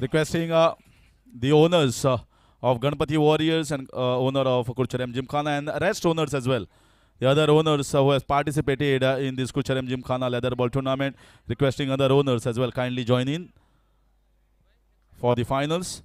Requesting the owners of Ganapati Warriors and owner of Curchorem Gymkhana and rest owners as well. The other owners who has participated in this Curchorem Gymkhana leather ball tournament, requesting other owners as well kindly join in for the finals.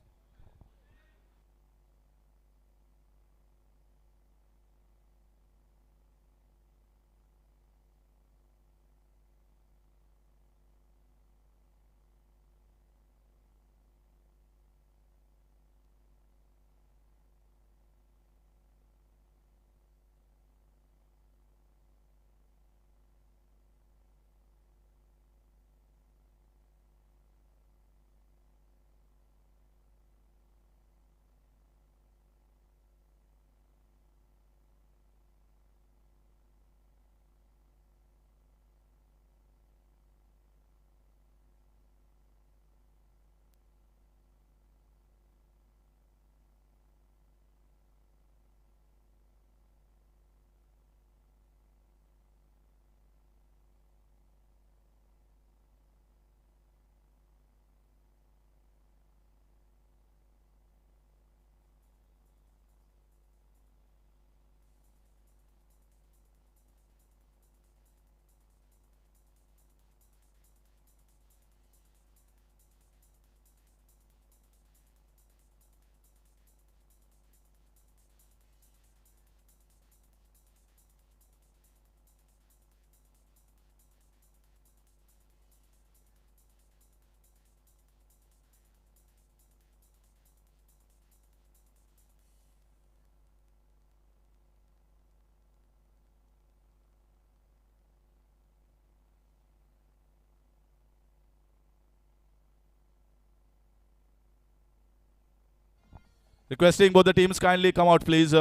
Requesting both the teams kindly come out, please.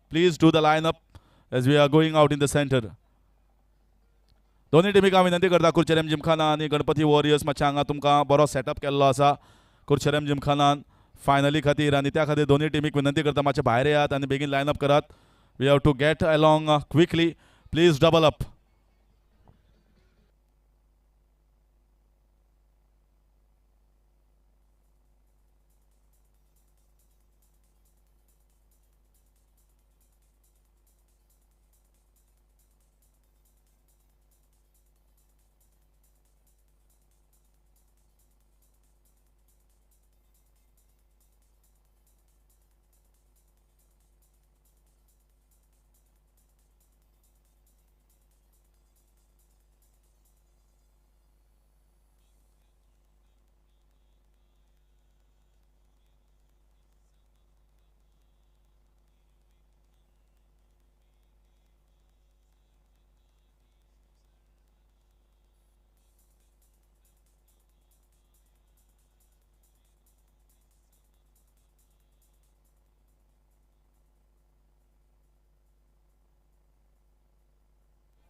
Please do the lineup as we are going out in the center. दोन्ही टिमीक हांव विनंती करता कुर्चेरेम जिमखाना आणि Ganpati warriors मातशें हांगा तुमकां बरो सेटअप केल्लो आसा कुर्चेरेम जिमखानान फायनली खातीर आनी त्या खातीर दोन्ही टिमीक विनंती करता मातशें भायर येयात आनी बेगीन लायनअप करात. We have to get along quickly. Please double up.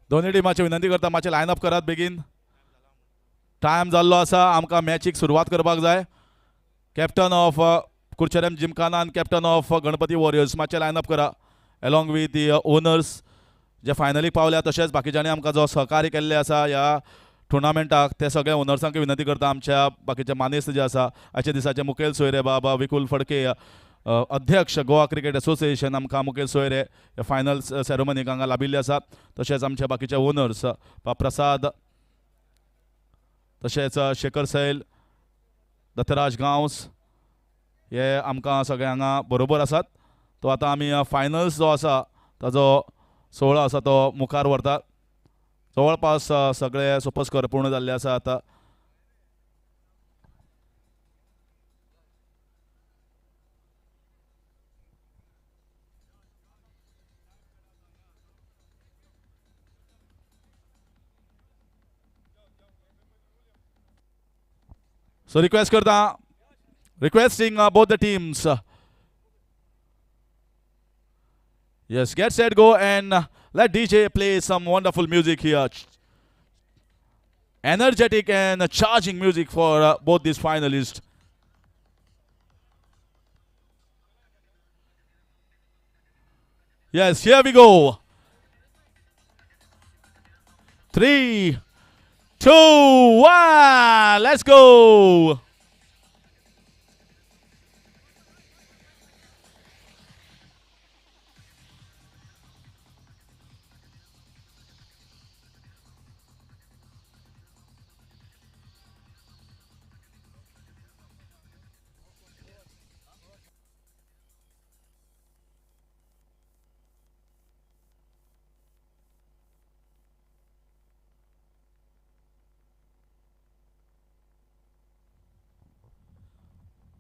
दोन्ही टिमाची विनंती करता मातशें लायनअप करात बेगीन. टायम जाल्लो आसा. आमकां मॅचीक सुरवात करपाक जाय. कॅप्टन ऑफ कुर्चेरेम जिमखाना आनी कॅप्टन ऑफ गणपती वॉरियर्स मातशें लायनअप करा अलॉंग वीथ दी ओनर्स जे फायनलीक पावल्या तशेंच बाकीच्यांनी आमकां जो सहकार्य केल्ले आसा ह्या टुर्नामेंटाक ते सगळे ओनर्सांक विनंती करता. आमच्या बाकीचे मानेस्त जे आसा आयच्या दिसाचे मुखेल सोयरे बाबा विकुल फडके अध्यक्ष गोवा क्रिकेट असोसिएशन आमकां मुखेल सोयरे फायनल सेरेमनीक हांगा लाभिल्ले आसात. तशेंच आमचे बाकीचे ओनर्स प्रसाद तशेंच शेखर सैल दत्तराज गांवस हे आमकां सगळे हांगा बरोबर आसात. तो आतां आमी फायनल्स जो आसा ताजो सोहळो आसा तो मुखार व्हरतात. जवळपास सगळे सोपस्कर पूर्ण जाल्ले आसा आतां. So requesting both the teams. Yes, get set, go, and let DJ play some wonderful music here. Energetic and charging music for both these finalists. Yes, here we go. 3, 2, 1, let's go.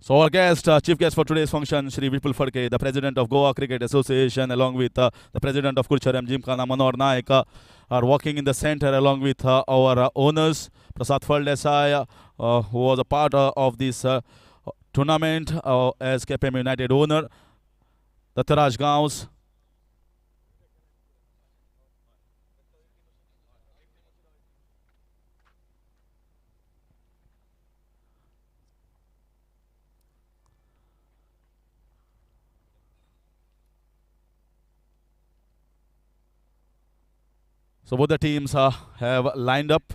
So our guest, chief guest for today's function, Shri Vipul Phadke, the president of Goa Cricket Association, along with the president of Curchorem, Gymkhana, Manohar Naik, are walking in the center along with our owners, Prasad Desai, who was a part of this tournament as KPM United owner, the Taraj Gaons. So both the teams have lined up.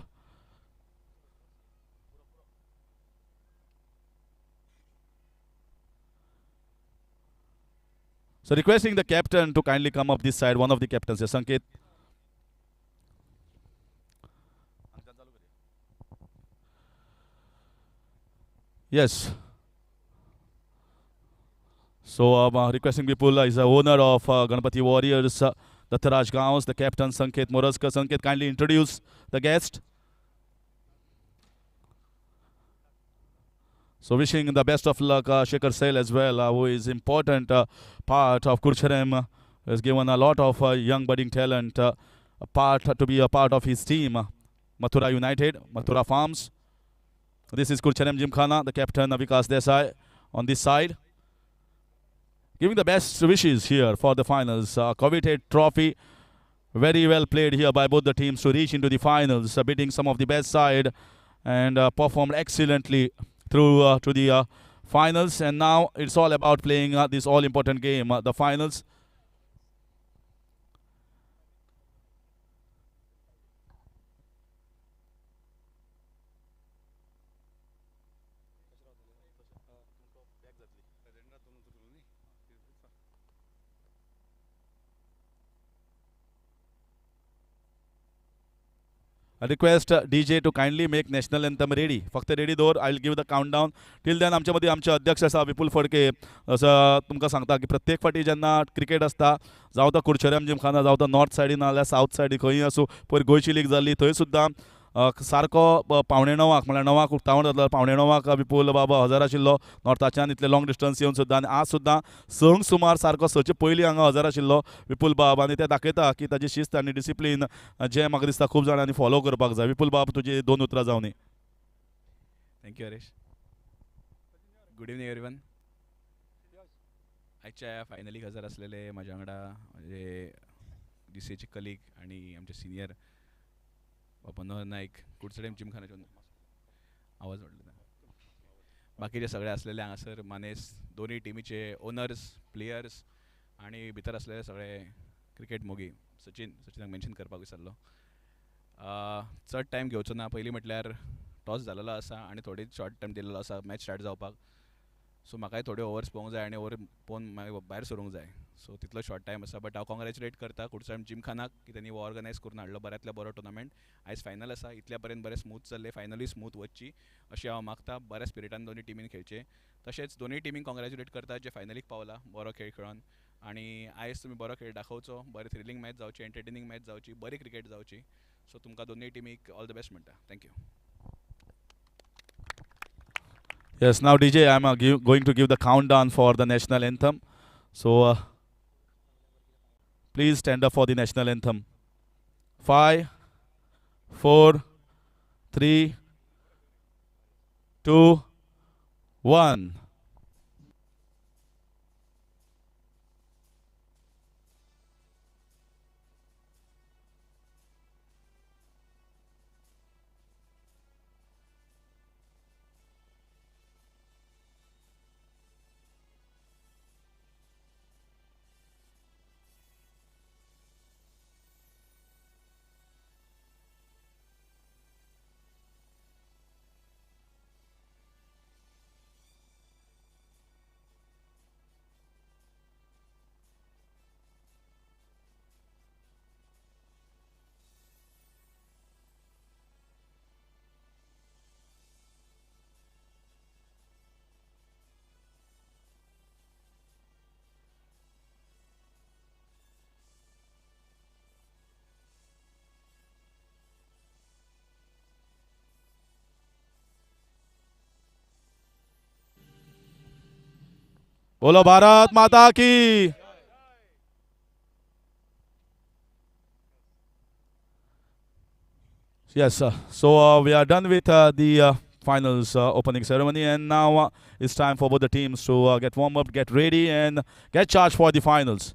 So requesting the captain to kindly come up this side, one of the captains, yes, Sanket. Yes. So requesting people is the owner of Ganapati Warriors, the Taraj Gaons, the captain Sanket Moraska. Sanket, kindly introduce the guest. So wishing the best of luck, Shekhar Sale as well, who is important part of Curchorem, has given a lot of young budding talent a part to be a part of his team. Mathura United, Mathura Farms. This is Curchorem Gymkhana, the captain Vikas Desai on this side. Giving the best wishes here for the finals. Coveted trophy, very well played here by both the teams to reach into the finals, beating some of the best side and performed excellently through to the finals. And now it's all about playing this all-important game, the finals. I request DJ to kindly make national anthem ready. फक्त ready दवर. I'll give the countdown. Till then आमच्या आमचे अध्यक्ष आसा विपुल फडके. असं तुमकां सांगता की प्रत्येक फाटी जेन्ना क्रिकेट आसता, जावं तो कुर्चोरेम जिमखाना, जावं तो नॉर्थ सायडीन नाल्यार सावथ सायडीन खंय आसूं, पयर गोंयची लीग जाल्ली थंय सुद्दां सारको पावणे णवाक म्हळ्यार णवाक उक्तावण जातलो, पावणे णवाक विपुल बाबा हजर आशिल्लो नॉर्थाच्यान इतले लॉंग डिस्टन्स येवन सुद्दां. आनी आज सुद्दां संक सुमार सारको सचे पयलीं हांगा हजर आशिल्लो विपुल बाब. आनी ते दाखयता की ताची शिस्त आनी डिसिप्लीन जे म्हाका दिसता खूब जाणांनी फॉलो करपाक जाय. विपुल बाब, तुजी 2 उतरां जावन दी. Thank you Haresh. Good evening everyone. आयच्या फायनलीक हजर असलेले माझ्या वांगडा म्हणजे DCAचे कलीग आणि आमचे सिनियर मनोहर नाईक, कुडचडेम जिमखान्याच्यान आवाज वाडलो. बाकीचे सगळे असलेले हांगासर मानेस दोन्ही टिमीचे ओनर्स, प्लेयर्स आणि भितर असलेले सगळे क्रिकेट मोगी. सचिनाक मेन्शन करपाक विसरलो. चड टायम घेवचो ना. पयलीं म्हटल्यार टॉस जाल्लो आसा आनी थोडी शॉर्ट टायम दिल्लो आसा मॅच स्टार्ट जावपाक. सो म्हाकाय थोडे ओवर्स पळोवंक जाय आनी ओवर पळोवन मागीर भायर सरूंक जाय. सो तितलो शॉर्ट टायम आसा. बट हांव कॉंग्रॅच्युलेट करता कुडचडेम जिमखानाक की त्यांनी हो ऑर्गनायज करून हाडलो बऱ्यांतल्या बरो टुर्नामेंट. आयज फायनल आसा. इतल्या पर्यंत बरें स्मूथ चल्ले. फायनली स्मूथ वचची अशी हांव मागता. बऱ्या स्पिरिटान दोन्ही टिमीन खेळचे. तशेंच दोन्ही टिमीक कॉंग्रॅच्युलेट करता जे फायनलीक पावला बरो खेळ खेळोन. आनी आयज तुमी बरो खेळ दाखोवचो. बरें थ्रिलींग मॅच जावची, एंटरटेनिंग मॅच जावची, बरी क्रिकेट जावची. सो तुमकां दोन्ही टिमीक ऑल द बेस्ट म्हणटा. Thank you. Yes, now DJ, I'm going to give the countdown for the national anthem. So please stand up for the national anthem. 5, 4, 3, 2, 1. बोलो भारत माता की. Yes, so we are done with the finals opening ceremony, and now it's time for both the teams to get warm up, get ready, and get charged for the finals.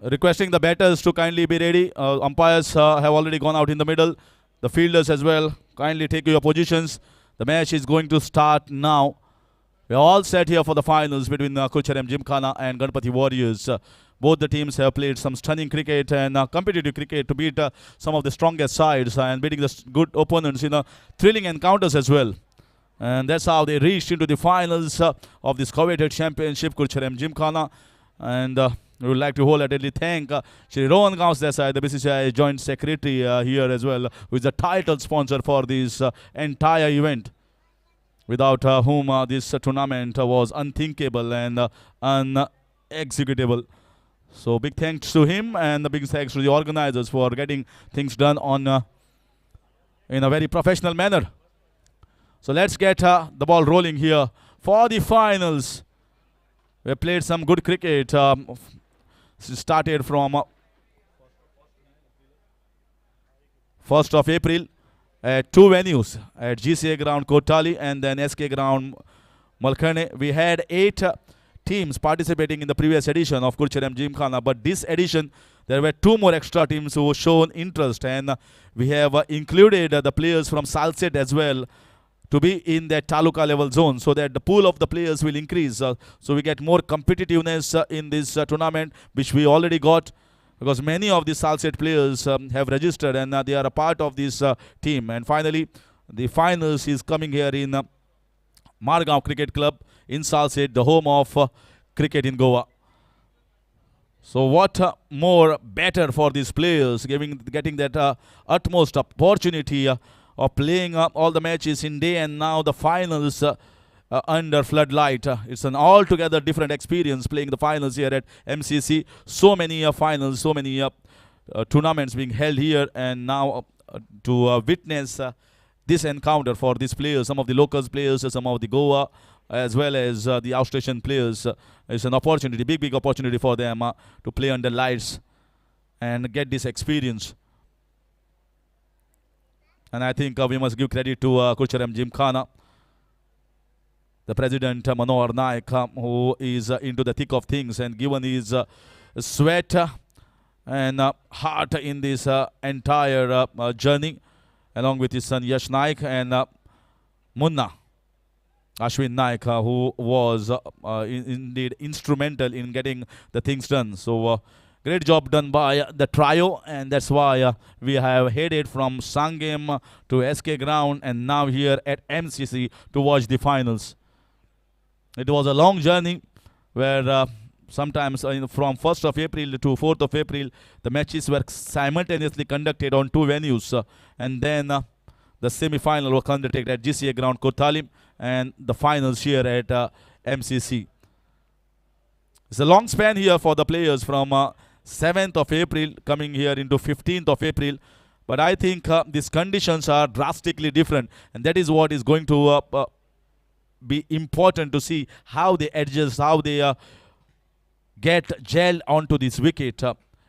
Requesting the batters to kindly be ready. Umpires have already gone out in the middle. The fielders as well. Kindly take your positions. The match is going to start now. We are all set here for the finals between Curchorem Gymkhana and Ganapati Warriors. Both the teams have played some stunning cricket and competitive cricket to beat some of the strongest sides and beating the good opponents in thrilling encounters as well. And that's how they reached into the finals of this coveted championship, Curchorem Gymkhana. And we would like to wholeheartedly thank Shri Rohan Gaus Desai, the BCCI Joint Secretary here as well, who is the title sponsor for this entire event, without whom this tournament was unthinkable and unexecutable. So big thanks to him and the big thanks to the organizers for getting things done on in a very professional manner. So let's get the ball rolling here for the finals. We played some good cricket. Started from 1st of April at two venues, at GCA ground Kotali and then SK ground Malkhane. We had 8 teams participating in the previous edition of Curchorem Gymkhana, but this edition there were 2 more extra teams who shown interest, and we have included the players from Salset as well to be in that taluka level zone, so that the pool of the players will increase. So we get more competitiveness in this tournament, which we already got, because many of the Salset players have registered and they are a part of this team. And finally, the finals is coming here in Margao Cricket Club in Salset, the home of cricket in Goa. So what more better for these players, getting that utmost opportunity of playing all the matches in day, and now the finals under floodlight. It's an altogether different experience playing the finals here at MCC. So many finals, so many tournaments being held here, and now to witness this encounter for these players, some of the locals players, some of the Goa, as well as the outstation players, is an opportunity, big opportunity for them to play under lights and get this experience. And I think we must give credit to Curchorem Gymkhana, the president Manohar Naik, who is into the thick of things and given his sweat and heart in this entire journey, along with his son Yash Naik and Munna Ashwin Naik, who was indeed instrumental in getting the things done. So great job done by the trio, and that's why we have headed from Sangam to SK ground and now here at MCC to watch the finals. It was a long journey where sometimes from 1st of April to 4th of April, the matches were simultaneously conducted on 2 venues, and then the semi-final were conducted at GCA ground Kotalim and the finals here at MCC. It's a long span here for the players from 7th of April coming here into 15th of April. But I think these conditions are drastically different, and that is what is going to be important to see how they adjust, how they get gel onto this wicket.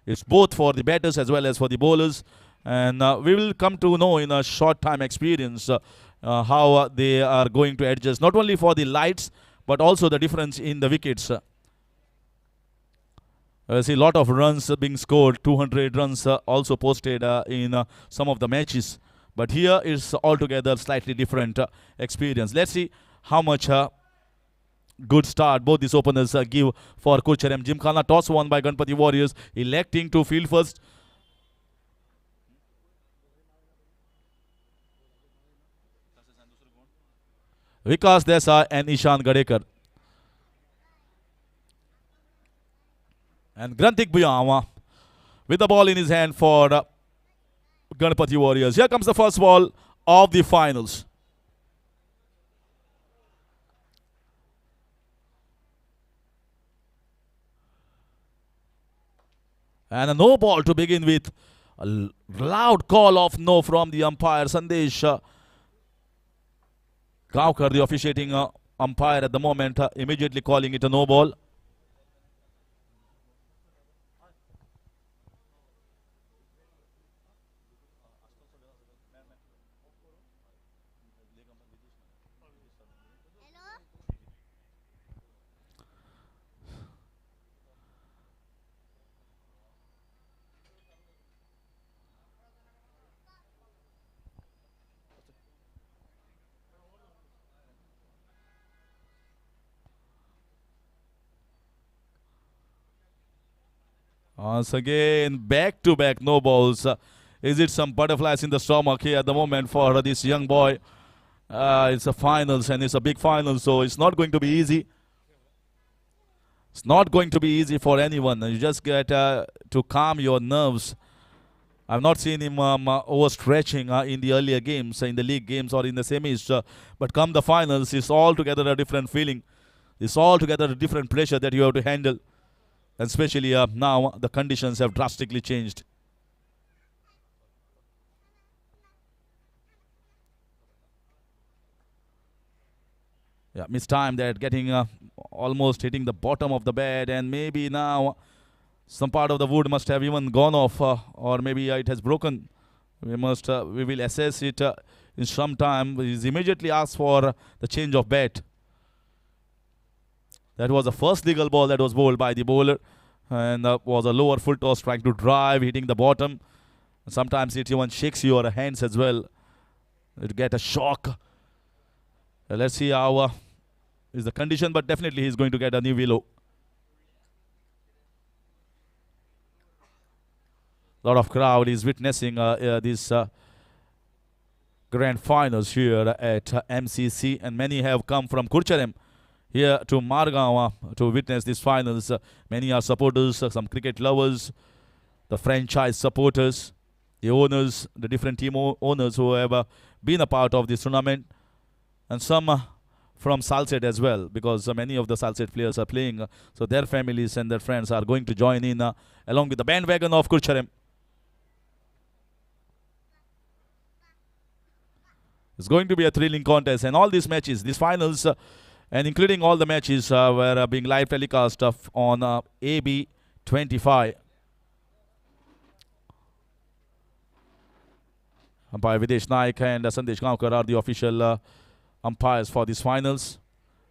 It's both for the batters as well as for the bowlers, and we will come to know in a short time experience how they are going to adjust, not only for the lights but also the difference in the wickets. I see a lot of runs being scored, 200 runs also posted in some of the matches. But here is altogether slightly different experience. Let's see how much good start both these openers give for Curchorem Gymkhana. Toss won by Ganapati Warriors, electing to field first. Vikas Desai and Ishan Gadekar. And Grantik Buyama with the ball in his hand for Ganapati Warriors. Here comes the first ball of the finals. And a no ball to begin with. A loud call of no from the umpire, Sandesh Gaukar, the officiating umpire at the moment, immediately calling it a no ball. Once again, back to back no balls. Is it some butterflies in the stomach here at the moment for this young boy? It's a finals and it's a big final, so it's not going to be easy. It's not going to be easy for anyone. You just get to calm your nerves. I've not seen him overstretching in the earlier games, in the league games or in the semis. But come the finals, it's altogether a different feeling. It's altogether a different pressure that you have to handle. And especially now, the conditions have drastically changed. Yeah, mistimed that, getting almost hitting the bottom of the bat, and maybe now some part of the wood must have even gone off, or maybe it has broken. We will assess it in some time. He's immediately asked for the change of bat. That was the first legal ball that was bowled by the bowler, and was a lower full toss trying to drive, hitting the bottom. Sometimes it even shakes your hands as well. You get a shock. Let's see how is the condition, but definitely he's going to get a new willow. A lot of crowd is witnessing these grand finals here at MCC, and many have come from Curchorem here to Margaon to witness these finals. Many are supporters, some cricket lovers, the franchise supporters, the owners, the different team owners who have been a part of this tournament, and some from Salset as well, because many of the Salset players are playing, so their families and their friends are going to join in along with the bandwagon of Curchorem. It's going to be a thrilling contest, and all these matches, these finals, and including all the matches were being live telecast on AB 25. Umpire Videsh Naik and Sandesh Gaonkar are the official umpires for these finals.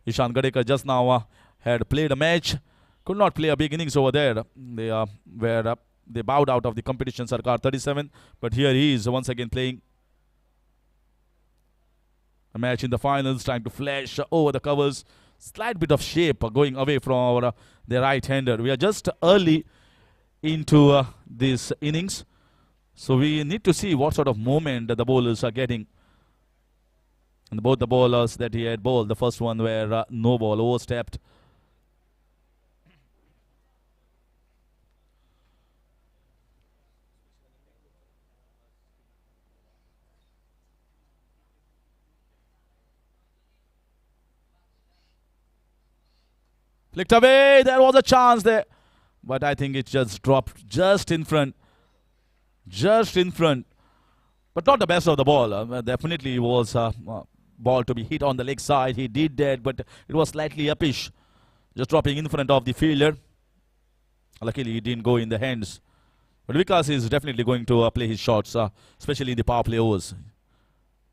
Ishan Gadekar just now had played a match, could not play a big innings over there. They bowed out of the competition, Sarkar 37, but here he is once again playing a match in the finals, trying to flash over the covers. Slight bit of shape going away from the right-hander. We are just early into this innings, so we need to see what sort of movement the bowlers are getting. And both the bowlers that he had bowled, the first one were no ball, overstepped. Flicked away, there was a chance there. But I think it just dropped just in front. Just in front. But not the best of the ball. Definitely was ball to be hit on the leg side. He did that, but it was slightly uppish. Just dropping in front of the fielder. Luckily, he didn't go in the hands. But Vikas is definitely going to play his shots, especially in the power play overs.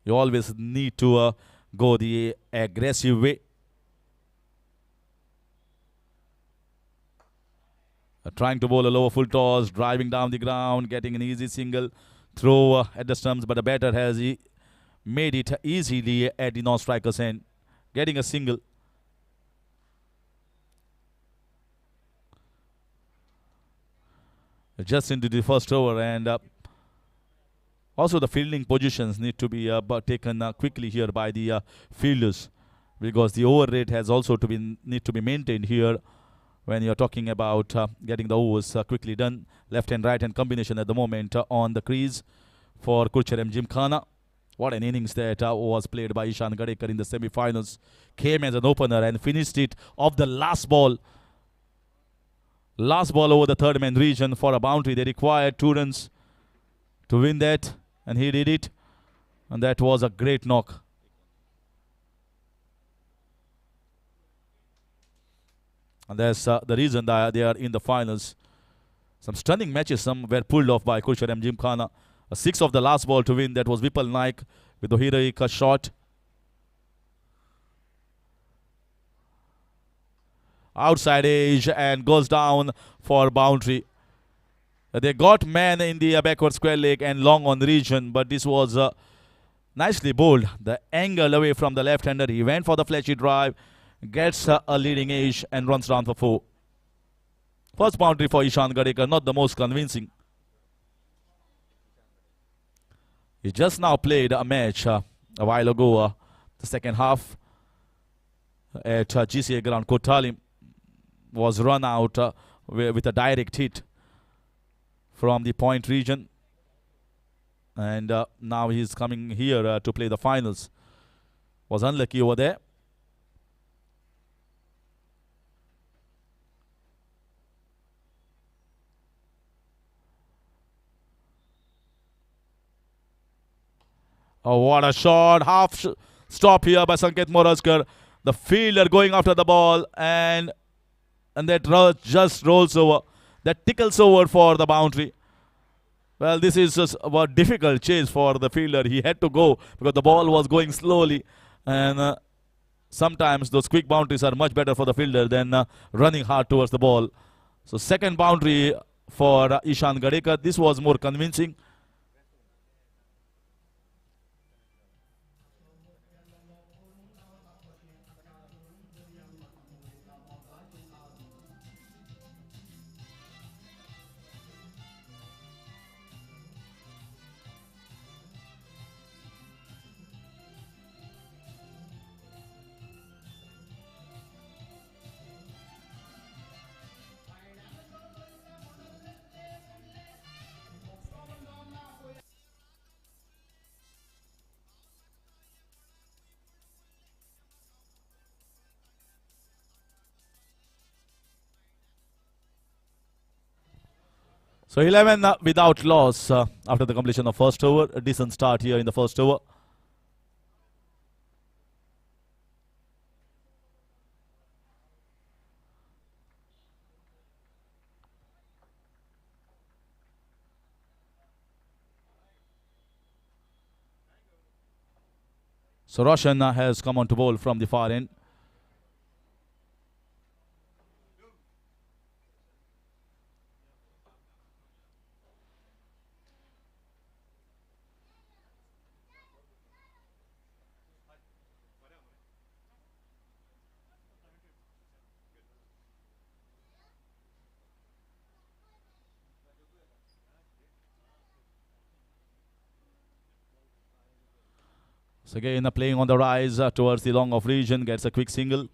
You always need to go the aggressive way. Trying to bowl a lower full toss, driving down the ground, getting an easy single throw at the stumps, but the batter has made it easily at the non-striker's end, getting a single. Just into the first over, and also the fielding positions need to be taken quickly here by the fielders, because the over rate has also need to be maintained here when you're talking about getting the overs quickly done. Left and right hand combination at the moment on the crease for Curchorem Gymkhana. What an innings that was played by Ishan Gadekar in the semi-finals. Came as an opener and finished it off the last ball. Last ball over the third man region for a boundary. They required 2 runs to win that, and he did it. And that was a great knock. And that's the reason that they are in the finals. Some stunning matches, some were pulled off by Curchorem Gymkhana. A 6 of the last ball to win. That was Vipul Naik with the heroic shot. Outside edge and goes down for boundary. They got man in the backward square leg and long on region, but this was nicely bowled. The angle away from the left-hander. He went for the flashy drive. Gets a leading edge and runs down for 4. First boundary for Ishan Gadekar, not the most convincing. He just now played a match a while ago, the second half at GCA ground. Kotalim was run out with a direct hit from the point region, and now he's coming here to play the finals. Was unlucky over there. Oh, what a shot. Stop here by Sanket Moraskar. The fielder going after the ball, and that just rolls over. That tickles over for the boundary. Well, this is just a difficult chase for the fielder. He had to go because the ball was going slowly. And sometimes those quick boundaries are much better for the fielder than running hard towards the ball. So second boundary for Ishan Gadekar. This was more convincing. So 11 without loss after the completion of first over. A decent start here in the first over. So Roshan has come on to bowl from the far end. So again playing on the rise towards the long off region, gets a quick single.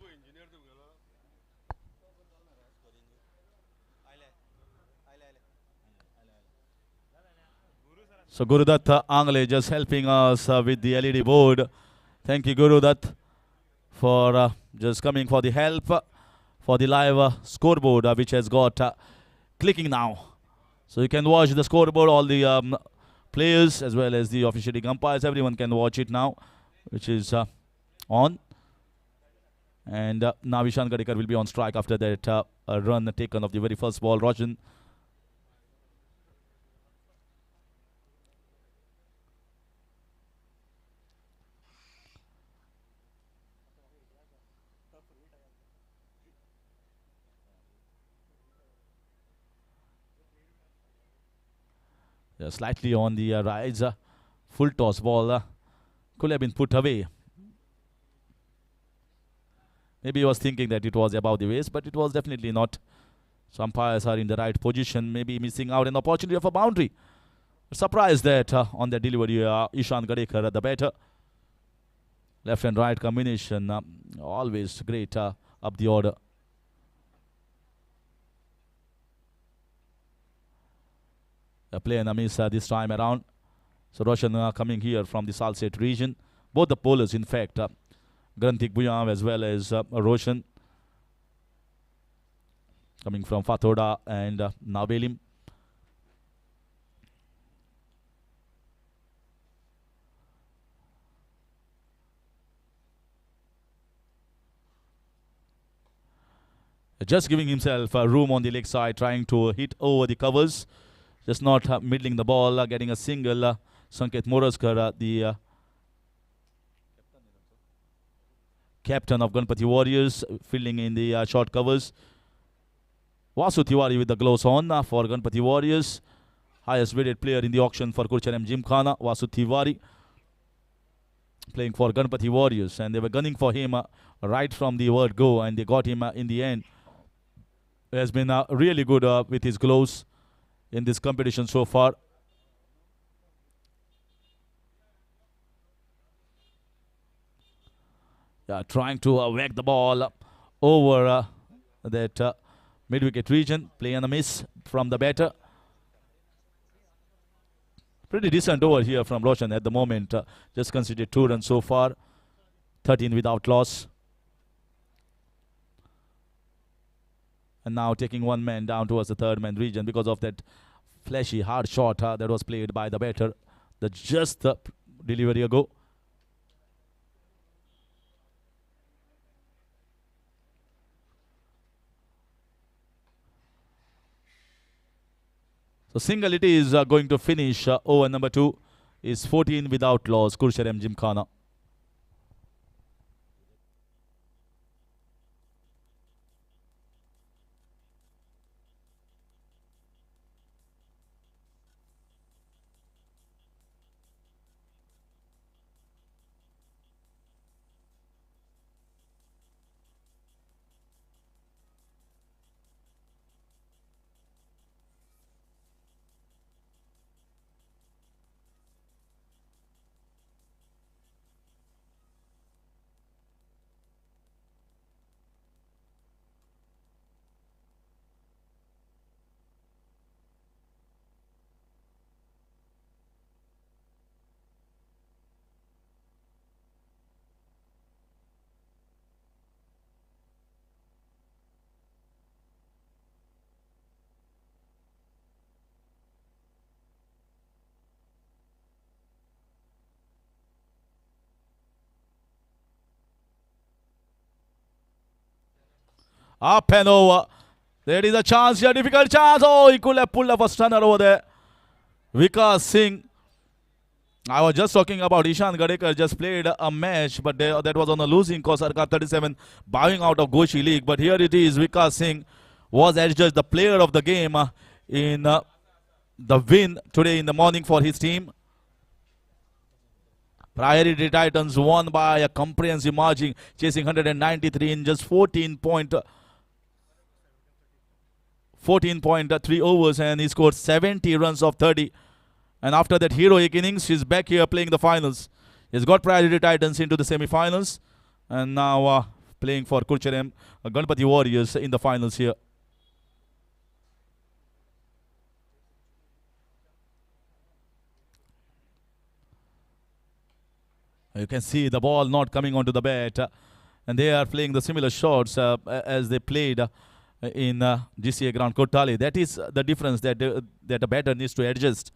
So Gurudat Angle just helping us with the LED board. Thank you, Gurudat, for just coming for the help for the live scoreboard, which has got clicking now. So you can watch the scoreboard, all the players as well as the officiating umpires. Everyone can watch it now, which is on. And now Ishan Gadekar will be on strike after that run taken of the very first ball. Roshan. Slightly on the rise. Full toss ball could have been put away. Maybe he was thinking that it was above the waist, but it was definitely not. So umpires are in the right position, maybe missing out an opportunity of a boundary. Surprised that on the delivery, Ishan Gadekar, the batter. Left and right combination, always great up the order. A play and a miss this time around. So Roshan coming here from the Salsette region. Both the bowlers, in fact, Granthik Bhuyan as well as Roshan, coming from Fathoda and Navelim. Just giving himself room on the leg side, trying to hit over the covers. Just not middling the ball, getting a single. Sanket Moraskar, the captain of Ganapati Warriors, fielding in the short covers. Vasu Tiwari with the gloves on for Ganapati Warriors. Highest rated player in the auction for Curchorem Gymkhana, Vasu Tiwari, playing for Ganapati Warriors. And they were gunning for him right from the word go, and they got him in the end. has been really good with his gloves in this competition so far. Yeah, trying to whack the ball over that mid-wicket region. Play and a miss from the batter. Pretty decent over here from Roshan at the moment. Just conceded 2 runs so far. 13 without loss. And now taking one man down towards the third man region because of that flashy hard shot that was played by the batter. Just the delivery ago. So single it is going to finish over number 2 is 14 without loss. Curchorem Gymkhana. Up and over. There is a chance here, difficult chance. Oh, he could have pulled up a stunner over there. Vikas Singh. I was just talking about Ishan Gadekar just played a match, but that was on a losing cause. Sarkar 37 bowing out of Goshi League. But here it is, Vikas Singh was adjudged the player of the game in the win today in the morning for his team. Priority Titans won by a comprehensive margin, chasing 193 in just 14.3 overs, and he scored 70 runs of 30. And after that heroic innings, he's back here playing the finals. He's got Priority Titans into the semi-finals, and now playing for Curchorem Ganapati Warriors in the finals here. You can see the ball not coming onto the bat, and they are playing the similar shots as they played in GCA ground Kottali. That is the difference that that a batter needs to adjust.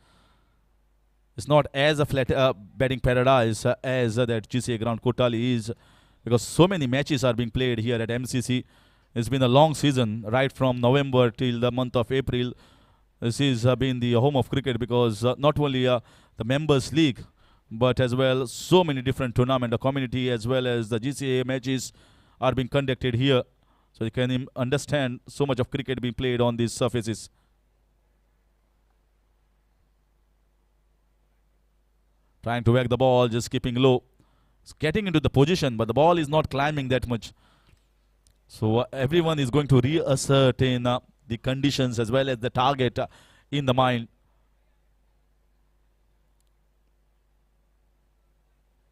It's not as a flat batting paradise as that GCA ground Kottali is, because so many matches are being played here at MCC. It's been a long season, right from November till the month of April. This has been the home of cricket, because not only the members league, but as well so many different tournament, the community as well as the GCA matches are being conducted here. So you can understand so much of cricket being played on these surfaces. Trying to whack the ball, just keeping low. It's getting into the position, but the ball is not climbing that much. So everyone is going to reassert in the conditions as well as the target in the mind.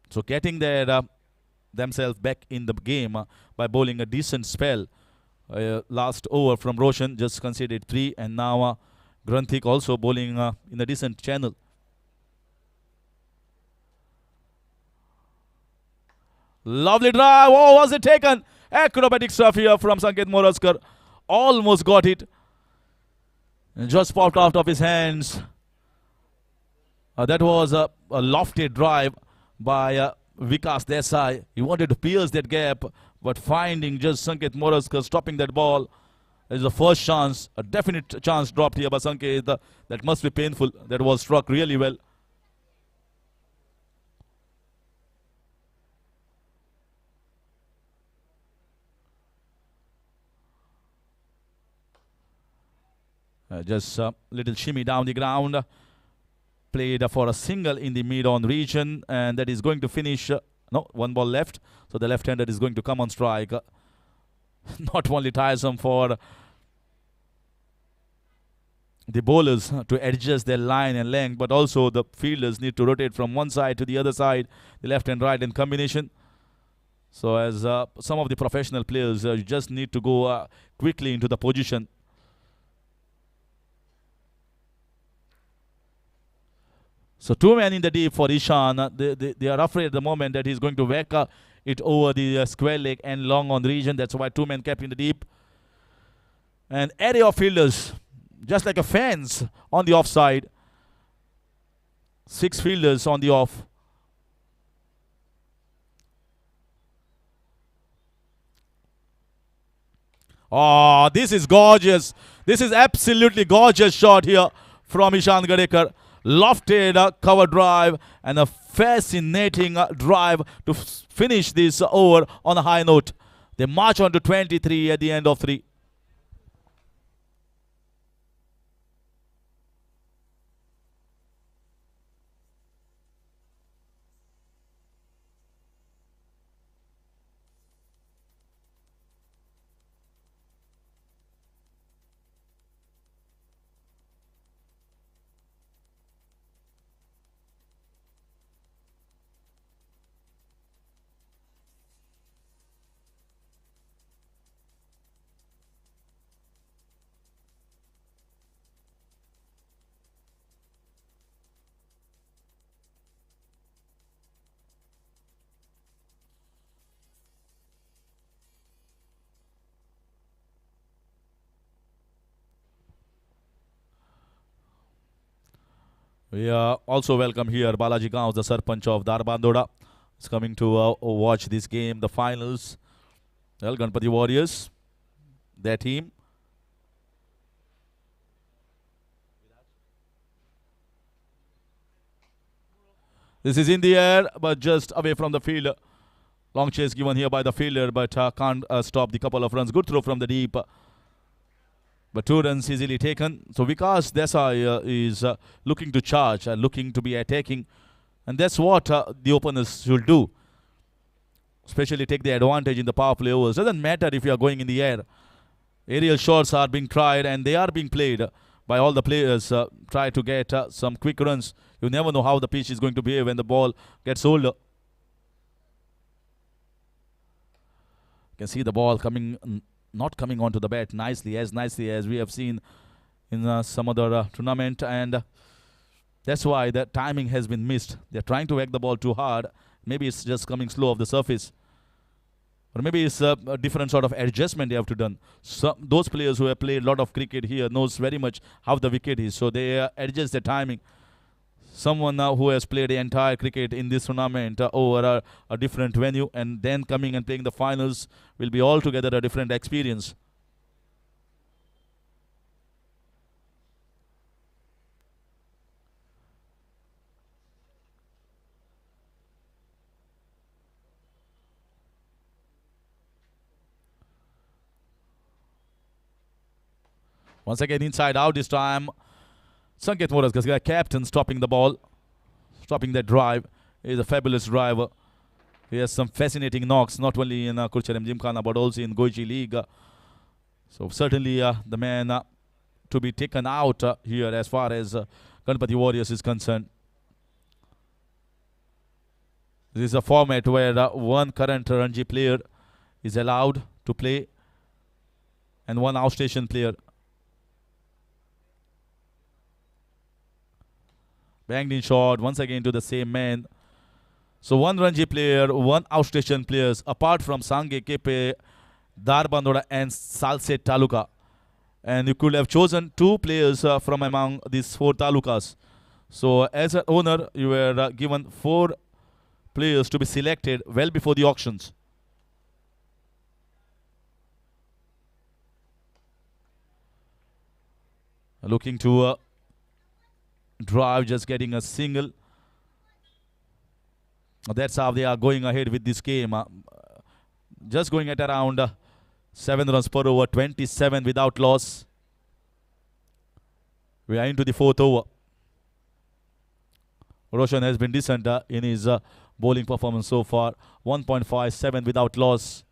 So getting their themselves back in the game by bowling a decent spell. Last over from Roshan just conceded 3, and now Granthik also bowling in a decent channel. Lovely drive. Oh, was it taken? Acrobatic stuff here from Sanket Moraskar. Almost got it. And just popped out of his hands. That was a lofty drive by Vikas Desai. He wanted to pierce that gap, but finding just Sanket Moraskar stopping that ball is the first chance, a definite chance dropped here by Sanket. That must be painful. That was struck really well. Just a little shimmy down the ground. Played for a single in the mid-on region, and that is going to finish. No, one ball left. So the left-hander is going to come on strike. Not only tiresome for the bowlers to adjust their line and length, but also the fielders need to rotate from one side to the other side, the left and right in combination. So as some of the professional players, you just need to go quickly into the position. So 2 men in the deep for Ishan. They are afraid at the moment that he's going to whack it over the square leg and long on the region. That's why 2 men kept in the deep. An array of fielders, just like a fence on the offside. 6 fielders on the off. Oh, this is gorgeous. This is absolutely gorgeous shot here from Ishan Gadekar. Lofted cover drive and a fascinating drive to finish this over on a high note. They march on to 23 at the end of 3. We also welcome here Balaji Gaons, the Sarpanch of Darbandoda. Is coming to watch this game, the finals. Well, Ganapati Warriors, their team. This is in the air, but just away from the field. Long chase given here by the fielder, but can't stop the couple of runs. Good throw from the deep. But 2 runs easily taken. So Vikas Desai is looking to charge, looking to be attacking. And that's what the openers should do. Especially take the advantage in the power play overs. Doesn't matter if you are going in the air. Aerial shots are being tried and they are being played by all the players. Try to get some quick runs. You never know how the pitch is going to behave when the ball gets older. You can see the ball coming, not coming onto the bat nicely as we have seen in some other tournament, and that's why the timing has been missed. They're trying to whack the ball too hard. Maybe it's just coming slow off the surface, or maybe it's a different sort of adjustment they have to done. Those players who have played a lot of cricket here knows very much how the wicket is, so they adjust the timing. Someone now who has played the entire cricket in this tournament over a different venue and then coming and playing the finals will be altogether a different experience. Once again inside out this time. Sanket Moraskas, captain, stopping the ball, stopping that drive. He's a fabulous driver. He has some fascinating knocks, not only in Curchorem Gymkhana, but also in Goji League. So certainly the man to be taken out here as far as Ganapati Warriors is concerned. This is a format where one current Ranji player is allowed to play and one outstation player. Banged in shot once again to the same man. So one Ranji player, one outstation players apart from Sange, Kepe, Darbandoda and Salset Taluka. And you could have chosen 2 players from among these 4 talukas. So as an owner, you were given 4 players to be selected well before the auctions. Looking to drive, just getting a single. That's how they are going ahead with this game. Just going at around 7 runs per over, 27 without loss. We are into the 4th over. Roshan has been decent in his bowling performance so far. 1.57 without loss.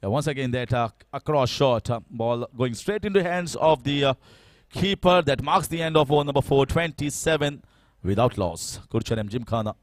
Yeah, once again, that a cross shot. Ball going straight into the hands of the keeper. That marks the end of over number 4, 27 without loss. Curchorem Gymkhana.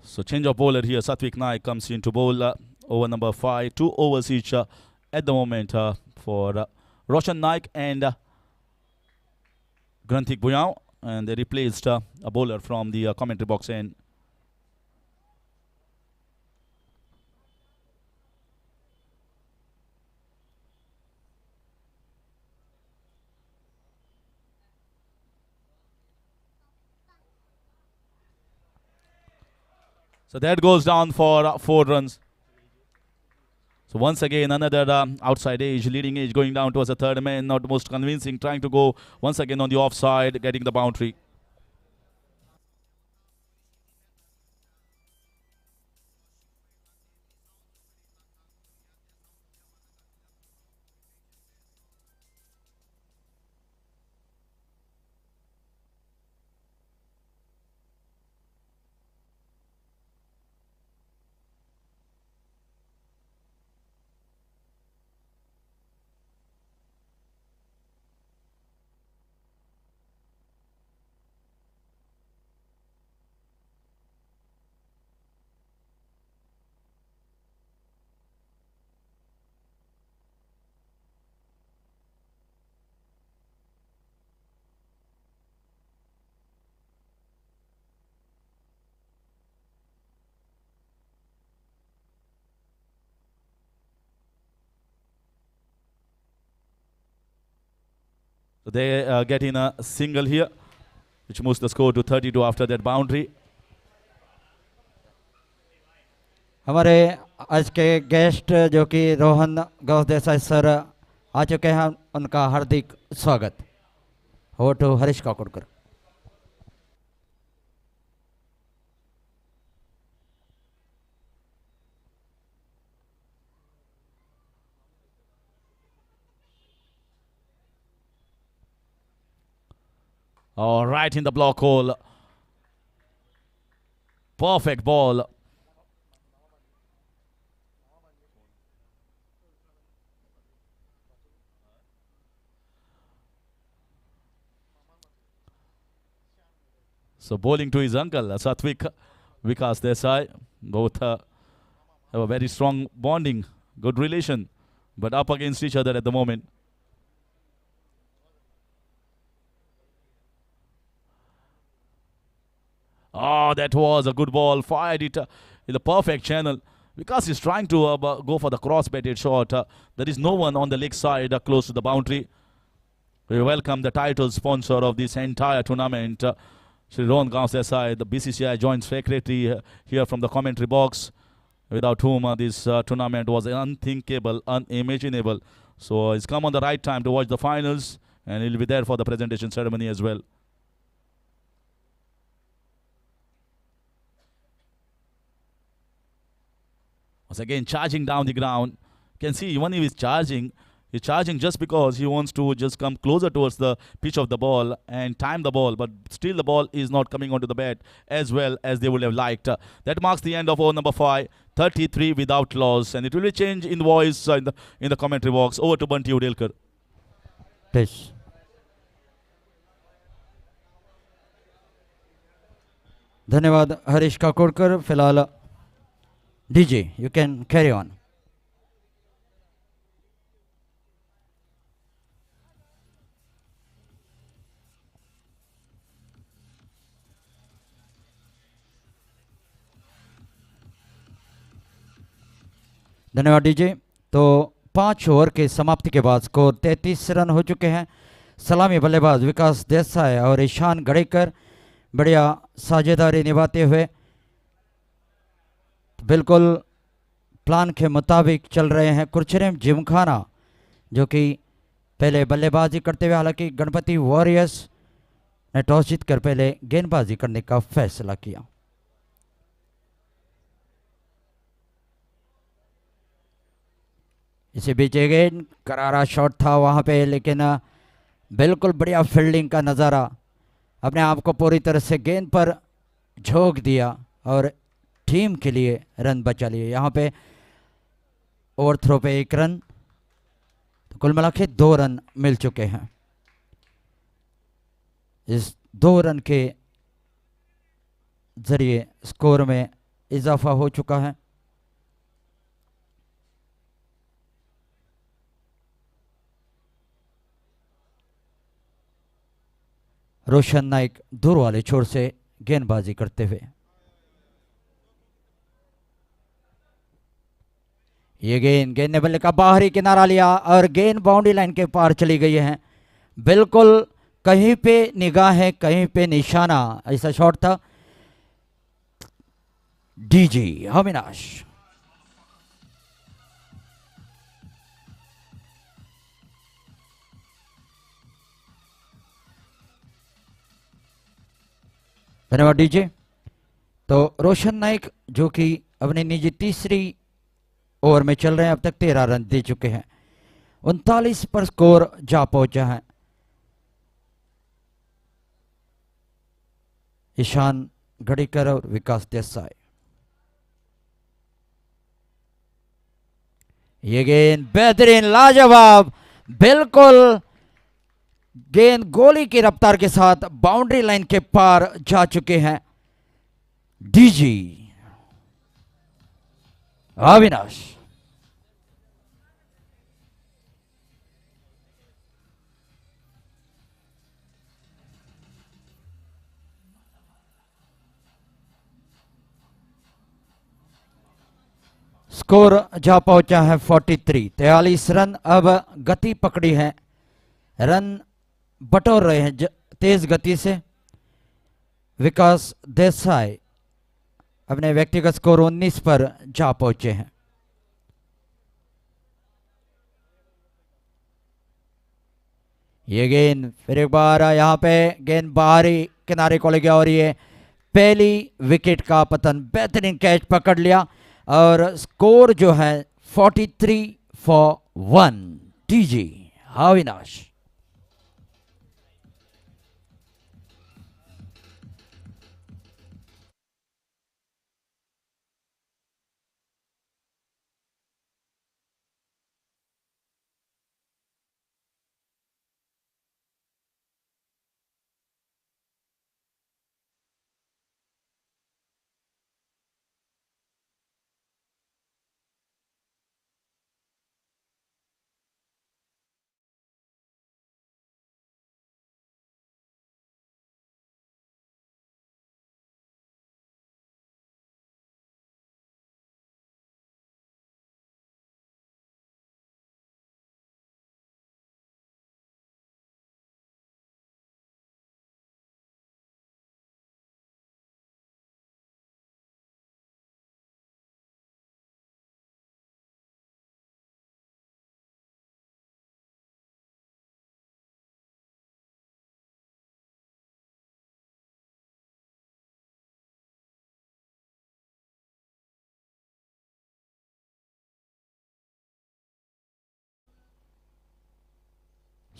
So change of bowler here. Satvik Naik comes into bowl over number 5. 2 overs each at the moment for Roshan Naik and Granthik Buyao. And they replaced a bowler from the commentary box end. So that goes down for 4 runs. So once again, another outside edge, leading edge going down towards the third man. Not the most convincing, trying to go once again on the offside, getting the boundary. So they get in a single here, which moves the score to 32 after that boundary. हमारे आज के guest जो कि Rohan Gaus Desai sir आ चुके हैं, उनका हार्दिक स्वागत हो to Harish Kakodkar. All right, in the block hole. Perfect ball. So bowling to his uncle, Satvik Vikas Desai. Both have a very strong bonding, good relation, but up against each other at the moment. Oh, that was a good ball. Fired it in the perfect channel. Vikas is trying to go for the cross-batted shot. There is no one on the leg side close to the boundary. We welcome the title sponsor of this entire tournament, Shri Rohan Gaon Desai, the BCCI Joint Secretary here from the commentary box, without whom this tournament was unthinkable, unimaginable. So he's come on the right time to watch the finals, and he'll be there for the presentation ceremony as well. Once again, charging down the ground. You can see even if he's charging just because he wants to just come closer towards the pitch of the ball and time the ball, but still the ball is not coming onto the bat as well as they would have liked. That marks the end of over number 5, 33 without loss, and it will be change in voice in the commentary box. Over to Bunty Udelkar. Please. धन्यवाद हरीश काकोडकर. फिलहाल DJ, you can carry on. धन्यवाद DJ. तो 5 over के समाप्ति के बाद score 33 run हो चुके हैं. सलामी बल्लेबाज विकास देसाई और ईशान गड़ेकर बढ़िया साझेदारी निभाते हुए बिल्कुल प्लान के मुताबिक चल रहे हैं. कुरचरेम जिमखाना जो कि पहले बल्लेबाजी करते हुए, हालांकि गणपति वॉरियर्स ने टॉस जीतकर पहले गेंदबाजी करने का फैसला किया. इसी बीच गेंद करारा शॉट था वहां पे, लेकिन बिल्कुल बढ़िया फील्डिंग का नज़ारा. अपने आप को पूरी तरह से गेंद पर झोंक दिया और टीम के लिए रन बचा लिए. यहाँ पे ओवर थ्रो पे 1 रन, तो कुल मिला के 2 रन मिल चुके हैं. इस 2 रन के जरिए स्कोर में इजाफा हो चुका है. रोशन नाइक दूर वाले छोर से गेंदबाजी करते हुए. ये गेंद ने बल्ले का बाहरी किनारा लिया और गेंद बाउंड्री लाइन के पार चली गई है. बिल्कुल कहीं पे निगाह है, कहीं पे निशाना, ऐसा शॉट था. डीजी अविनाश. धन्यवाद डीजे. तो रोशन नाइक जो कि अपनी निजी तीसरी ओवर में चल रहे हैं, अब तक 13 रन दे चुके हैं. 39 पर स्कोर जा पहुंचा है. ईशान गड़ीकर और विकास देसाई. ये गेंद बेहतरीन, लाजवाब, बिल्कुल गेंद गोली की रफ्तार के साथ बाउंड्री लाइन के पार जा चुके हैं. डीजी अविनाश. स्कोर जा पहुंचा है 43. 43 रन. अब गति पकड़ी है, रन बटोर रहे हैं तेज गति से. विकास देसाई अपने व्यक्तिगत स्कोर 19 पर जा पहुंचे हैं. ये गेंद फिर एक बार यहां पे गेंद बाहरी किनारे को ले गया और ये पहली विकेट का पतन. बेहतरीन कैच पकड़ लिया और स्कोर जो है 43-1. टीजी अविनाश.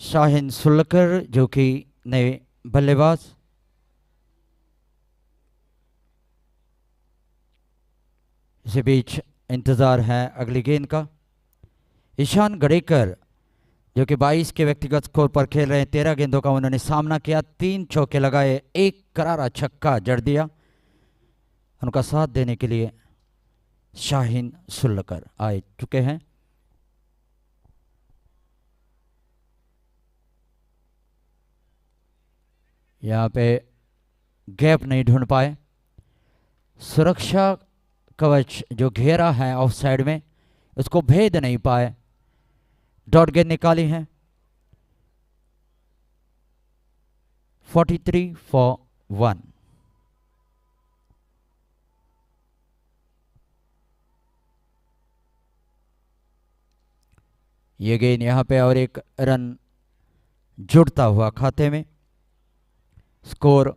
शाहिन सुलकर जो कि नए बल्लेबाज। इसी बीच इंतज़ार है अगली गेंद का। ईशान गड़ेकर जो कि 22 के व्यक्तिगत स्कोर पर खेल रहे हैं, 13 गेंदों का उन्होंने सामना किया, 3 चौके लगाए, 1 करारा छक्का जड़ दिया। उनका साथ देने के लिए शाहिन सुलकर आए चुके हैं। यहाँ पे गैप नहीं ढूंढ पाए। सुरक्षा कवच जो घेरा है ऑफ साइड में, उसको भेद नहीं पाए। डॉट गेंद निकाली है। 43 for 1। ये गेंद यहाँ पे और एक रन जुड़ता हुआ खाते में। Score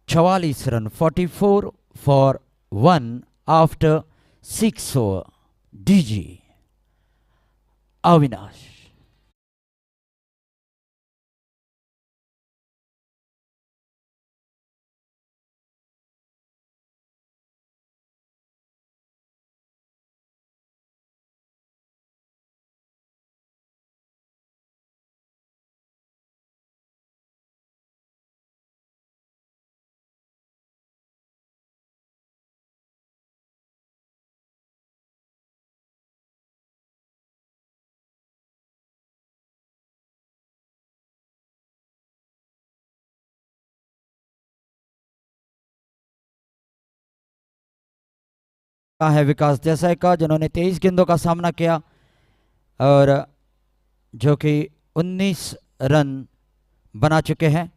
44 run, 44 for 1 after 6 over. DG Avinash. है विकास देसाई का, जिन्होंने 23 गेंदों का सामना किया और जो कि 19 रन बना चुके हैं।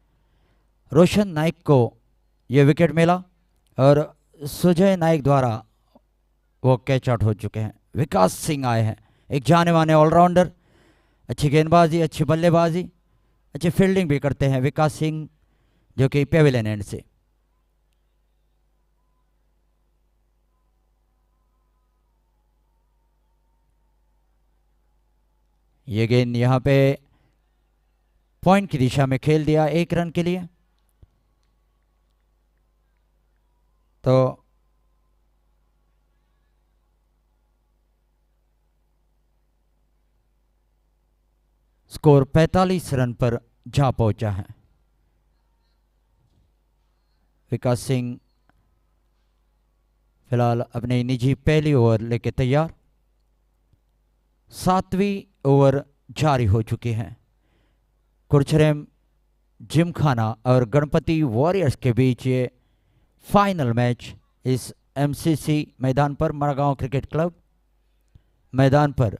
रोशन नाइक को ये विकेट मिला और सुजय नाइक द्वारा वो कैच आउट हो चुके हैं। विकास सिंह आए हैं, एक जाने माने ऑलराउंडर, अच्छी गेंदबाजी, अच्छी बल्लेबाजी, अच्छी फील्डिंग भी करते हैं विकास सिंह, जो कि पेविलियन एंड से। ये गेंद यहाँ पे पॉइंट की दिशा में खेल दिया 1 रन के लिए। तो स्कोर 45 रन पर जा पहुंचा है। विकास सिंह फिलहाल अपनी निजी पहली ओवर लेके तैयार। 7वीं ओवर जारी हो चुकी है। कुरछरेम जिमखाना और गणपति वॉरियर्स के बीच ये फाइनल मैच इस एमसीसी मैदान पर, मड़गांव क्रिकेट क्लब मैदान पर।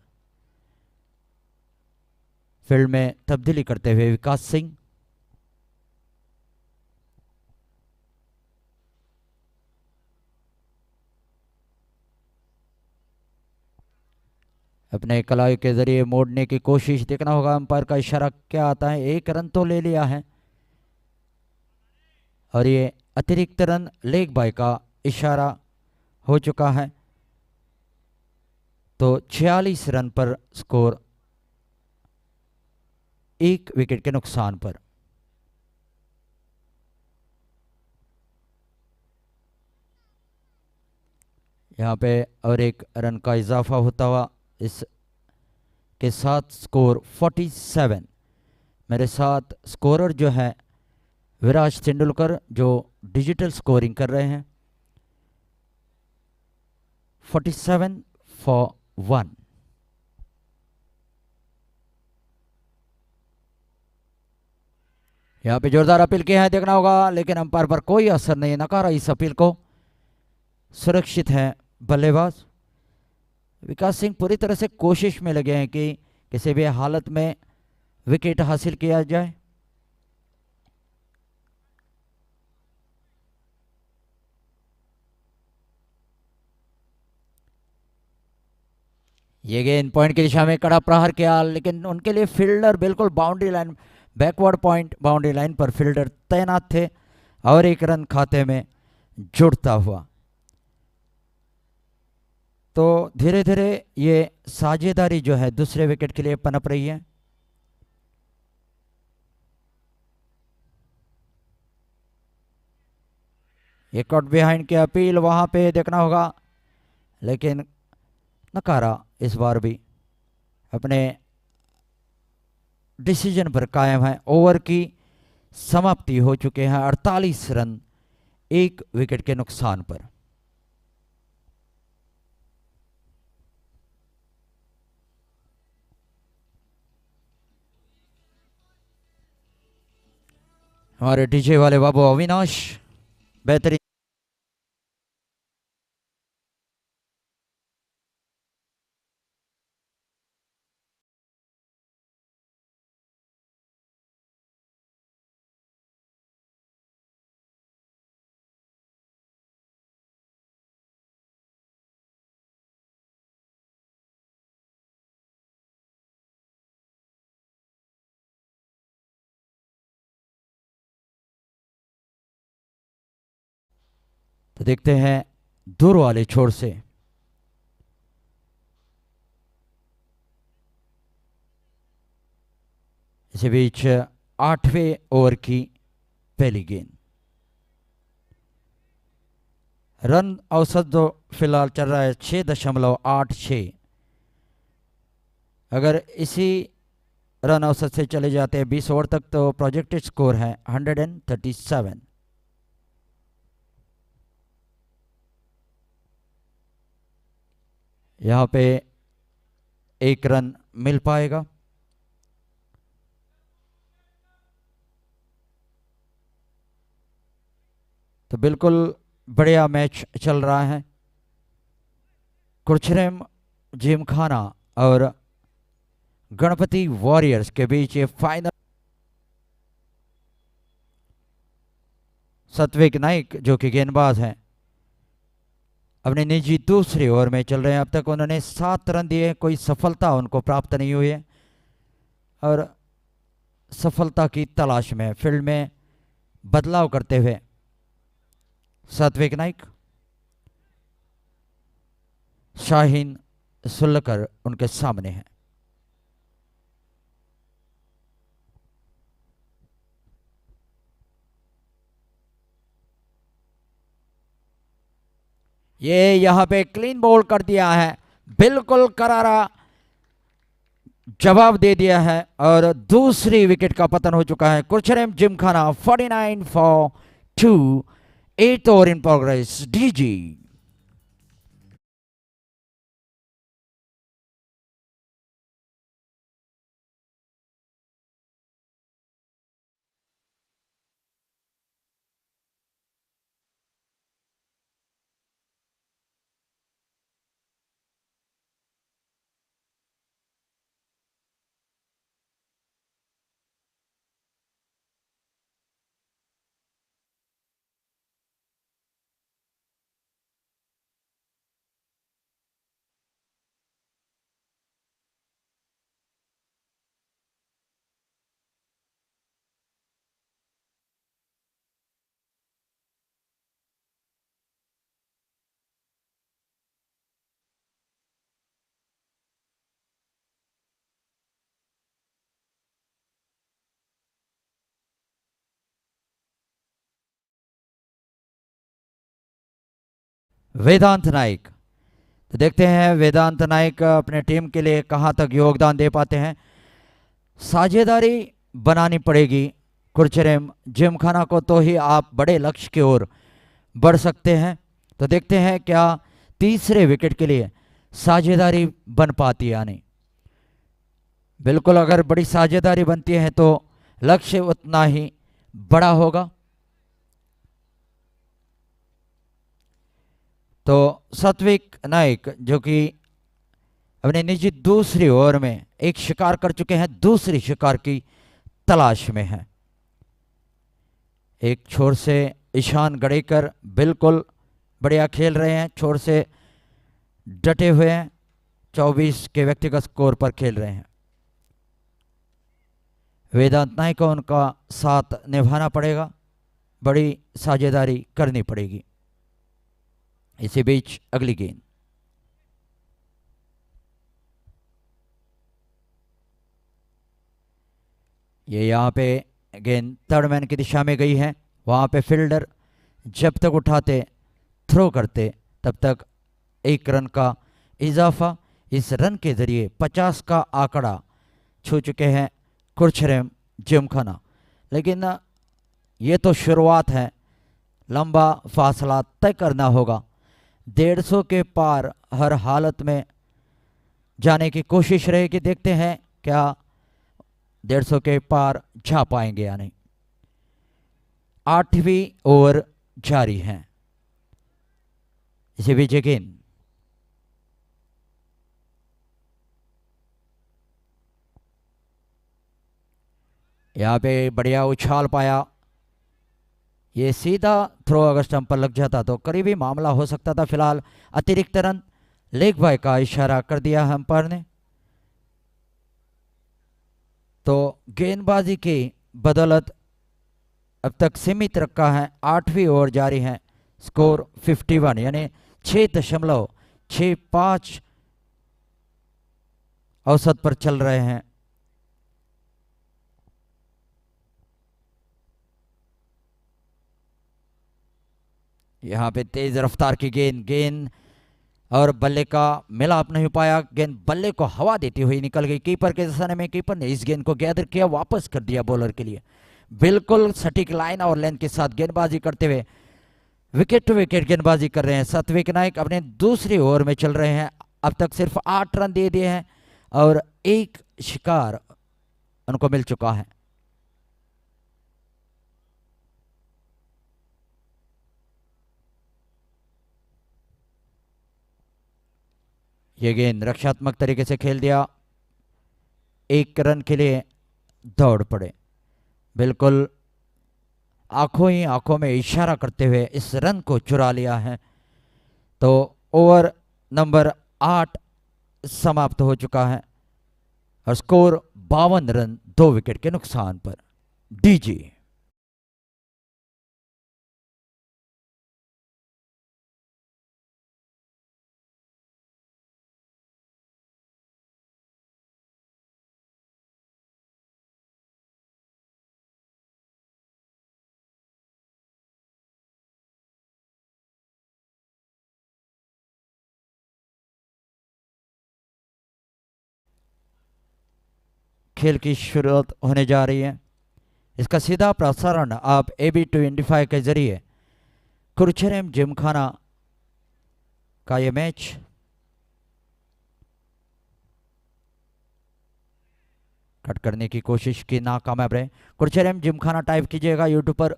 फील्ड में तब्दीली करते हुए विकास सिंह। अपने कलाई के जरिए मोड़ने की कोशिश, देखना होगा अंपायर का इशारा क्या आता है। 1 रन तो ले लिया है और ये अतिरिक्त रन लेग बाय का इशारा हो चुका है। तो 46 रन पर स्कोर, 1 विकेट के नुकसान पर। यहाँ पे और 1 रन का इजाफा होता हुआ इस के साथ स्कोर 47। मेरे साथ स्कोरर जो है विराज तेंदुलकर, जो डिजिटल स्कोरिंग कर रहे हैं। 47 for 1। यहाँ पे जोरदार अपील किया है, देखना होगा, लेकिन अंपायर पर कोई असर नहीं, नकारा इस अपील को। सुरक्षित है बल्लेबाज। विकास सिंह पूरी तरह से कोशिश में लगे हैं कि किसी भी हालत में विकेट हासिल किया जाए। ये गेंद पॉइंट की दिशा में कड़ा प्रहार किया, लेकिन उनके लिए फील्डर बिल्कुल boundary line, backward point boundary line पर फील्डर तैनात थे और 1 रन खाते में जुड़ता हुआ। तो धीरे धीरे ये साझेदारी जो है दूसरे विकेट के लिए पनप रही है। एक आउट बिहाइंड की अपील वहां पे देखना होगा, लेकिन नकारा इस बार भी अपने डिसीजन पर कायम है। ओवर की समाप्ति हो चुके हैं, 48 रन 1 विकेट के नुकसान पर। हमारे डीजे वाले बाबू अविनाश बेहतरीन तो देखते हैं दूर वाले छोर से इसी बीच 8वें ओवर की पहली गेंद। रन औसत जो फिलहाल चल रहा है 6.86। अगर इसी रन औसत से चले जाते हैं 20 ओवर तक तो प्रोजेक्टेड स्कोर है 137। यहाँ पे 1 रन मिल पाएगा। तो बिल्कुल बढ़िया मैच चल रहा है। कुरछरेम जिमखाना और गणपति वॉरियर्स के बीच ये फाइनल। सत्विक नाइक जो कि गेंदबाज हैं अपने निजी दूसरे ओवर में चल रहे हैं। अब तक उन्होंने 7 रन दिए, कोई सफलता उनको प्राप्त नहीं हुई है और सफलता की तलाश में फील्ड में बदलाव करते हुए सात्विक नाइक, शाहीन सुल्लकर उनके सामने हैं। ये यहां पे क्लीन बॉल कर दिया है, बिल्कुल करारा जवाब दे दिया है और दूसरी विकेट का पतन हो चुका है। Curchorem Gymkhana 49 for 2, 8th over in progress. DG Vedant Naik. तो देखते हैं वेदांत नाइक अपने टीम के लिए कहां तक योगदान दे पाते हैं। साझेदारी बनानी पड़ेगी कुरछरेम जिमखाना को, तो ही आप बड़े लक्ष्य की ओर बढ़ सकते हैं। तो देखते हैं क्या तीसरे विकेट के लिए साझेदारी बन पाती है या नहीं। बिल्कुल अगर बड़ी साझेदारी बनती है तो लक्ष्य उतना ही बड़ा होगा। तो सात्विक नाइक जो कि अपने निजी दूसरी ओवर में एक शिकार कर चुके हैं, दूसरी शिकार की तलाश में है। एक छोर से ईशान गड़ेकर बिल्कुल बढ़िया खेल रहे हैं, छोर से डटे हुए हैं, 24 के व्यक्तिगत स्कोर पर खेल रहे हैं। वेदांत नाइक को उनका साथ निभाना पड़ेगा, बड़ी साझेदारी करनी पड़ेगी। इसी बीच अगली गेंद ये यहाँ पे गेंद थर्ड मैन की दिशा में गई है। वहाँ पे फील्डर जब तक उठाते थ्रो करते तब तक 1 रन का इजाफा। इस रन के जरिए 50 का आंकड़ा छू चुके हैं कुरछरेम जिमखाना। लेकिन ये तो शुरुआत है, लंबा फासला तय करना होगा। 150 के पार हर हालत में जाने की कोशिश रहेगी। देखते हैं क्या 150 के पार जा पाएंगे या नहीं। 8वीं ओवर जारी है। इसे भी गेंद यहाँ पे बढ़िया उछाल पाया। ये सीधा थ्रो अगर स्टंप पर लग जाता तो करीबी मामला हो सकता था। फिलहाल अतिरिक्त रन लेग बाय का इशारा कर दिया है अंपायर ने। तो गेंदबाजी की बदौलत अब तक सीमित रखा है। 8वीं ओवर जारी है। स्कोर 51 यानी 6.65 औसत पर चल रहे हैं। यहाँ पे तेज रफ्तार की गेंद और बल्ले का मिलाप नहीं पाया। गेंद बल्ले को हवा देती हुई निकल गई कीपर के निशाने में। कीपर ने इस गेंद को गैदर किया, वापस कर दिया बॉलर के लिए। बिल्कुल सटीक लाइन और लेंथ के साथ गेंदबाजी करते हुए विकेट टू विकेट गेंदबाजी कर रहे हैं सात्विक नायक। अपने दूसरी ओवर में चल रहे हैं। अब तक सिर्फ 8 रन दे दिए हैं और 1 शिकार उनको मिल चुका है। ये गेंद रक्षात्मक तरीके से खेल दिया। 1 रन के लिए दौड़ पड़े। बिल्कुल आंखों ही आंखों में इशारा करते हुए इस रन को चुरा लिया है। तो ओवर नंबर 8 समाप्त हो चुका है और स्कोर 52 रन 2 विकेट के नुकसान पर। डीजी खेल की शुरुआत होने जा रही है। इसका सीधा प्रसारण आप AB225 के जरिए कुरछरेम जिमखाना का ये मैच कट करने की कोशिश की, नाकामयाब रहे। कुरछरेम जिमखाना टाइप कीजिएगा यूट्यूब पर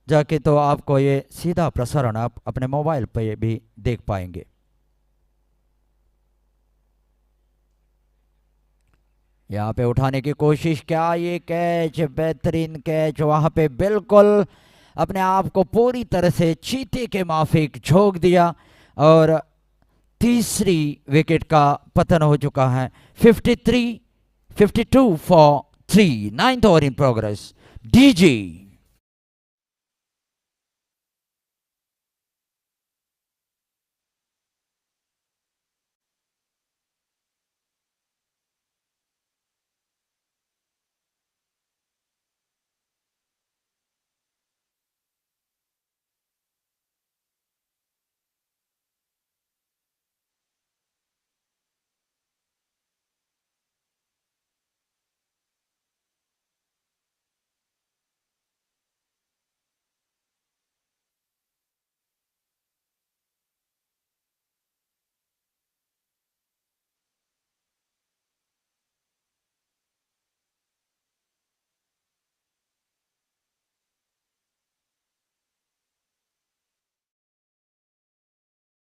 जाके तो आपको ये सीधा प्रसारण आप अपने मोबाइल पर भी देख पाएंगे। यहाँ पे उठाने की कोशिश, क्या ये कैच, बेहतरीन कैच। वहां पे बिल्कुल अपने आप को पूरी तरह से चीते के माफिक झोंक दिया और तीसरी विकेट का पतन हो चुका है। 52 for 3। 9th over in progress. DG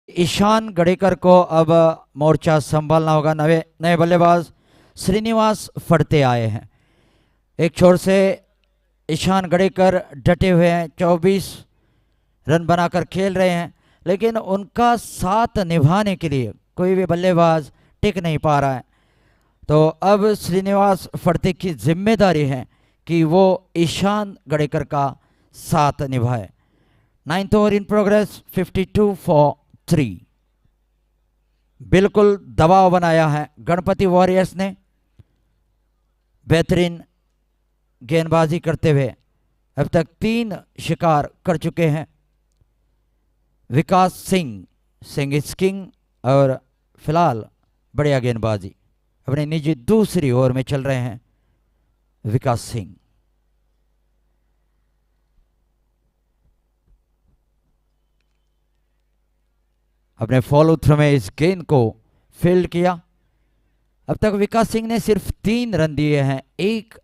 Ishan Gadekar को अब मोर्चा संभालना होगा। नए बल्लेबाज श्रीनिवास फड़ते आए हैं। एक छोर से ईशान गडेकर डटे हुए हैं, 24 रन बनाकर खेल रहे हैं, लेकिन उनका साथ निभाने के लिए कोई भी बल्लेबाज टिक नहीं पा रहा है। तो अब श्रीनिवास फड़ते की जिम्मेदारी है कि वो ईशान गडेकर का साथ निभाए। 9th over in progress. 52 for 3। बिल्कुल दबाव बनाया है गणपति वॉरियर्स ने बेहतरीन गेंदबाजी करते हुए। अब तक 3 शिकार कर चुके हैं विकास सिंह। सिंह इज किंग और फिलहाल बढ़िया गेंदबाजी अपने निजी दूसरी ओवर में चल रहे हैं विकास सिंह। अपने फॉलो थ्रू में इस गेंद को फील्ड किया। अब तक विकास सिंह ने सिर्फ 3 रन दिए हैं, 1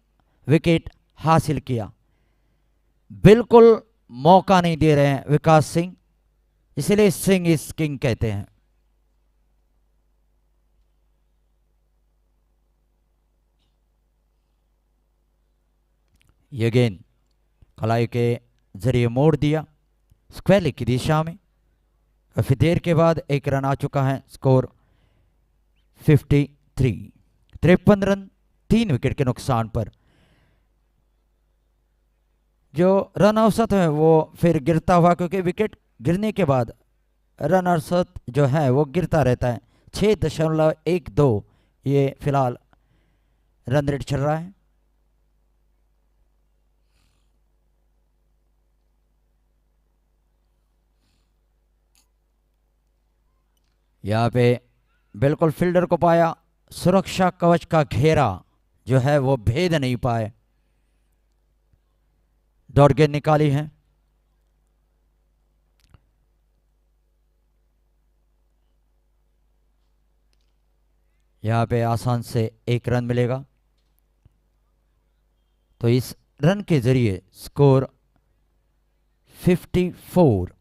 विकेट हासिल किया। बिल्कुल मौका नहीं दे रहे हैं विकास सिंह, इसलिए सिंह इज किंग कहते हैं। यह गेंद कलाई के जरिए मोड़ दिया स्क्वेयर की दिशा में। काफी देर के बाद 1 रन आ चुका है। स्कोर 53, 53 रन 3 विकेट के नुकसान पर। जो रन औसत है वो फिर गिरता हुआ, क्योंकि विकेट गिरने के बाद रन औसत जो है वो गिरता रहता है। 6.12 ये फिलहाल रन रेट चल रहा है। यहाँ पे बिल्कुल फील्डर को पाया, सुरक्षा कवच का घेरा जो है वो भेद नहीं पाए। डॉट गेंद निकाली है। यहाँ पे आसान से 1 रन मिलेगा, तो इस रन के जरिए स्कोर 54,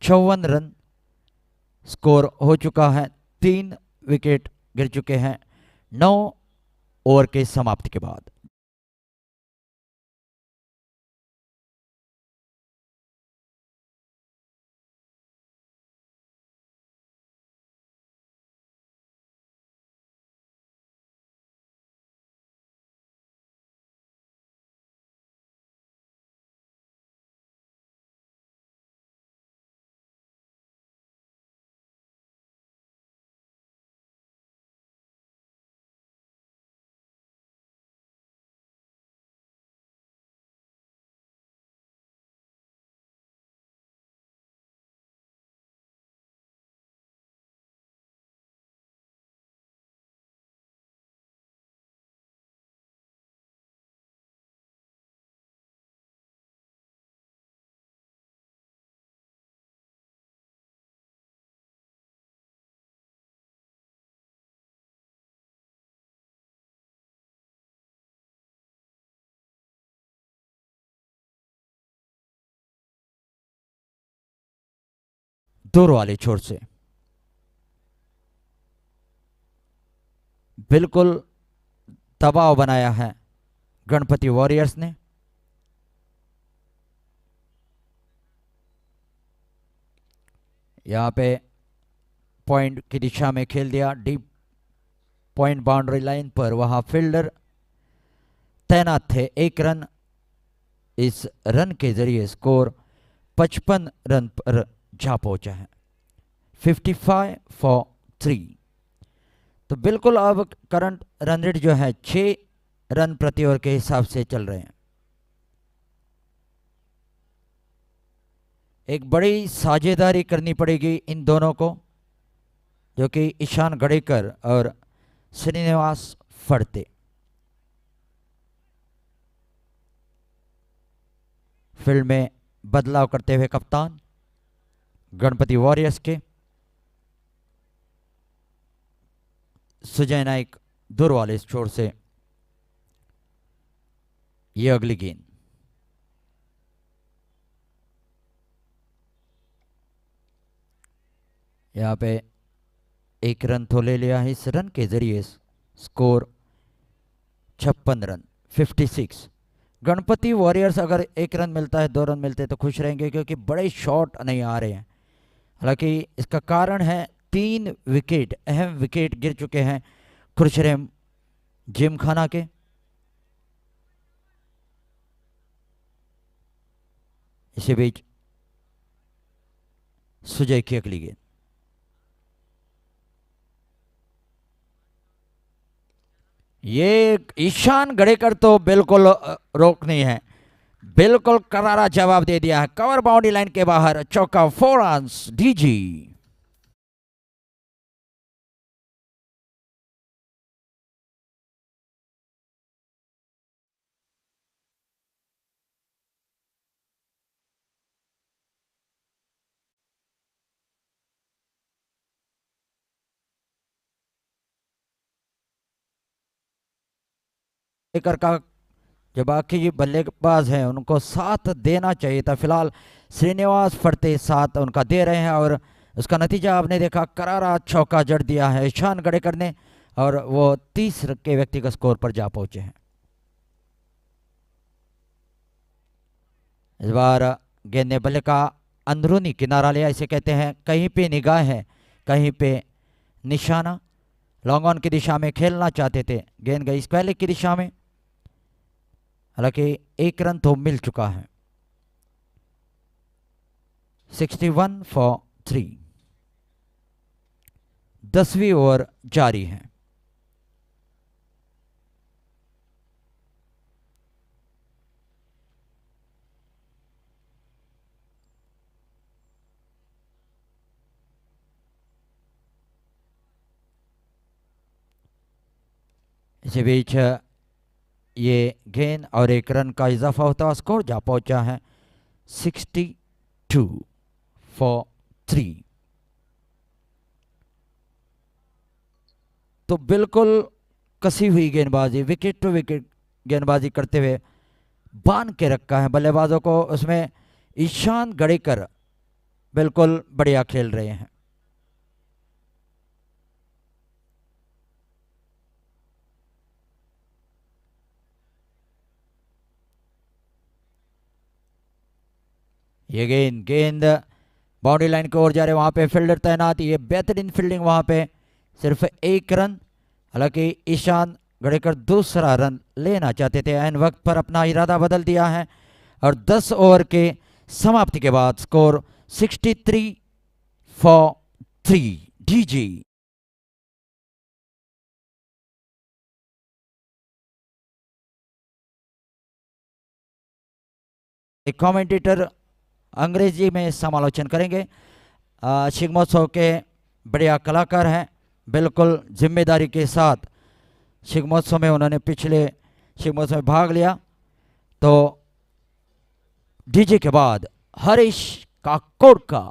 54 रन स्कोर हो चुका है। 3 विकेट गिर चुके हैं 9 ओवर के समाप्ति के बाद। दूर वाले छोर से बिल्कुल दबाव बनाया है गणपति वॉरियर्स ने। यहाँ पे पॉइंट की दिशा में खेल दिया, डीप पॉइंट बाउंड्री लाइन पर, वहां फील्डर तैनात थे। 1 रन, इस रन के जरिए स्कोर 55 रन पर जा पहुंचा है। 55 फॉर 3। तो बिल्कुल अब करंट रन रेट जो है 6 रन प्रति ओवर के हिसाब से चल रहे हैं। एक बड़ी साझेदारी करनी पड़ेगी इन दोनों को, जो कि ईशान गड़ेकर और श्रीनिवास फड़ते। फील्ड में बदलाव करते हुए कप्तान गणपति वॉरियर्स के सुजय नाइक दूर वाले छोर से ये अगली गेंद। यहाँ पे 1 रन तो ले लिया है। इस रन के जरिए स्कोर 56 रन, 56। गणपति वॉरियर्स अगर 1 रन मिलता है, 2 रन मिलते हैं तो खुश रहेंगे, क्योंकि बड़े शॉट नहीं आ रहे हैं। हालांकि इसका कारण है 3 विकेट, अहम विकेट गिर चुके हैं कुरचरेम जिमखाना के। इसी बीच सुजय की अगली गेंद। ये ईशान गड़ेकर तो बिल्कुल रोक नहीं है, बिल्कुल करारा जवाब दे दिया है, कवर बाउंड्री लाइन के बाहर, चौका, 4 रन्स डीजी। लेकर का जो बाकी बल्लेबाज हैं उनको साथ देना चाहिए था, फिलहाल श्रीनिवास फरते साथ उनका दे रहे हैं और उसका नतीजा आपने देखा, करारा चौका जड़ दिया है ईशान गड़ेकर ने और वो 30 के व्यक्तिगत स्कोर पर जा पहुंचे हैं। इस बार गेंद ने बल्ले का अंदरूनी किनारा लिया, इसे कहते हैं कहीं पे निगाह है कहीं पे निशाना। लॉन्ग ऑन की दिशा में खेलना चाहते थे, गेंद गई स्क्वायर की दिशा में, हालांकि 1 रन तो मिल चुका है। 61 फॉर 3। 10वीं ओवर जारी है। इसी बीच ये गेंद और 1 रन का इजाफा होता हुआ स्कोर जा पहुंचा है 62 फॉर 3। तो बिल्कुल कसी हुई गेंदबाजी, विकेट टू विकेट गेंदबाजी करते हुए बांध के रखा है बल्लेबाजों को, उसमें ईशान गड़ेकर बिल्कुल बढ़िया खेल रहे हैं। ये गेंद बाउंड्री लाइन की ओर जा रहे, वहां पे फील्डर तैनात, ये बेहतरीन फील्डिंग, वहां पे सिर्फ 1 रन। हालांकि ईशान गड़ेकर दूसरा रन लेना चाहते थे, ऐन वक्त पर अपना इरादा बदल दिया है और 10 ओवर के समाप्ति के बाद स्कोर 63 फॉर 3 डीजी। कमेंटेटर अंग्रेजी में समालोचन करेंगे। शिग्मोत्सव के बढ़िया कलाकार हैं, बिल्कुल जिम्मेदारी के साथ शिग्मोत्सव में उन्होंने पिछले शिग्मोत्सव में भाग लिया। तो डीजे के बाद Harish काकोड़का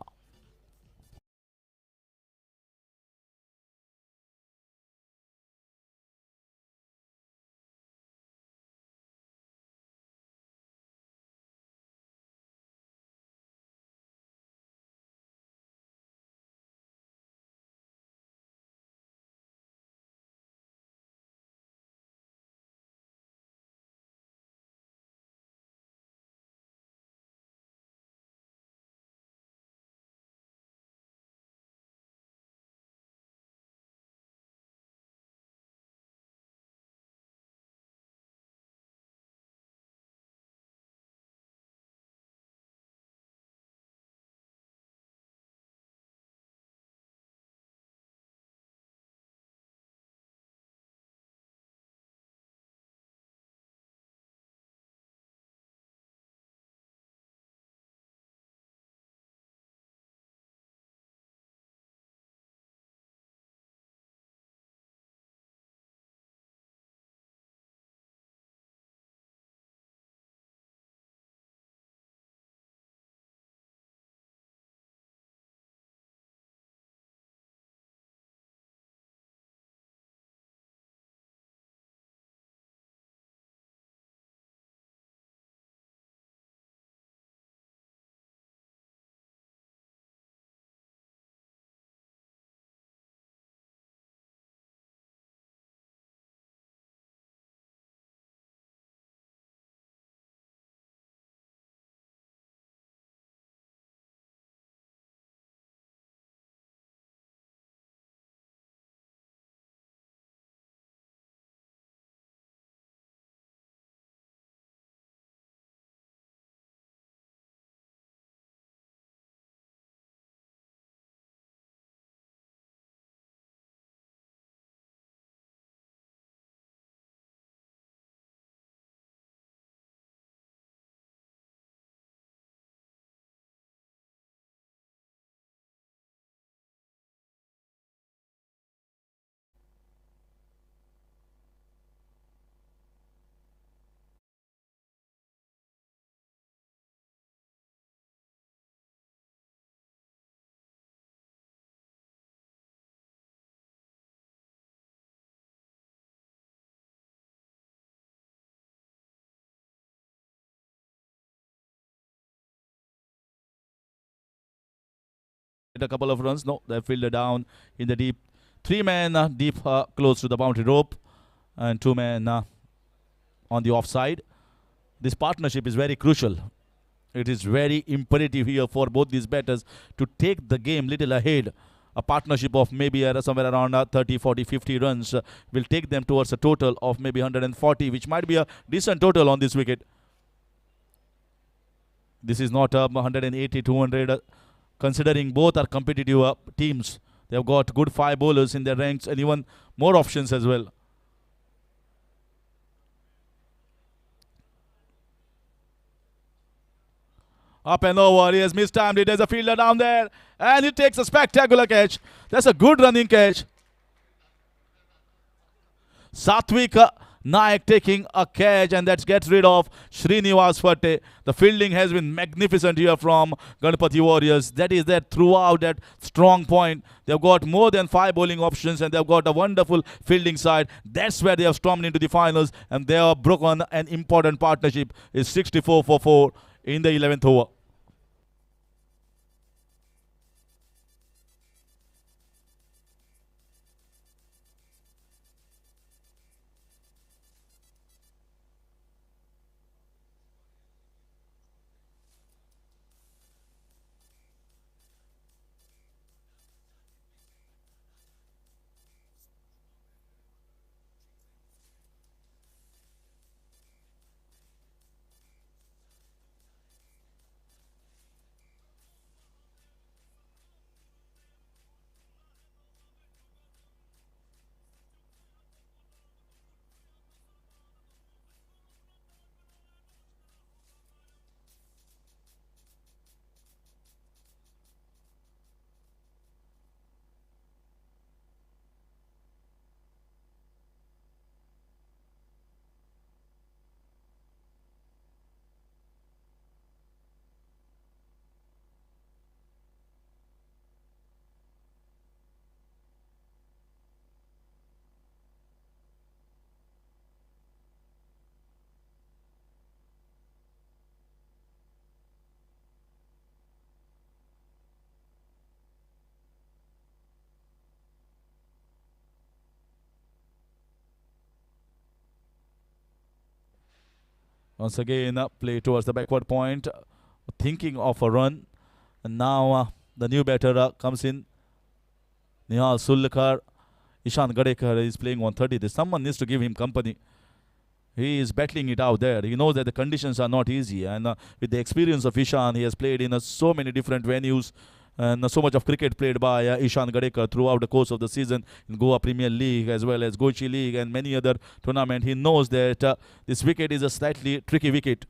a couple of runs. No, they fielded down in the deep. 3 men deep close to the boundary rope and 2 men on the offside. This partnership is very crucial. It is very imperative here for both these batters to take the game little ahead. A partnership of maybe somewhere around 30, 40, 50 runs will take them towards a total of maybe 140, which might be a decent total on this wicket. This is not 180, 200. Considering both are competitive teams, they have got good 5 bowlers in their ranks and even more options as well. Up and over, he has mistimed it. There's a fielder down there and he takes a spectacular catch. That's a good running catch. Satvik Naik taking a catch, and that gets rid of Srinivas Phate. The fielding has been magnificent here from Ganapati Warriors. That is that throughout that strong point. They've got more than 5 bowling options and they've got a wonderful fielding side. That's where they have stormed into the finals and they have broken an important partnership. It's 64 for 4 in the 11th over. Once again, play towards the backward point, thinking of a run. And now the new batter comes in. Nihal Sulkar. Ishan Gadekar is playing 130. Someone needs to give him company. He is battling it out there. He knows that the conditions are not easy. And with the experience of Ishan, he has played in so many different venues. And so much of cricket played by Ishan Gadekar throughout the course of the season in Goa Premier League as well as Gochi League and many other tournaments. He knows that this wicket is a slightly tricky wicket.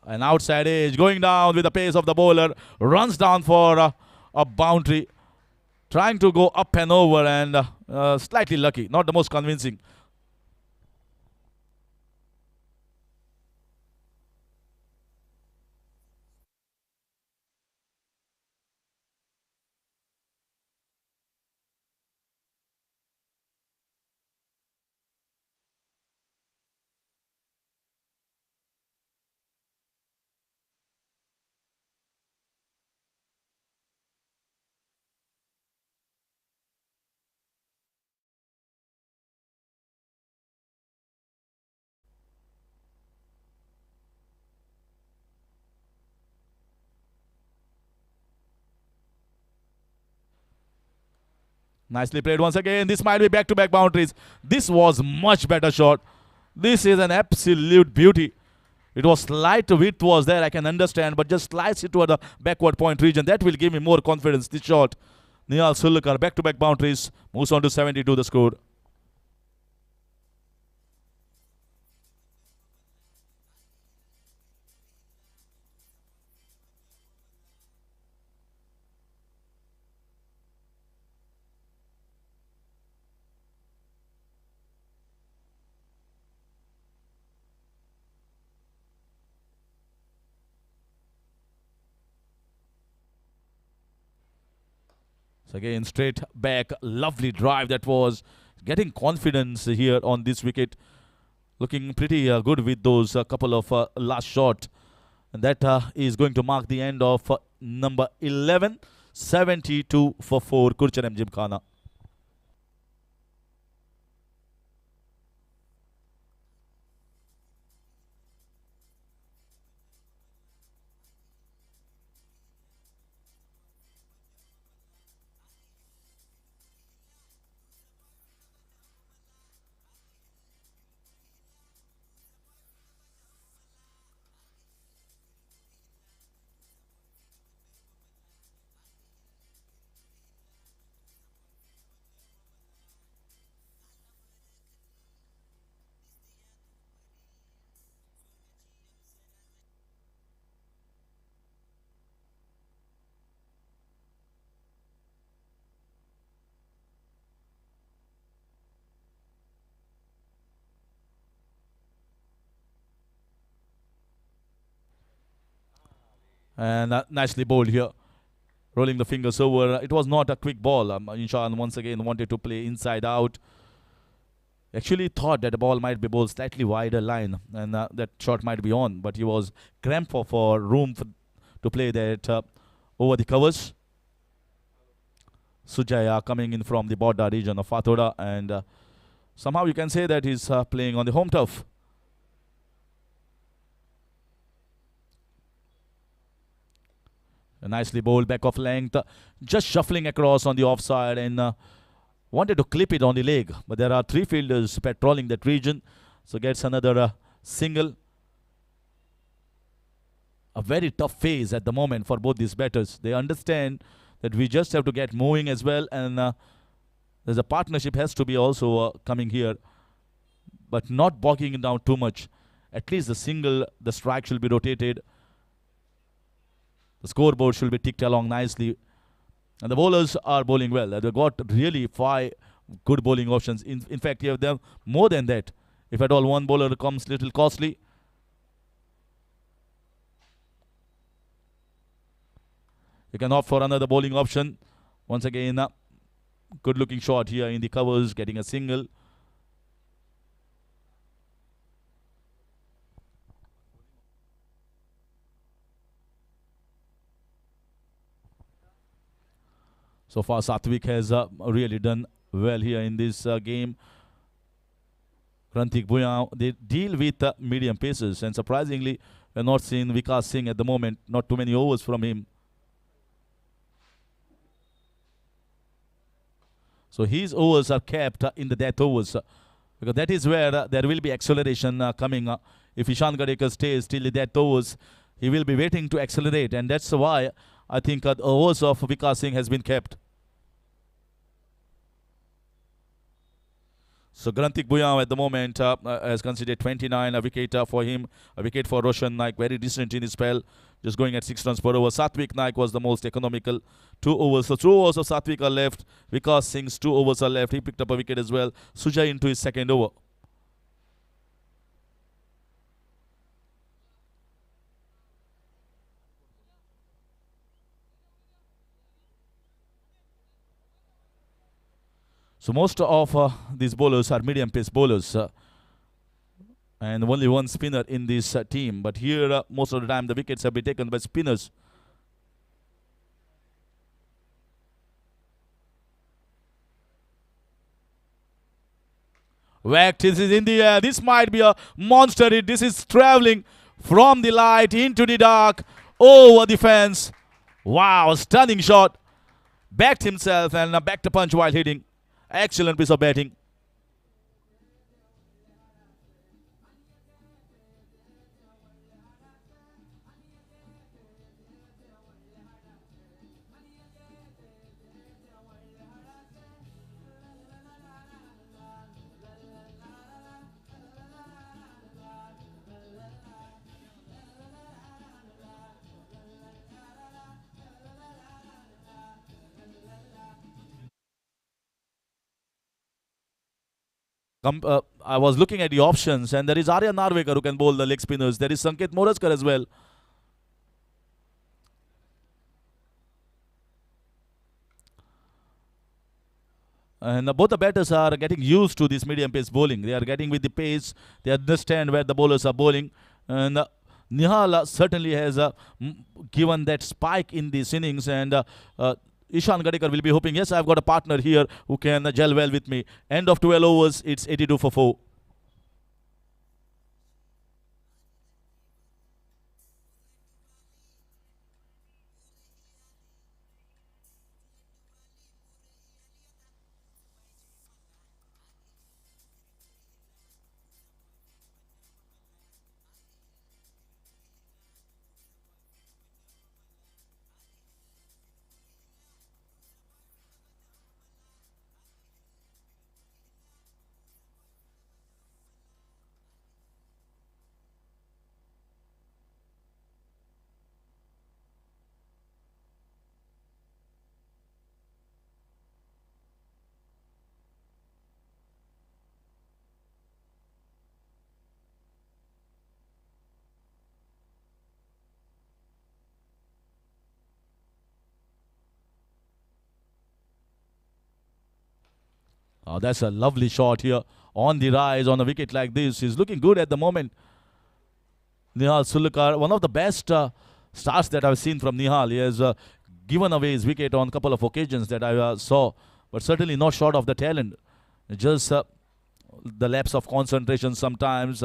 An outside edge going down with the pace of the bowler. Runs down for a boundary. Trying to go up and over and slightly lucky. Not the most convincing. Nicely played once again. This might be back-to-back boundaries. This was much better shot. This is an absolute beauty. It was slight width was there, I can understand, but just slice it toward the backward point region. That will give me more confidence, this shot. Nihal Sulkar, back-to-back boundaries, moves on to 72 the score. So again, straight back, lovely drive that was. Getting confidence here on this wicket. looking pretty good with those couple of last shot. And that is going to mark the end of number 11, 72 for 4, Curchorem Gymkhana. And nicely bowled here. Rolling the fingers over. It was not a quick ball. Inshan once again wanted to play inside out. Actually thought that the ball might be bowled slightly wider line and that shot might be on. But he was cramped for room to play that over the covers. Sujaya coming in from the border region of Fathoda. And somehow you can say that he's playing on the home turf. A nicely bowled back of length, just shuffling across on the offside and wanted to clip it on the leg. But there are 3 fielders patrolling that region, so gets another single. A very tough phase at the moment for both these batters. They understand that we just have to get moving as well, and there's a partnership has to be also coming here, but not bogging it down too much. At least the strike should be rotated. The scoreboard should be ticked along nicely. And the bowlers are bowling well. They've got really 5 good bowling options. In fact, you have them more than that. If at all one bowler comes little costly. You can opt for another bowling option. Once again, good looking shot here in the covers, getting a single. So far, Satvik has really done well here in this game. Rantik Bhuyan, they deal with medium paces, and surprisingly, we're not seeing Vikas Singh at the moment. Not too many overs from him. So his overs are kept in the death overs, because that is where there will be acceleration coming. If Ishan Gadekar stays till the death overs, he will be waiting to accelerate, and that's why I think the overs of Vikas Singh has been kept. So Grantik Bhuyan at the moment has considered 29, a wicket for him, a wicket for Roshan Naik, very decent in his spell, just going at 6 runs per over. Satvik Naik was the most economical, 2 overs. So 2 overs of Satvik are left. Vikas Singh's 2 overs are left. He picked up a wicket as well. Sujay into his 2nd over. So most of these bowlers are medium pace bowlers, and only one spinner in this team. But here, most of the time, the wickets have been taken by spinners. Whacked, this is in the air. This might be a monster hit. This is traveling from the light into the dark, over the fence. Wow, stunning shot. Backed himself and backed a punch while hitting. Excellent piece of batting. I was looking at the options, and there is Arya Narvekar who can bowl the leg spinners. There is Sanket Moraskar as well. And both the batters are getting used to this medium pace bowling. They are getting with the pace. They understand where the bowlers are bowling. And Nihal certainly has given that spike in these innings. And Ishan Gadekar will be hoping, yes, I've got a partner here who can gel well with me. End of 12 overs, it's 82 for 4. That's a lovely shot here on the rise on a wicket like this. He's looking good at the moment. Nihal Sulukar, one of the best starts that I've seen from Nihal. He has given away his wicket on a couple of occasions that I saw, but certainly not short of the talent. Just the lapse of concentration sometimes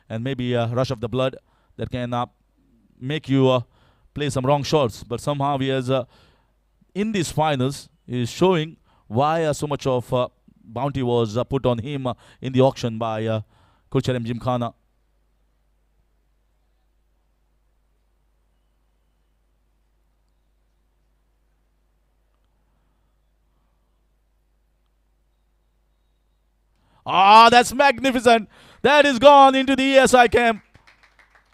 and maybe a rush of the blood that can make you play some wrong shots. But somehow he has, in these finals, is showing why so much of bounty was put on him in the auction by Curchorem Gymkhana. That's magnificent. That is gone into the ESI camp.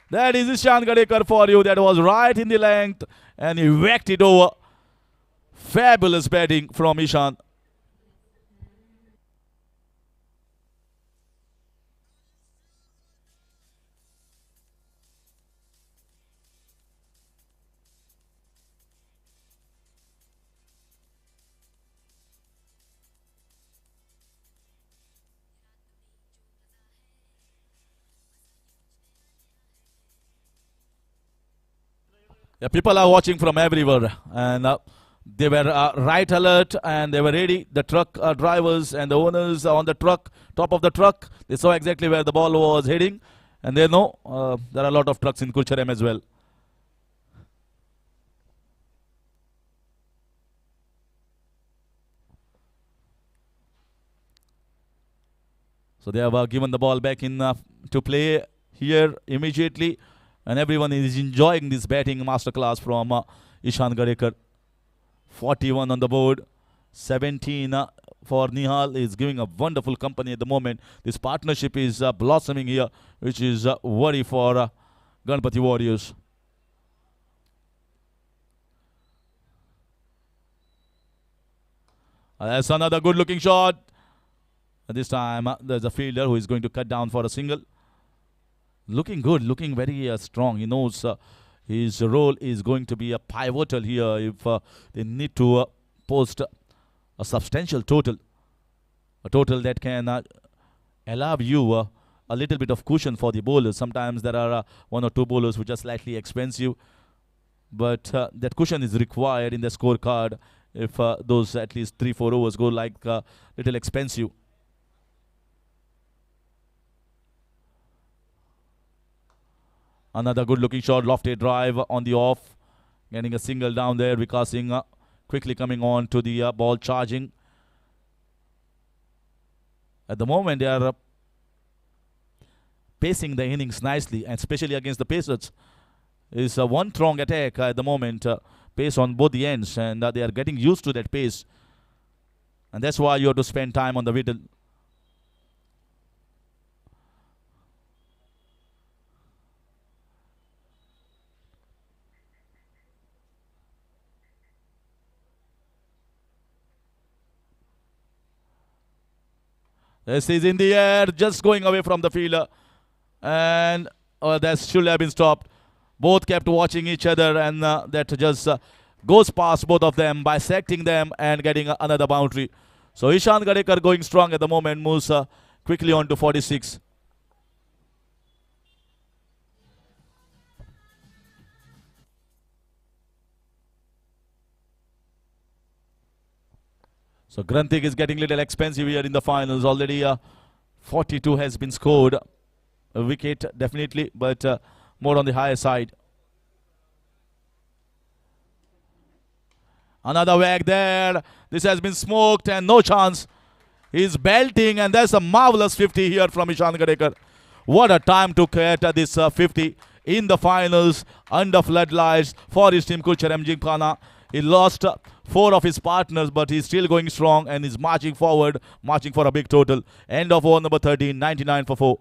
That is Ishan Gadekar for you. That was right in the length and he whacked it over. Fabulous batting from Ishan. Yeah, people are watching from everywhere, and they were right alert and they were ready. The truck drivers and the owners on the truck, top of the truck, they saw exactly where the ball was heading, and they know there are a lot of trucks in Curchorem as well. So they have given the ball back in to play here immediately. And everyone is enjoying this batting masterclass from Ishan Gadekar. 41 on the board. 17 for Nihal is giving a wonderful company at the moment. This partnership is blossoming here, which is worry for Ganapati Warriors. That's another good looking shot. This time there's a fielder who is going to cut down for a single. Looking good, looking very strong. He knows his role is going to be a pivotal here if they need to post a substantial total. A total that can allow you a little bit of cushion for the bowlers. Sometimes there are one or two bowlers which are slightly expensive. But that cushion is required in the scorecard if those at least 3-4 overs go like little expensive. Another good looking shot, lofted drive on the off. Getting a single down there. Vikas Singh quickly coming on to the ball, charging. At the moment they are pacing the innings nicely, and especially against the Pacers. It's a one strong attack at the moment. Pace on both the ends, and they are getting used to that pace. And that's why you have to spend time on the middle. This is in the air, just going away from the fielder. And that should have been stopped. Both kept watching each other, and that just goes past both of them, bisecting them and getting another boundary. So Ishan Gadekar going strong at the moment, moves quickly on to 46. So Granthik is getting little expensive here in the finals. Already 42 has been scored. A wicket definitely, but more on the higher side. Another whack there. This has been smoked and no chance. He's belting and there's a marvelous 50 here from Ishan Gadekar. What a time to create this 50 in the finals under floodlights for his team Curchorem Gymkhana. He lost 4 of his partners, but he's still going strong and is marching forward, marching for a big total. End of over number 13, 99 for 4.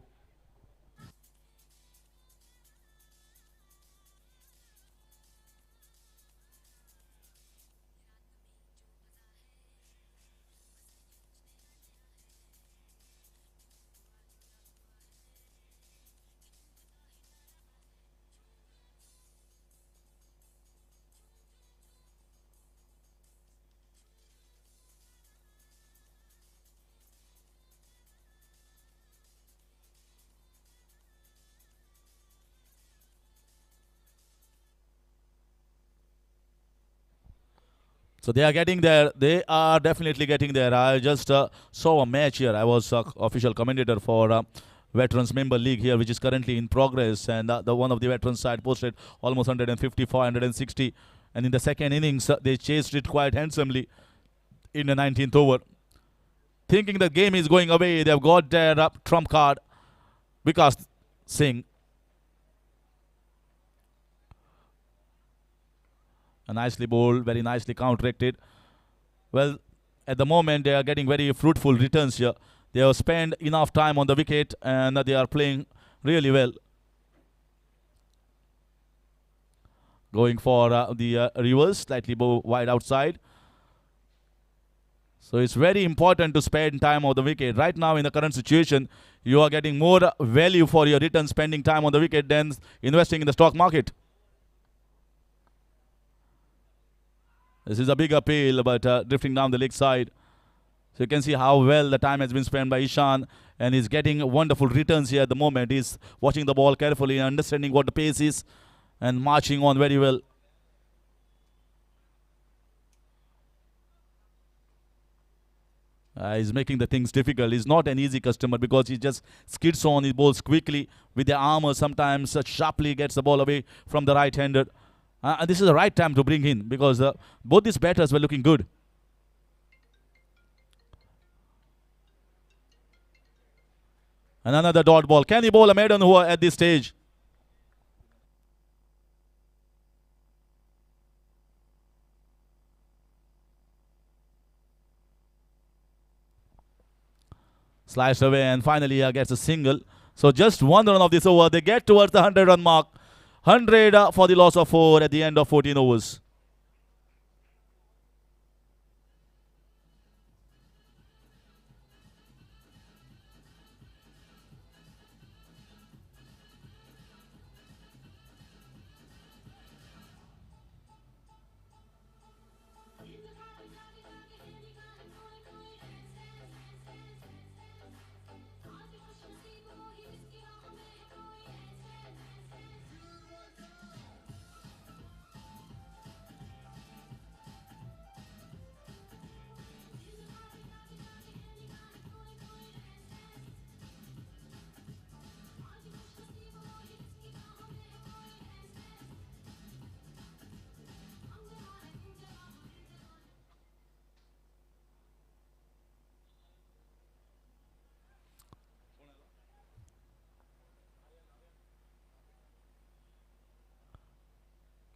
So they are getting there. They are definitely getting there. I just saw a match here. I was official commentator for Veterans Member League here, which is currently in progress. And the one of the veterans side posted almost 154, 160. And in the second innings, they chased it quite handsomely in the 19th over. Thinking the game is going away, they've got their trump card. Vikas Singh. Nicely bowled, very nicely counteracted. Well, at the moment they are getting very fruitful returns here. They have spent enough time on the wicket and they are playing really well. Going for the reverse, slightly wide outside. So it's very important to spend time on the wicket. Right now in the current situation, you are getting more value for your return spending time on the wicket than investing in the stock market. This is a big appeal, but drifting down the leg side. So you can see how well the time has been spent by Ishan, and he's getting wonderful returns here at the moment. He's watching the ball carefully, understanding what the pace is, and marching on very well. He's making the things difficult. He's not an easy customer because he just skids on his balls quickly with the armor. Sometimes sharply gets the ball away from the right-hander. And this is the right time to bring in because both these batters were looking good. And another dot ball. Can he bowl a maiden over at this stage? Sliced away and finally gets a single. So just one run of this over. They get towards the 100-run mark. 100 for the loss of 4 at the end of 14 overs.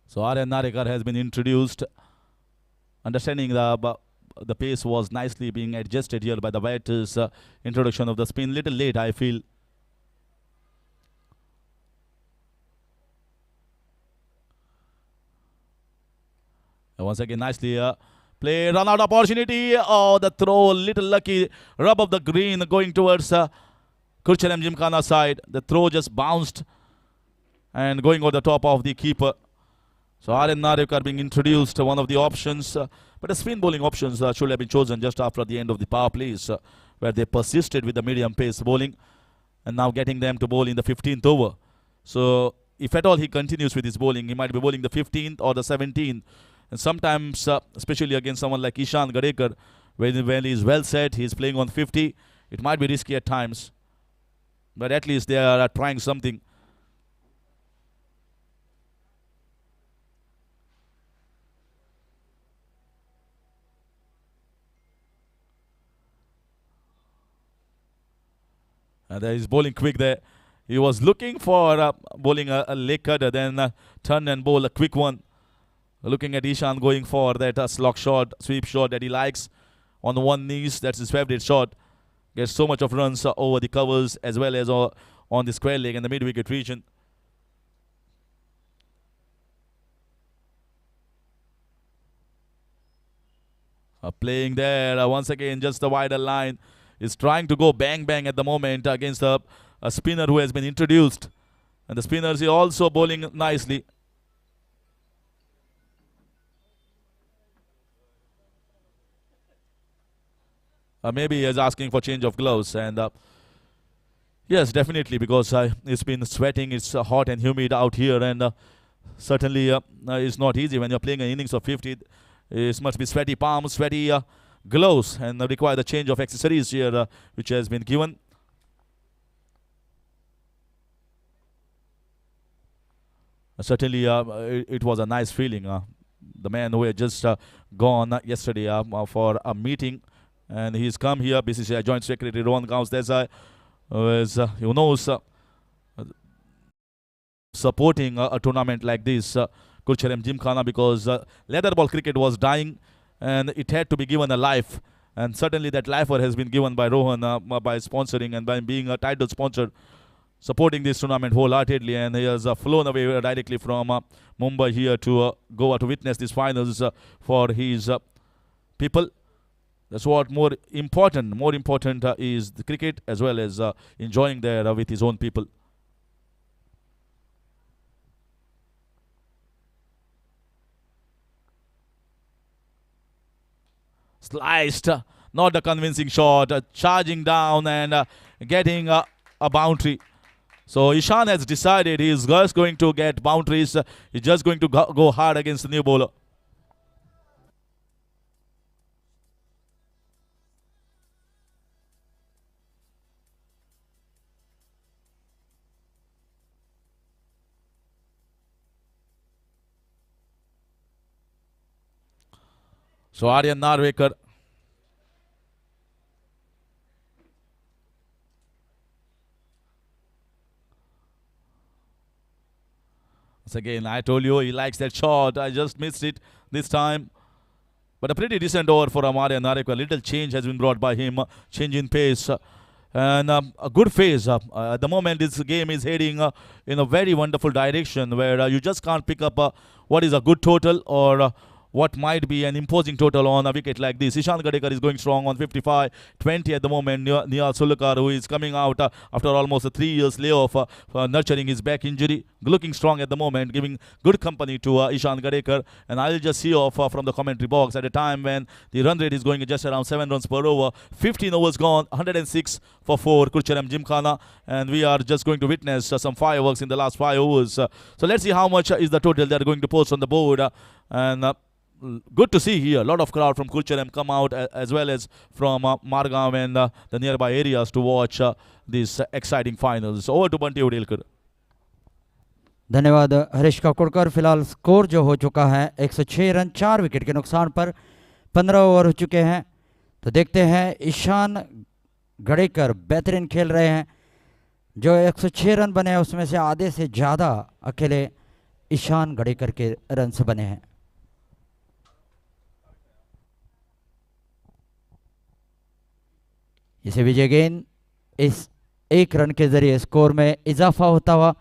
So R.N. Narikar has been introduced. Understanding the pace was nicely being adjusted here by the batters. Introduction of the spin. Little late, I feel. And once again, nicely play. Run out opportunity. Oh, the throw. Little lucky. Rub of the green going towards Curchorem Gymkhana side. The throw just bounced and going over the top of the keeper. So R.N. Narikar being introduced, one of the options. But But the spin bowling options should have been chosen just after the end of the power plays, where they persisted with the medium pace bowling, and now getting them to bowl in the 15th over. So if at all he continues with his bowling, he might be bowling the 15th or the 17th. And sometimes, especially against someone like Ishan Gadekar, when he is well set, he is playing on 50, it might be risky at times. But at least they are trying something. And there is bowling quick there. He was looking for bowling a leg cutter, then turn and bowl a quick one. Looking at Ishan going for that slog shot, sweep shot that he likes on the one knees. That's his favorite shot. Gets so much of runs over the covers as well as on the square leg and the mid-wicket region. Playing there once again, just the wider line. Is trying to go bang bang at the moment against a spinner who has been introduced. And the spinners is also bowling nicely. Maybe he is asking for change of gloves. And yes, definitely, because it's been sweating. It's hot and humid out here. And certainly it's not easy when you're playing an innings of 50. It must be sweaty palms, sweaty gloves, and require the change of accessories here, which has been given. Certainly, it was a nice feeling. The man who had just gone yesterday for a meeting, and he's come here. BCCI Joint Secretary Rohan Gaus Desai, who knows supporting a tournament like this, Curchorem Gymkhana, because leather ball cricket was dying. And it had to be given a life, and certainly that lifer has been given by Rohan by sponsoring and by being a title sponsor, supporting this tournament wholeheartedly. And he has flown away directly from Mumbai here to Goa to witness these finals for his people. That's what more important is the cricket as well as enjoying there with his own people. Sliced, not a convincing shot, charging down and getting a boundary. So Ishan has decided he is just going to get boundaries. He's just going to go hard against the new bowler. So Aryan Narvekar. Once again, I told you he likes that shot. I just missed it this time. But a pretty decent over for Aryan Narvekar. A little change has been brought by him. Change in pace. And a good phase. At the moment, this game is heading in a very wonderful direction where you just can't pick up what is a good total or what might be an imposing total on a wicket like this. Ishan Gadekar is going strong on 55-20 at the moment. Nihal Sulekar, who is coming out after almost a 3 years layoff, nurturing his back injury, looking strong at the moment, giving good company to Ishan Gadekar. And I'll just see off from the commentary box at a time when the run rate is going just around 7 runs per over. 15 overs gone, 106 for 4, Curchorem Gymkhana. And we are just going to witness some fireworks in the last 5 overs. So let's see how much is the total they're going to post on the board. And good to see here. A lot of crowd from Curchorem come out as well as from Margam and the nearby areas to watch these exciting finals. Over to Bunty Udelkar. धन्यवाद हरीश काकोड़कर। फिलहाल score जो हो चुका है 106 run 4 wicket के नुकसान पर 15 over हो चुके हैं। तो देखते हैं ईशान गड़ेकर बेहतरीन खेल रहे हैं। जो 106 रन बने हैं उसमें से आधे से ज़्यादा अकेले ईशान गड़ेकर के रन से बने हैं। इसे विजय गेंद इस 1 रन के जरिए स्कोर में इजाफा होता हुआ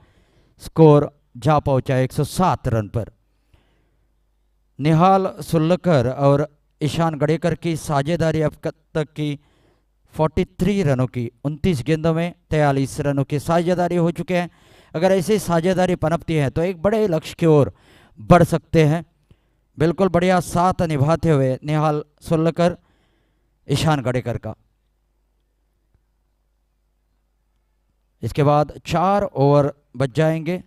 स्कोर जा पहुंचा 107 रन पर। निहाल सुल्लकर और ईशान गड़ेकर की साझेदारी अब तक की 43 रनों की 29 गेंदों में 43 रनों की साझेदारी हो चुके हैं। अगर ऐसी साझेदारी पनपती है तो एक बड़े लक्ष्य की ओर बढ़ सकते हैं। बिल्कुल बढ़िया साथ निभाते हुए निहाल सुल्लकर ईशान गडेकर का। इसके बाद 4 ओवर बच जाएंगे।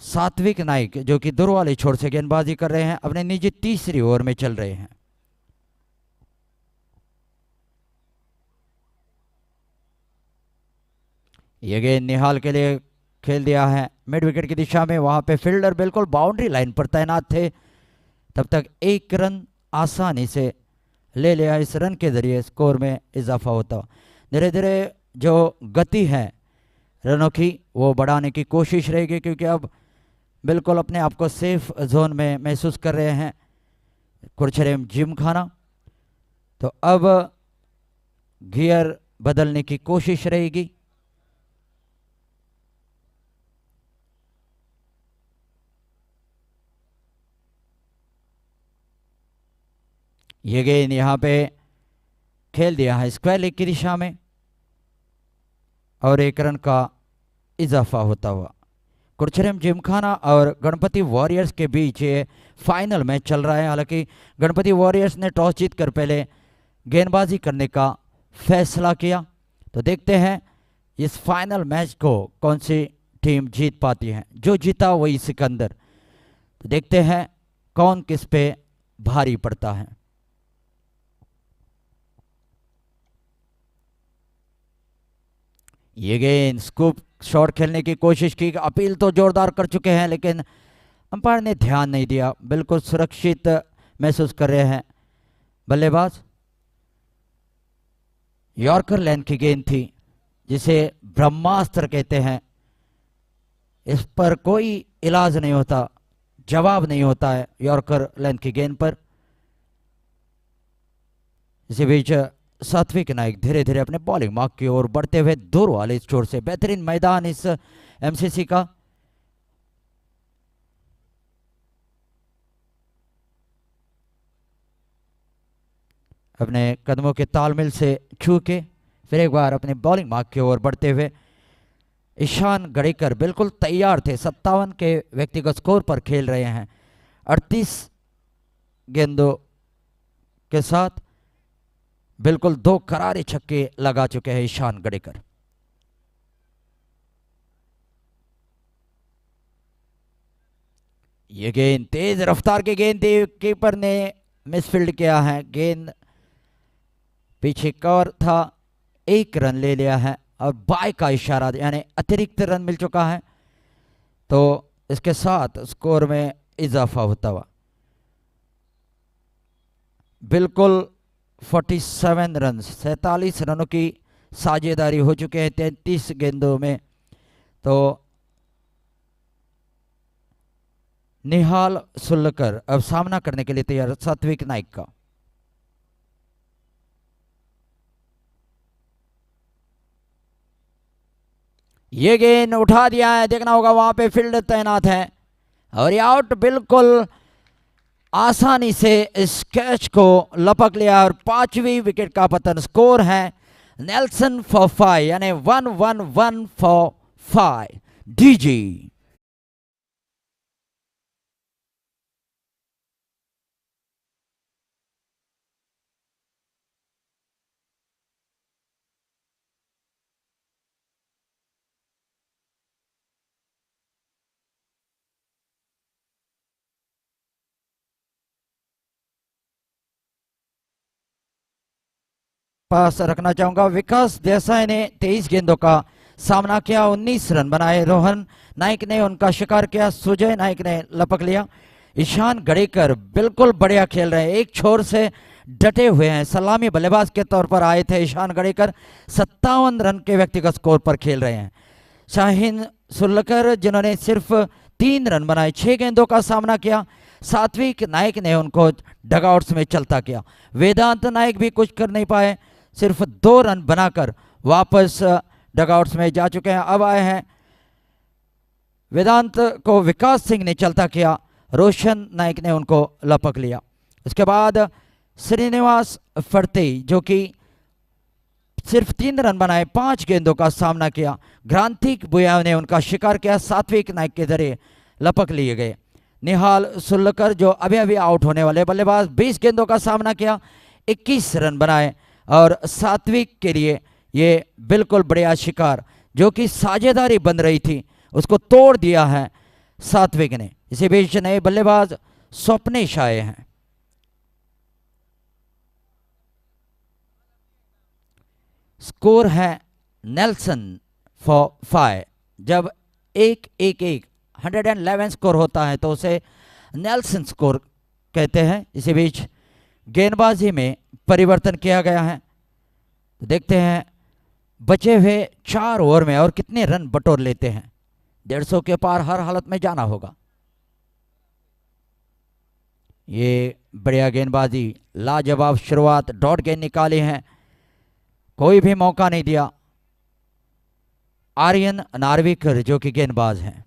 सात्विक नाइक जो कि दूर वाले छोर से गेंदबाजी कर रहे हैं, अपने निजी तीसरी ओवर में चल रहे हैं। ये गेंद निहाल के लिए खेल दिया है मिड विकेट की दिशा में। वहां पे फील्डर बिल्कुल बाउंड्री लाइन पर तैनात थे, तब तक 1 रन आसानी से ले लिया। इस रन के जरिए स्कोर में इजाफा होता। धीरे धीरे जो गति है रनों की वो बढ़ाने की कोशिश रहेगी, क्योंकि अब बिल्कुल अपने आप को सेफ जोन में महसूस कर रहे हैं कुरचरेम जिमखाना। तो अब गियर बदलने की कोशिश रहेगी। ये गेंद यहाँ पे खेल दिया है स्क्वायर लेग की दिशा में और 1 रन का इजाफा होता हुआ। कुरचरेम जिमखाना और गणपति वॉरियर्स के बीच ये फाइनल मैच चल रहा है। हालांकि गणपति वॉरियर्स ने टॉस जीतकर पहले गेंदबाजी करने का फैसला किया। तो देखते हैं इस फाइनल मैच को कौन सी टीम जीत पाती है। जो जीता वही सिकंदर। तो देखते हैं कौन किस पे भारी पड़ता है। ये गेंद स्कूप शॉट खेलने की कोशिश की, अपील तो जोरदार कर चुके हैं लेकिन अंपायर ने ध्यान नहीं दिया। बिल्कुल सुरक्षित महसूस कर रहे हैं बल्लेबाज। यॉर्कर लैंड की गेंद थी जिसे ब्रह्मास्त्र कहते हैं। इस पर कोई इलाज नहीं होता, जवाब नहीं होता है यॉर्कर लैंड की गेंद पर। इसी बीच सात्विक नाइक धीरे धीरे अपने बॉलिंग मार्क की ओर बढ़ते हुए दूर वाले छोर से। बेहतरीन मैदान इस एमसीसी का। अपने कदमों के तालमेल से छू के फिर एक बार अपने बॉलिंग मार्क की ओर बढ़ते हुए ईशान गडेकर बिल्कुल तैयार थे। 57 के व्यक्तिगत स्कोर पर खेल रहे हैं। 38 गेंदों के साथ बिल्कुल 2 करारे छक्के लगा चुके हैं ईशान गडेकर। ये गेंद तेज रफ्तार की गेंद थी, कीपर ने मिसफील्ड किया है। गेंद पीछे कवर था, 1 रन ले लिया है और बाय का इशारा यानी अतिरिक्त रन मिल चुका है। तो इसके साथ स्कोर में इजाफा होता हुआ बिल्कुल 47 रन 47 रनों की साझेदारी हो चुके हैं 33 गेंदों में। तो निहाल सुल्लकर अब सामना करने के लिए तैयार सात्विक नाइक का। ये गेंद उठा दिया है, देखना होगा वहां पे फील्ड तैनात है और ये आउट बिल्कुल आसानी से इस कैच को लपक लिया और 5वीं विकेट का पतन। स्कोर है नेल्सन फॉर 5 यानी 1-1-1 फॉर 5 डीजी। पास रखना चाहूंगा। विकास देसाई ने 23 गेंदों का सामना किया, 19 रन बनाए। रोहन नाइक ने उनका शिकार किया, सुजय नाइक ने लपक लिया। ईशान गडेकर बिल्कुल बढ़िया खेल रहे हैं, एक छोर से डटे हुए हैं। सलामी बल्लेबाज के तौर पर आए थे ईशान गडेकर। 57 रन के व्यक्तिगत स्कोर पर खेल रहे हैं। शाहीन सुल्लकर जिन्होंने सिर्फ 3 रन बनाए, 6 गेंदों का सामना किया। सात्विक नाइक ने उनको डगआउट्स में चलता किया। वेदांत नाइक भी कुछ कर नहीं पाए, सिर्फ 2 रन बनाकर वापस डगआउट्स में जा चुके हैं। अब आए हैं वेदांत को विकास सिंह ने चलता किया, रोशन नाइक ने उनको लपक लिया। उसके बाद श्रीनिवास फर्ते जो कि सिर्फ 3 रन बनाए, 5 गेंदों का सामना किया। ग्रांथिक बुया ने उनका शिकार किया, सात्विक नाइक के जरिए लपक लिए गए। निहाल सुल्लकर जो अभी अभी आउट होने वाले बल्लेबाज, 20 गेंदों का सामना किया, 21 रन बनाए और सात्विक के लिए ये बिल्कुल बढ़िया शिकार जो कि साझेदारी बन रही थी उसको तोड़ दिया है सात्विक ने। इसी बीच नए बल्लेबाज स्वप्नेश आए हैं। स्कोर है नेल्सन फॉर 5। जब 1-1-1 111 स्कोर होता है तो उसे नेल्सन स्कोर कहते हैं। इसी बीच गेंदबाजी में परिवर्तन किया गया है। तो देखते हैं बचे हुए 4 ओवर में और कितने रन बटोर लेते हैं। 150 के पार हर हालत में जाना होगा। ये बढ़िया गेंदबाजी, लाजवाब शुरुआत, डॉट गेंद निकाली है, कोई भी मौका नहीं दिया। आर्यन नार्विकर जो कि गेंदबाज हैं।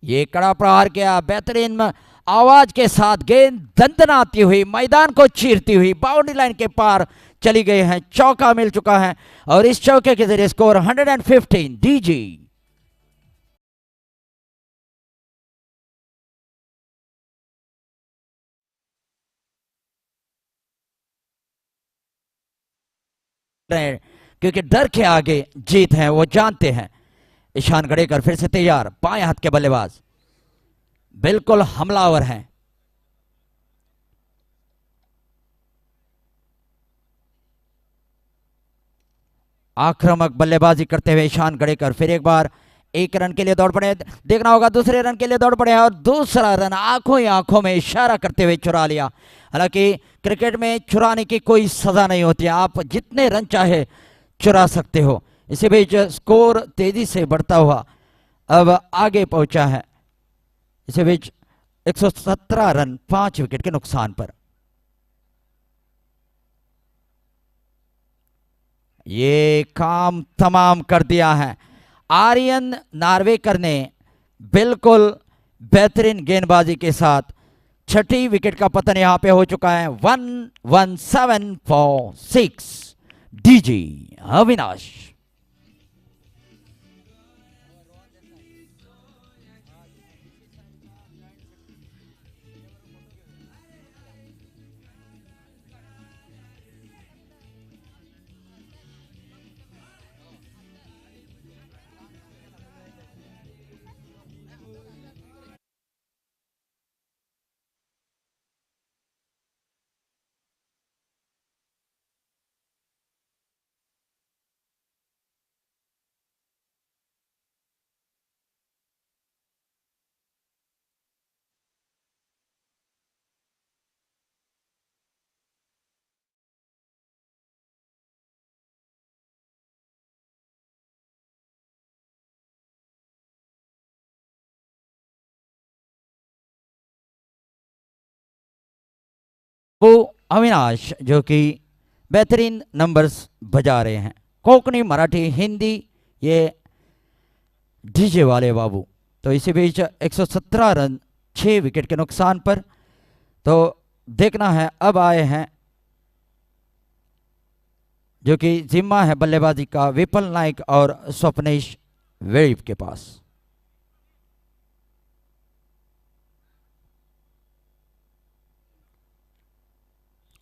ये कड़ा प्रहार किया, बेहतरीन आवाज के साथ गेंद दंदनाती हुई मैदान को चीरती हुई बाउंड्री लाइन के पार चली गई है। चौका मिल चुका है और इस चौके के जरिए स्कोर 115 डीजी। क्योंकि डर के आगे जीत है वो जानते हैं। ईशान गड़ेकर फिर से तैयार, बाएं हाथ के बल्लेबाज बिल्कुल हमलावर हैं। आक्रामक बल्लेबाजी करते हुए ईशान गड़ेकर फिर एक बार 1 रन के लिए दौड़ पड़े। देखना होगा दूसरे रन के लिए दौड़ पड़े और दूसरा रन आंखों ही आंखों में इशारा करते हुए चुरा लिया। हालांकि क्रिकेट में चुराने की कोई सजा नहीं होती, आप जितने रन चाहे चुरा सकते हो। इसी बीच स्कोर तेजी से बढ़ता हुआ अब आगे पहुंचा है। इसी बीच 117 रन 5 विकेट के नुकसान पर। ये काम तमाम कर दिया है आर्यन नार्वेकर ने, बिल्कुल बेहतरीन गेंदबाजी के साथ। छठी विकेट का पतन यहां पे हो चुका है। 117 फॉर 6 डीजी अविनाश। वो अविनाश जो कि बेहतरीन नंबर्स बजा रहे हैं, कोंकणी, मराठी, हिंदी, ये डीजे वाले बाबू। तो इसी बीच 117 रन 6 विकेट के नुकसान पर। तो देखना है अब आए हैं जो कि जिम्मा है बल्लेबाजी का विपुल नाइक और स्वप्नेश वेब के पास।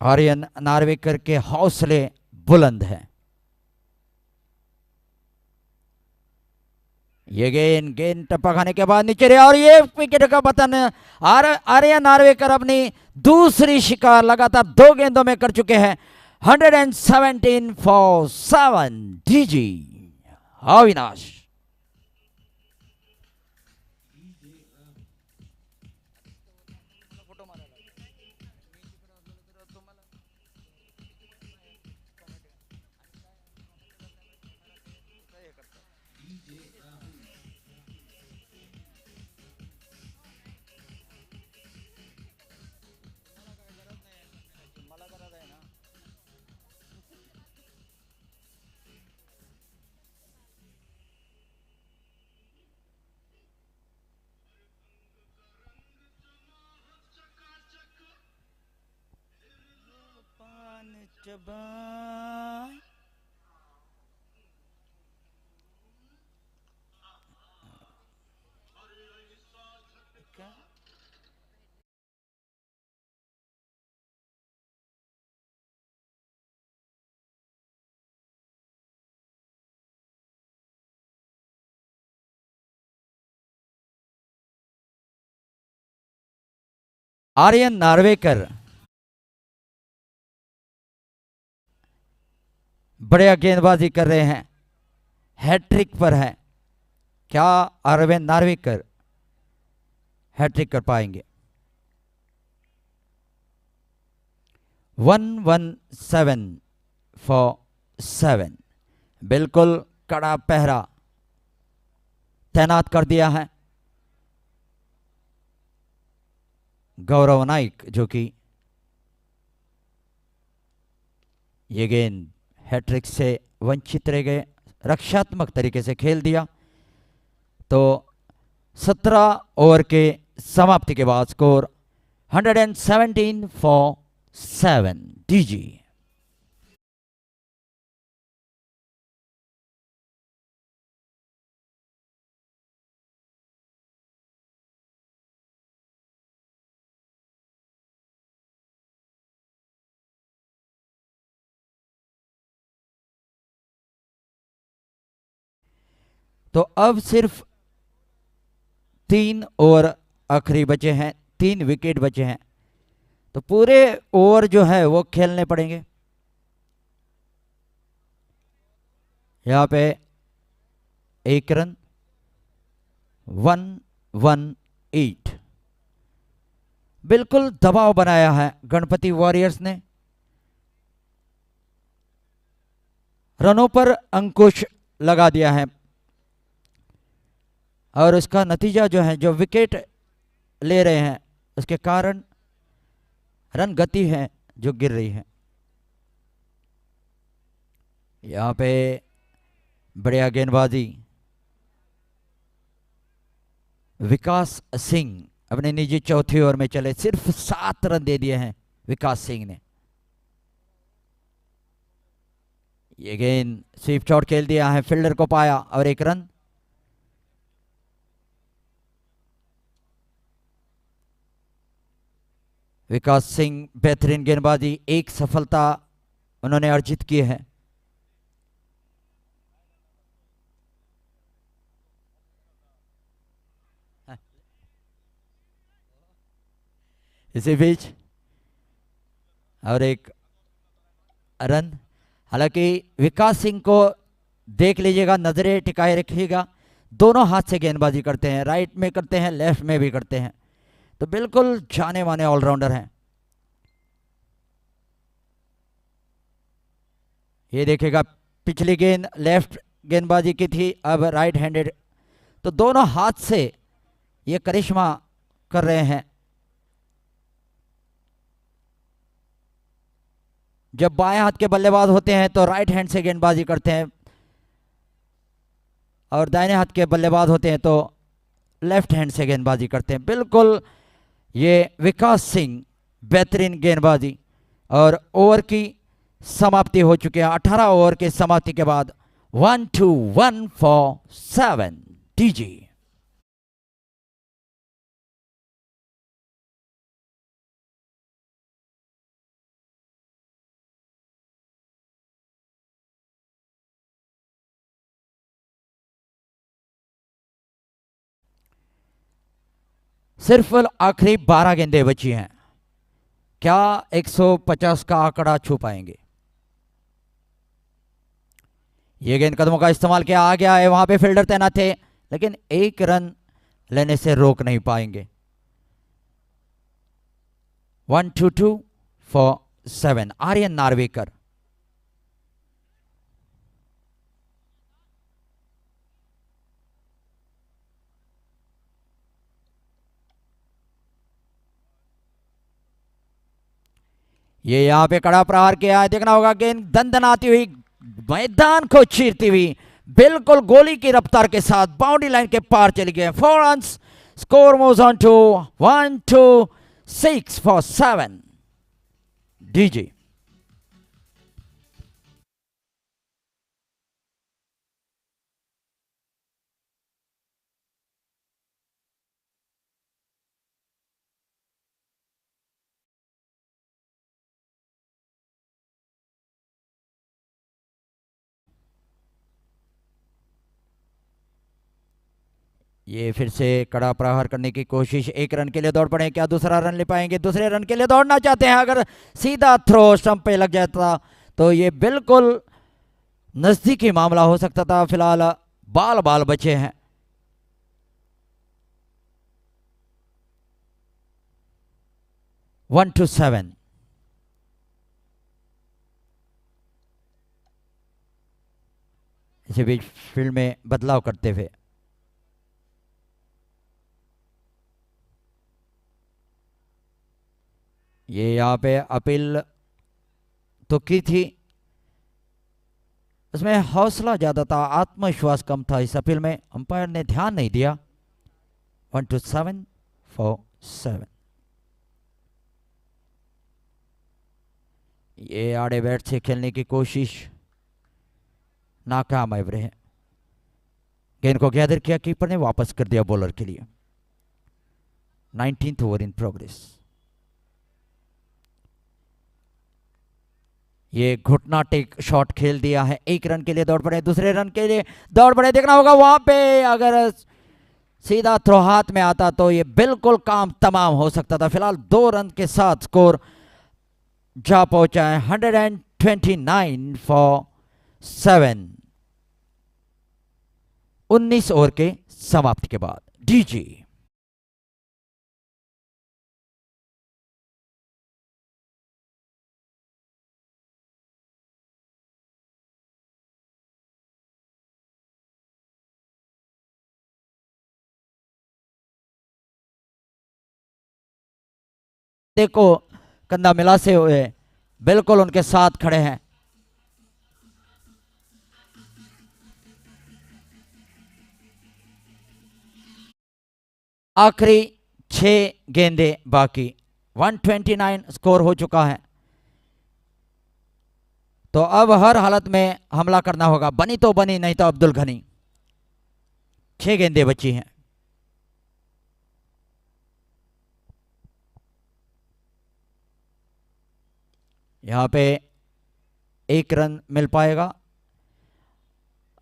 आर्यन नार्वेकर के हौसले बुलंद हैं। ये गेंद टप्पा खाने के बाद नीचे रहा और ये विकेट का पतन। आर्यन नार्वेकर अपनी दूसरी शिकार लगातार 2 गेंदों में कर चुके हैं। 117 फॉर 7 डीजी अविनाश। आर्यन नार्वेकर बढ़िया गेंदबाजी कर रहे हैं, हैट्रिक पर है। क्या अरविंद नार्वेकर हैट्रिक कर पाएंगे? 117 फॉर 7। बिल्कुल कड़ा पहरा तैनात कर दिया है गौरव नाइक, जो कि ये गेंद हैट्रिक से वंचित रह गए, रक्षात्मक तरीके से खेल दिया। तो 17 ओवर के समाप्ति के बाद स्कोर 117 फॉर 7 डीजी। तो अब सिर्फ 3 ओवर आखिरी बचे हैं, 3 विकेट बचे हैं, तो पूरे ओवर जो है वो खेलने पड़ेंगे। यहाँ पे 1 रन, 118। बिल्कुल दबाव बनाया है गणपति वॉरियर्स ने, रनों पर अंकुश लगा दिया है, और उसका नतीजा जो है, जो विकेट ले रहे हैं उसके कारण रन गति है जो गिर रही है। यहाँ पे बढ़िया गेंदबाजी विकास सिंह अपने निजी चौथी ओवर में चले, सिर्फ 7 रन दे दिए हैं विकास सिंह ने। ये गेंद स्वीप शॉट खेल दिया है, फील्डर को पाया और 1 रन। विकास सिंह बेहतरीन गेंदबाजी, 1 सफलता उन्होंने अर्जित की है। इसी बीच और 1 रन। हालांकि विकास सिंह को देख लीजिएगा, नजरें टिकाए रखिएगा, दोनों हाथ से गेंदबाजी करते हैं, राइट में करते हैं, लेफ्ट में भी करते हैं, तो बिल्कुल जाने माने ऑलराउंडर हैं। ये देखिएगा, पिछली गेंद लेफ्ट गेंदबाजी की थी, अब राइट हैंडेड, तो दोनों हाथ से ये करिश्मा कर रहे हैं। जब बाएं हाथ के बल्लेबाज होते हैं तो राइट हैंड से गेंदबाजी करते हैं, और दाहिने हाथ के बल्लेबाज होते हैं तो लेफ्ट हैंड से गेंदबाजी करते हैं। बिल्कुल ये विकास सिंह बेहतरीन गेंदबाजी, और ओवर की समाप्ति हो चुकी है। 18 ओवर के समाप्ति के बाद 1-1 फॉर 7 डीजी। सिर्फ आखिरी 12 गेंदें बची हैं, क्या 150 का आंकड़ा छू पाएंगे? ये गेंद कदमों का इस्तेमाल किया, आ गया है, वहां पे फील्डर तैनात थे, लेकिन 1 रन लेने से रोक नहीं पाएंगे। 1-2 फॉर 7 आर्यन नार्वेकर। ये यहां पे कड़ा प्रहार किया है, देखना होगा, गेंद दंदनाती हुई मैदान को चीरती हुई बिल्कुल गोली की रफ्तार के साथ बाउंड्री लाइन के पार चली गई। 4 runs, score moves on to 1-6 for 7 DG. ये फिर से कड़ा प्रहार करने की कोशिश, 1 रन के लिए दौड़ पड़े, क्या दूसरा रन ले पाएंगे? दूसरे रन के लिए दौड़ना चाहते हैं, अगर सीधा थ्रो स्टंप पे लग जाता तो ये बिल्कुल नजदीकी मामला हो सकता था। फिलहाल बाल बाल बचे हैं। One two 7। इसी बीच फील्ड में बदलाव करते हुए ये यहाँ पे अपील तो की थी, उसमें हौसला ज्यादा था, आत्मविश्वास कम था इस अपील में, अंपायर ने ध्यान नहीं दिया। 1 to 7 for 7। ये आड़े बैट से खेलने की कोशिश नाकामयाब रहे। गेंद को गैदर किया, कीपर ने वापस कर दिया बॉलर के लिए। 19th over in progress. ये घुटना टेक शॉट खेल दिया है, 1 रन के लिए दौड़ पड़े, दूसरे रन के लिए दौड़ पड़े। देखना होगा वहां पे अगर सीधा थ्रो हाथ में आता तो ये बिल्कुल काम तमाम हो सकता था। फिलहाल 2 रन के साथ स्कोर जा पहुंचा है 129 for 7। 19 ओवर के समाप्ति के बाद डीजी देखो कंधा मिलाते हुए बिल्कुल उनके साथ खड़े हैं। आखिरी 6 गेंदे बाकी, 129 स्कोर हो चुका है। तो अब हर हालत में हमला करना होगा, बनी तो बनी, नहीं तो अब्दुल घनी। 6 गेंदे बची हैं। यहाँ पे 1 रन मिल पाएगा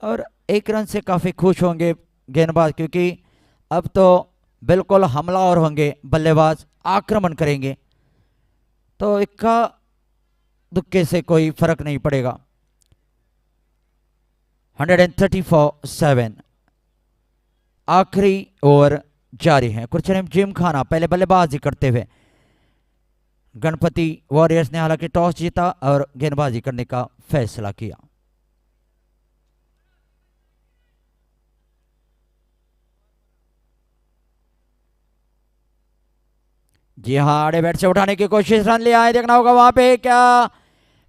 और 1 रन से काफ़ी खुश होंगे गेंदबाज, क्योंकि अब तो बिल्कुल हमला और होंगे, बल्लेबाज आक्रमण करेंगे, तो इक्का दुक्के से कोई फर्क नहीं पड़ेगा। 130 for 7। आखिरी ओवर जारी है। कुरचरेम जिमखाना पहले बल्लेबाजी करते हुए। गणपति वॉरियर्स ने हालांकि टॉस जीता और गेंदबाजी करने का फैसला किया। जी हां, आड़े बैट से उठाने की कोशिश, रन लिया है। देखना होगा वहां पे क्या,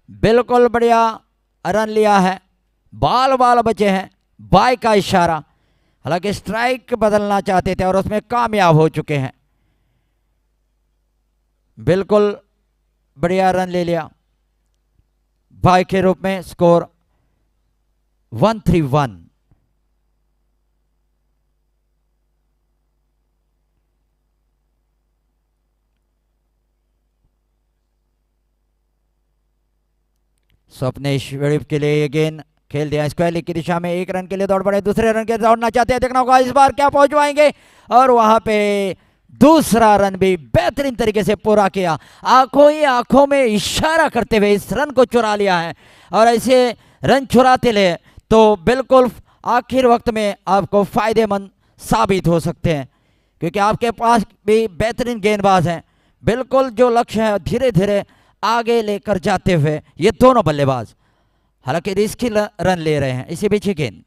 बिल्कुल बढ़िया रन लिया है। बाल बाल बचे हैं, बाय का इशारा। हालांकि स्ट्राइक बदलना चाहते थे और उसमें कामयाब हो चुके हैं। बिल्कुल बढ़िया रन ले लिया बाय के रूप में। स्कोर 131। स्वप्नेश वेड़िप के लिए ये गेंद खेल दिया स्क्वायर लेग की दिशा में। 1 रन के लिए दौड़ पड़े, दूसरे रन के लिए दौड़ना चाहते हैं। देखना होगा इस बार क्या पहुंच पाएंगे, और वहां पे दूसरा रन भी बेहतरीन तरीके से पूरा किया। आंखों ही आंखों में इशारा करते हुए इस रन को चुरा लिया है, और ऐसे रन चुराते ले तो बिल्कुल आखिर वक्त में आपको फायदेमंद साबित हो सकते हैं, क्योंकि आपके पास भी बेहतरीन गेंदबाज हैं। बिल्कुल जो लक्ष्य है धीरे धीरे आगे लेकर जाते हुए ये दोनों बल्लेबाज, हालांकि रिस्की रन ले रहे हैं। इसी बीच गेंद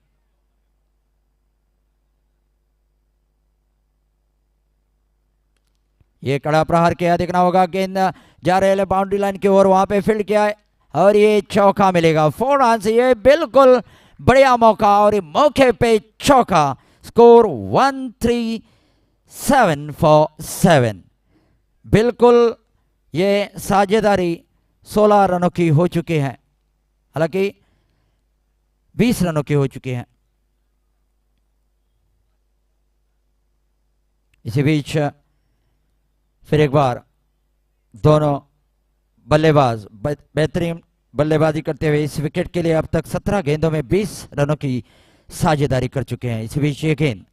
ये कड़ा प्रहार किया। देखना होगा गेंद जा रहे हैं बाउंड्री लाइन की ओर, वहां पे फील्ड किया है और ये चौका मिलेगा। 4 रन से ये बिल्कुल बढ़िया मौका, और ये मौके पे चौका। Score 137 for 7। बिल्कुल ये साझेदारी 16 रनों की हो चुकी है, हालांकि 20 रनों की हो चुकी है। इसी बीच फिर एक बार दोनों बल्लेबाज बेहतरीन बल्लेबाजी करते हुए इस विकेट के लिए अब तक 17 गेंदों में 20 रनों की साझेदारी कर चुके हैं। इसी बीच ये गेंद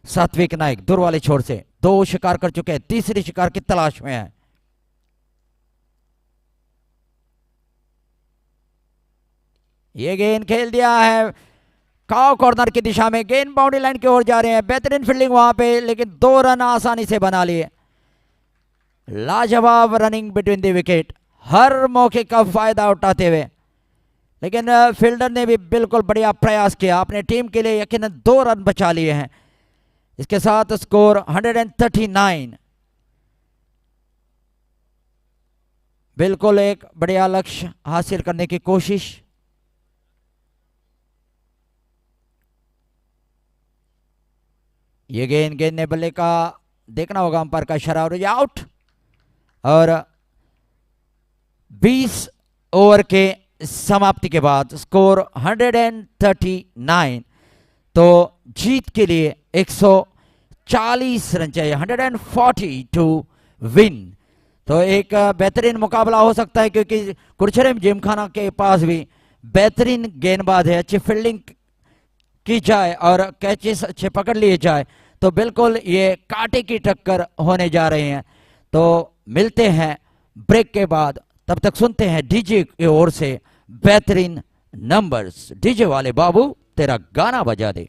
सात्विक नाइक दूर वाले छोर से 2 शिकार कर चुके हैं, तीसरी शिकार की तलाश में है। ये गेंद खेल दिया है काव कॉर्नर की दिशा में, गेंद बाउंड्री लाइन की ओर जा रहे हैं। बेहतरीन फील्डिंग वहां पे, लेकिन 2 रन आसानी से बना लिए। लाजवाब रनिंग बिटवीन द विकेट, हर मौके का फायदा उठाते हुए, लेकिन फील्डर ने भी बिल्कुल बढ़िया प्रयास किया। अपने टीम के लिए यकीनन 2 रन बचा लिए हैं। इसके साथ स्कोर 139। बिल्कुल एक बढ़िया लक्ष्य हासिल करने की कोशिश। ये गेंद ने बल्ले का देखना होगा अंपायर का इशारा, और ये आउट। और 20 ओवर के समाप्ति के बाद स्कोर 139। तो जीत के लिए 140 रन चाहिए, 140 टू विन। तो एक बेहतरीन मुकाबला हो सकता है, क्योंकि कुरचरेम जिमखाना के पास भी बेहतरीन गेंदबाज है। अच्छी फील्डिंग की जाए और कैचेस अच्छे पकड़ लिए जाए तो बिल्कुल ये कांटे की टक्कर होने जा रहे हैं। तो मिलते हैं ब्रेक के बाद, तब तक सुनते हैं डीजे की ओर से बेहतरीन नंबर्स। डीजे वाले बाबू तेरा गाना बजा दे।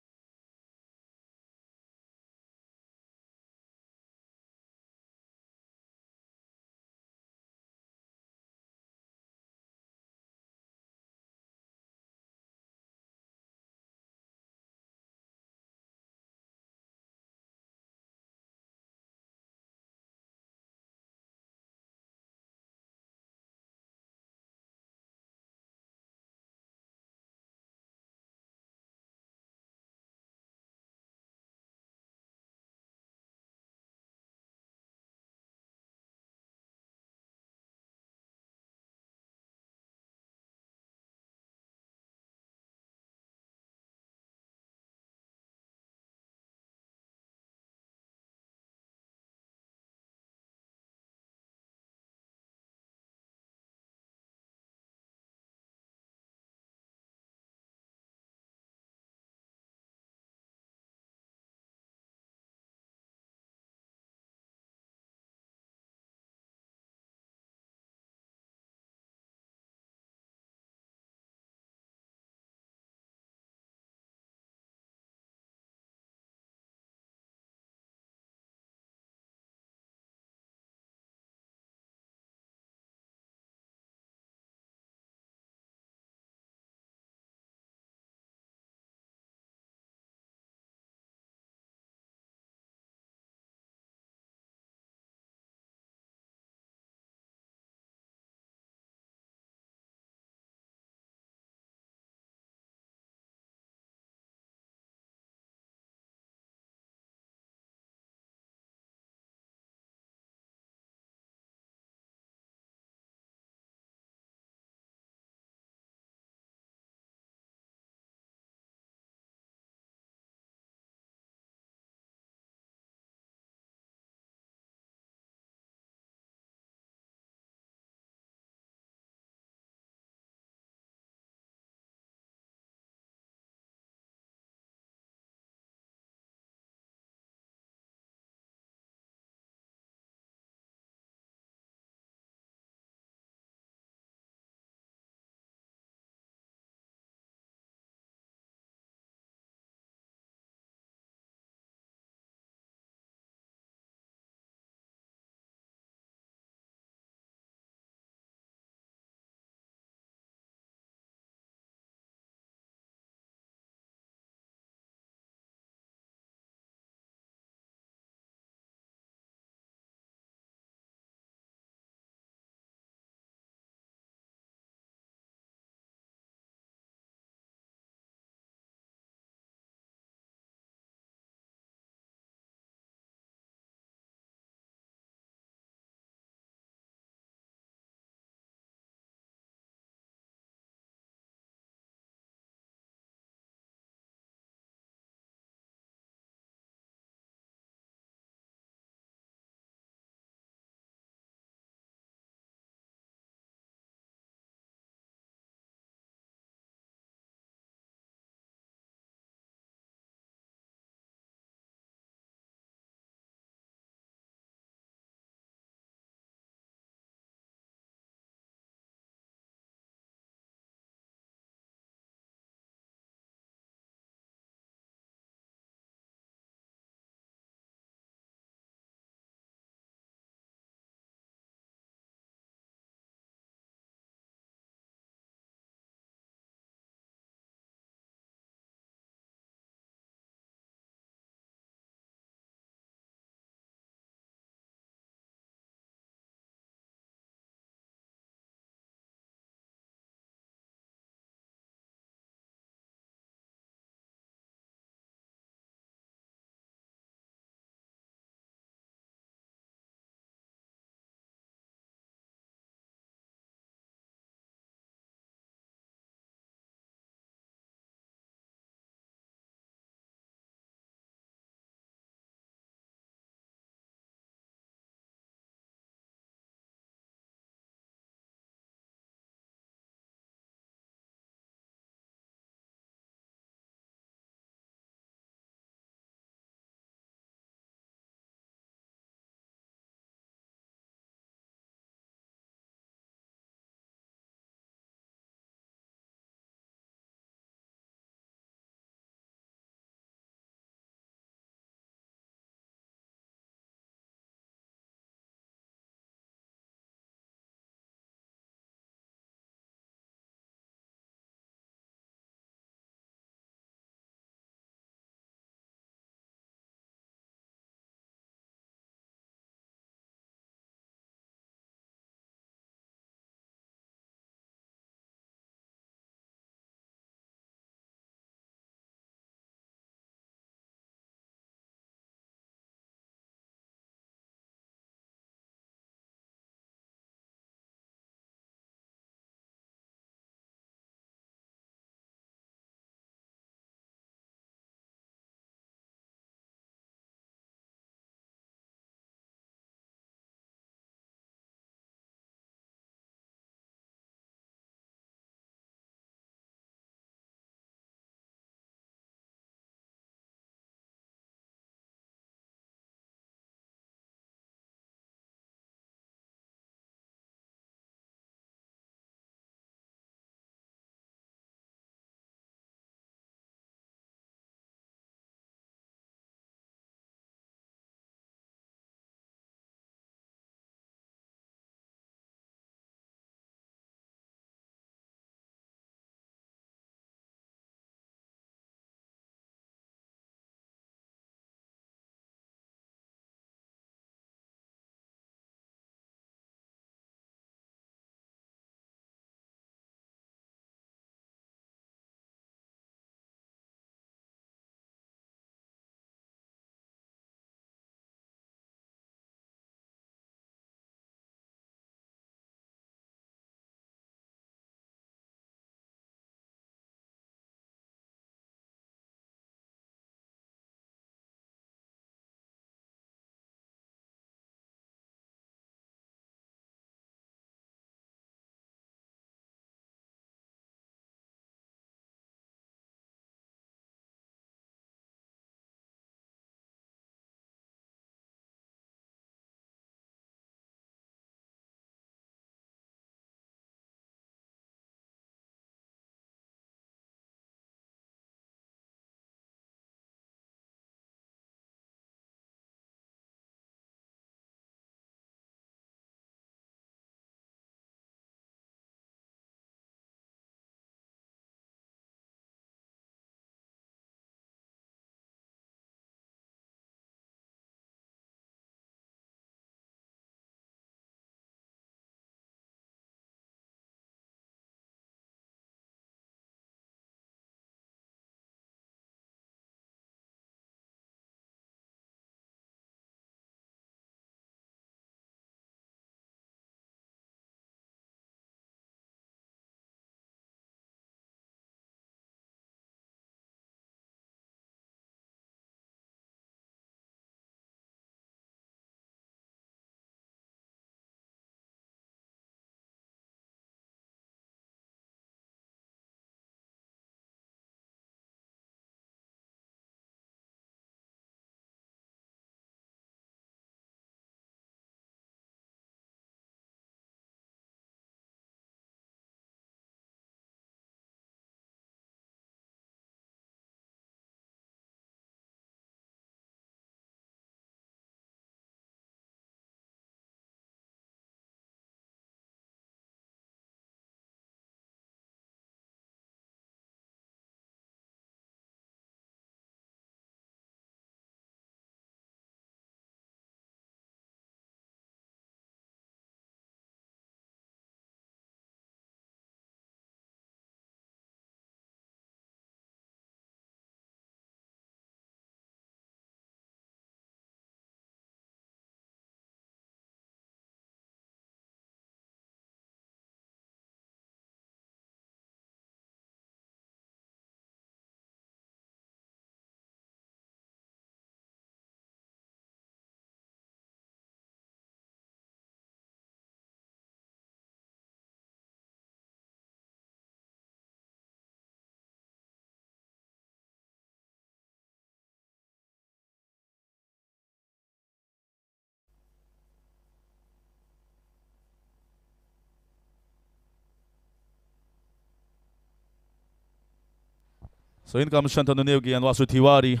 So in comes Shantanu Nevgi and Vasu Tiwari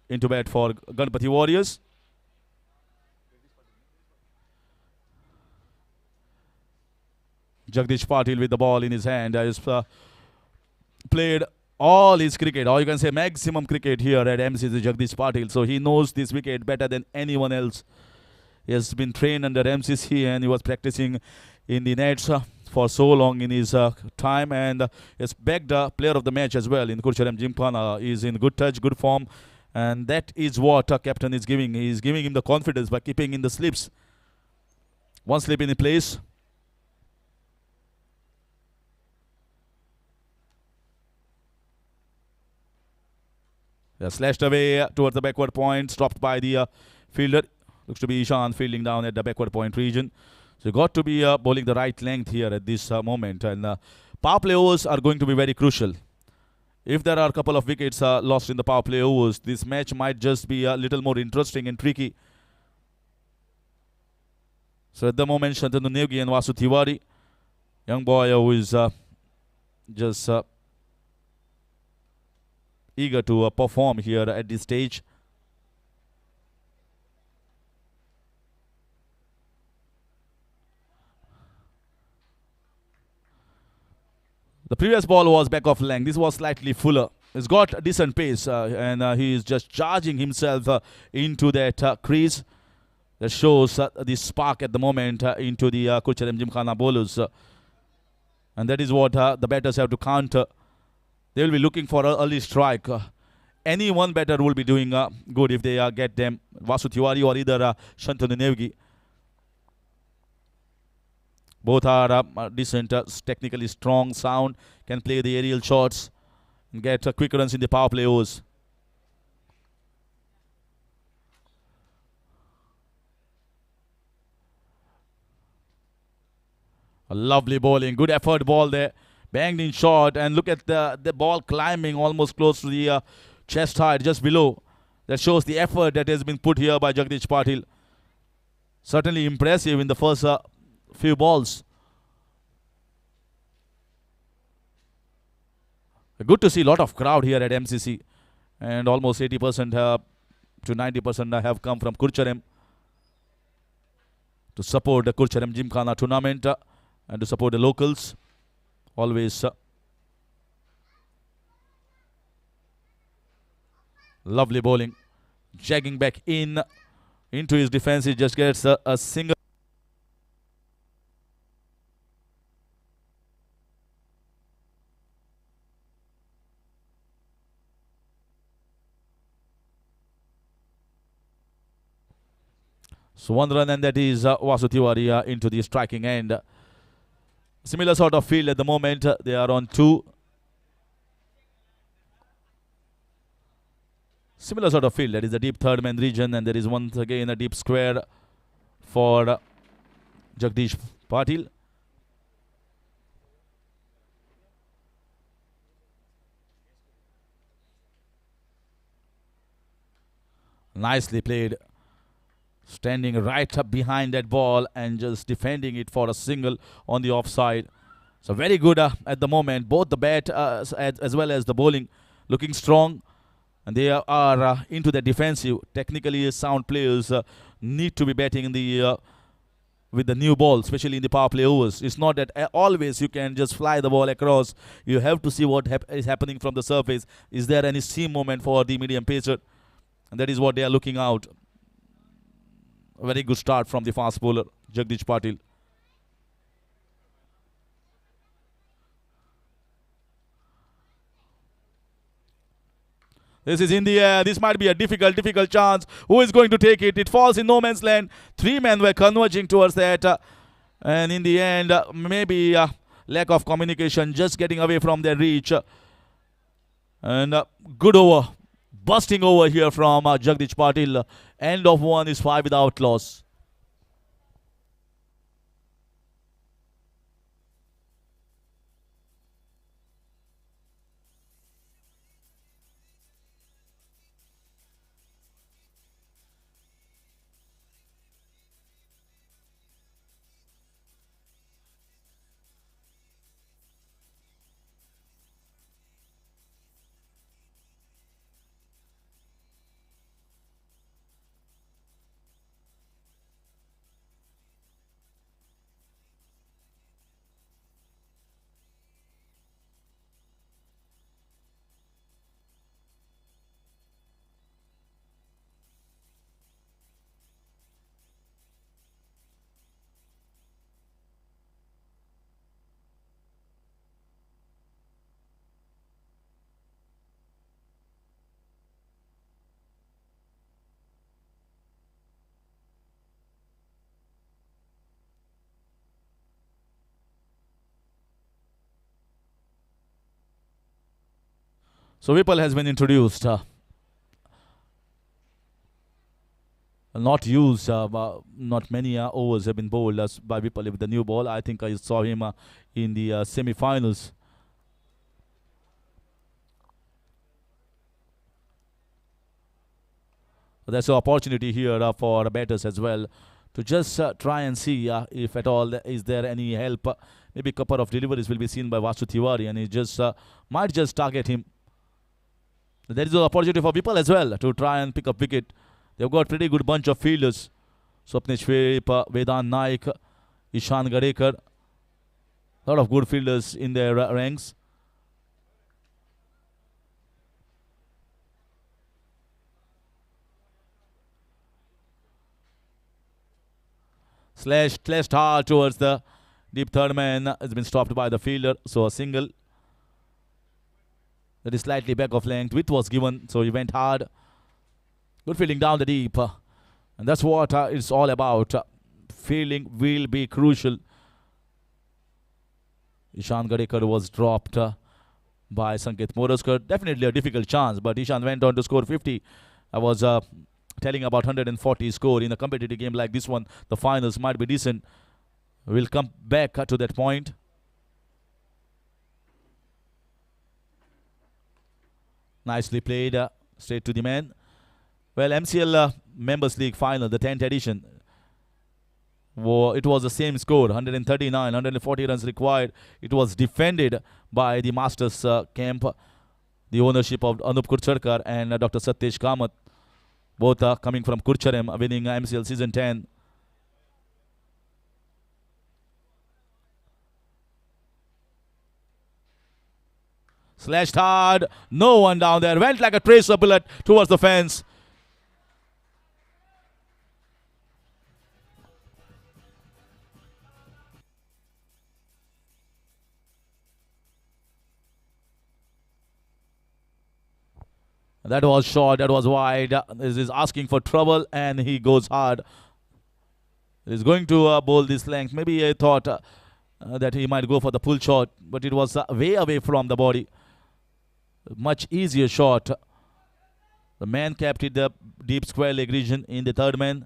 into bat for Ganapati Warriors. Jagdish Patil with the ball in his hand has played all his cricket, or you can say maximum cricket here at MCC Jagdish Patil. So he knows this wicket better than anyone else. He has been trained under MCC and he was practicing in the nets for so long in his time, and has bagged player of the match as well in Curchorem Gymkhana. He is in good touch, good form, and that is what captain is giving. He is giving him the confidence by keeping in the slips. One slip in place. Slashed away towards the backward point, stopped by the fielder. Looks to be Ishan fielding down at the backward point region. So you got to be bowling the right length here at this moment. And power play overs are going to be very crucial. If there are a couple of wickets lost in the power play overs, this match might just be a little more interesting and tricky. So at the moment, Shantanu Nevgi and Vasu Tiwari, young boy who is just eager to perform here at this stage. The previous ball was back off length. This was slightly fuller. He's got a decent pace and he is just charging himself into that crease. That shows the spark at the moment into the Curchorem Gymkhana bowlers. And that is what the batters have to counter. They will be looking for an early strike. Any one batter will be doing good if they get them. Vasu Tiwari or either Shantanu Nevgi. Both are decent, technically strong, sound, can play the aerial shots and get quick runs in the power play overs. A lovely bowling, good effort ball there. Banged in shot, and look at the ball climbing almost close to the chest height, just below. That shows the effort that has been put here by Jagdish Patil. Certainly impressive in the first few balls. Good to see a lot of crowd here at MCC, and almost 80% to 90% have come from Curchorem to support the Curchorem Gymkhana tournament and to support the locals. Always lovely bowling, jagging back into his defense. He just gets a single. So one run, and that is Vasu Tiwari into the striking end. Similar sort of field at the moment. They are on 2. Similar sort of field. That is the deep third man region, and there is once again a deep square for Jagdish Patil. Nicely played. Standing right up behind that ball and just defending it for a single on the offside. So very good at the moment. Both the bat as well as the bowling looking strong. And they are into the defensive. Technically sound players need to be batting in the with the new ball, especially in the power play overs. It's not that always you can just fly the ball across. You have to see what is happening from the surface. Is there any seam movement for the medium pacer? And that is what they are looking out. A very good start from the fast bowler, Jagdish Patil. This is in the air. This might be a difficult chance. Who is going to take it? It falls in no man's land. 3 men were converging towards that. And in the end, maybe lack of communication, just getting away from their reach. And good over. Busting over here from Jagdish Patil. End of 1 is 5 without loss. So Vipul has been introduced. Not used, not many overs have been bowled by Vipul with the new ball. I think I saw him in the semi-finals. There's an opportunity here for batters as well to just try and see if at all is there any help. Maybe a couple of deliveries will be seen by Vasu Tiwari, and he just might just target him. There is an opportunity for Vipul as well to try and pick up wicket. They've got pretty good bunch of fielders. Swapnesh Philip, Vedant Naik, Ishan Gadekar. A lot of good fielders in their ranks. Slashed hard towards the deep third man. Has been stopped by the fielder. So a single. That is slightly back of length. Width was given, so he went hard. Good fielding down the deep. And that's what it's all about. Fielding will be crucial. Ishan Gadekar was dropped by Sanket Moraskar. Definitely a difficult chance, but Ishan went on to score 50. I was telling about 140 score in a competitive game like this one. The finals might be decent. We'll come back to that point. Nicely played, straight to the man. Well, MCL Members League final, the 10th edition. It was the same score, 139, 140 runs required. It was defended by the Masters camp, the ownership of Anup Kurcharkar and Dr. Satyesh Kamath. Both are coming from Curchorem, winning MCL Season 10. Slashed hard, no one down there. Went like a tracer bullet towards the fence. That was short, that was wide. This is asking for trouble, and he goes hard. He's going to bowl this length. Maybe I thought that he might go for the pull shot, but it was way away from the body. Much easier shot. The man kept it the deep square leg region in the third man.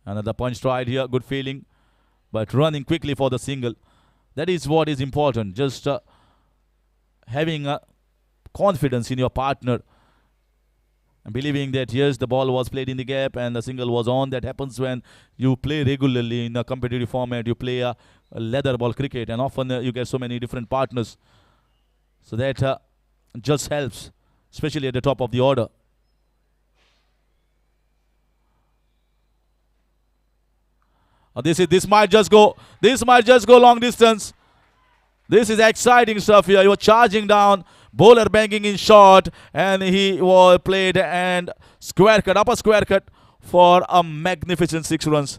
Another punch tried here, good feeling, but running quickly for the single. That is what is important. Just having confidence in your partner and believing that yes, the ball was played in the gap and the single was on. That happens when you play regularly in a competitive format. You play a leather ball cricket, and often you get so many different partners. So that just helps, especially at the top of the order. This might just go long distance. This is exciting stuff here. He was charging down, bowler banging in short, and he was played and square cut, upper square cut for a magnificent 6 runs.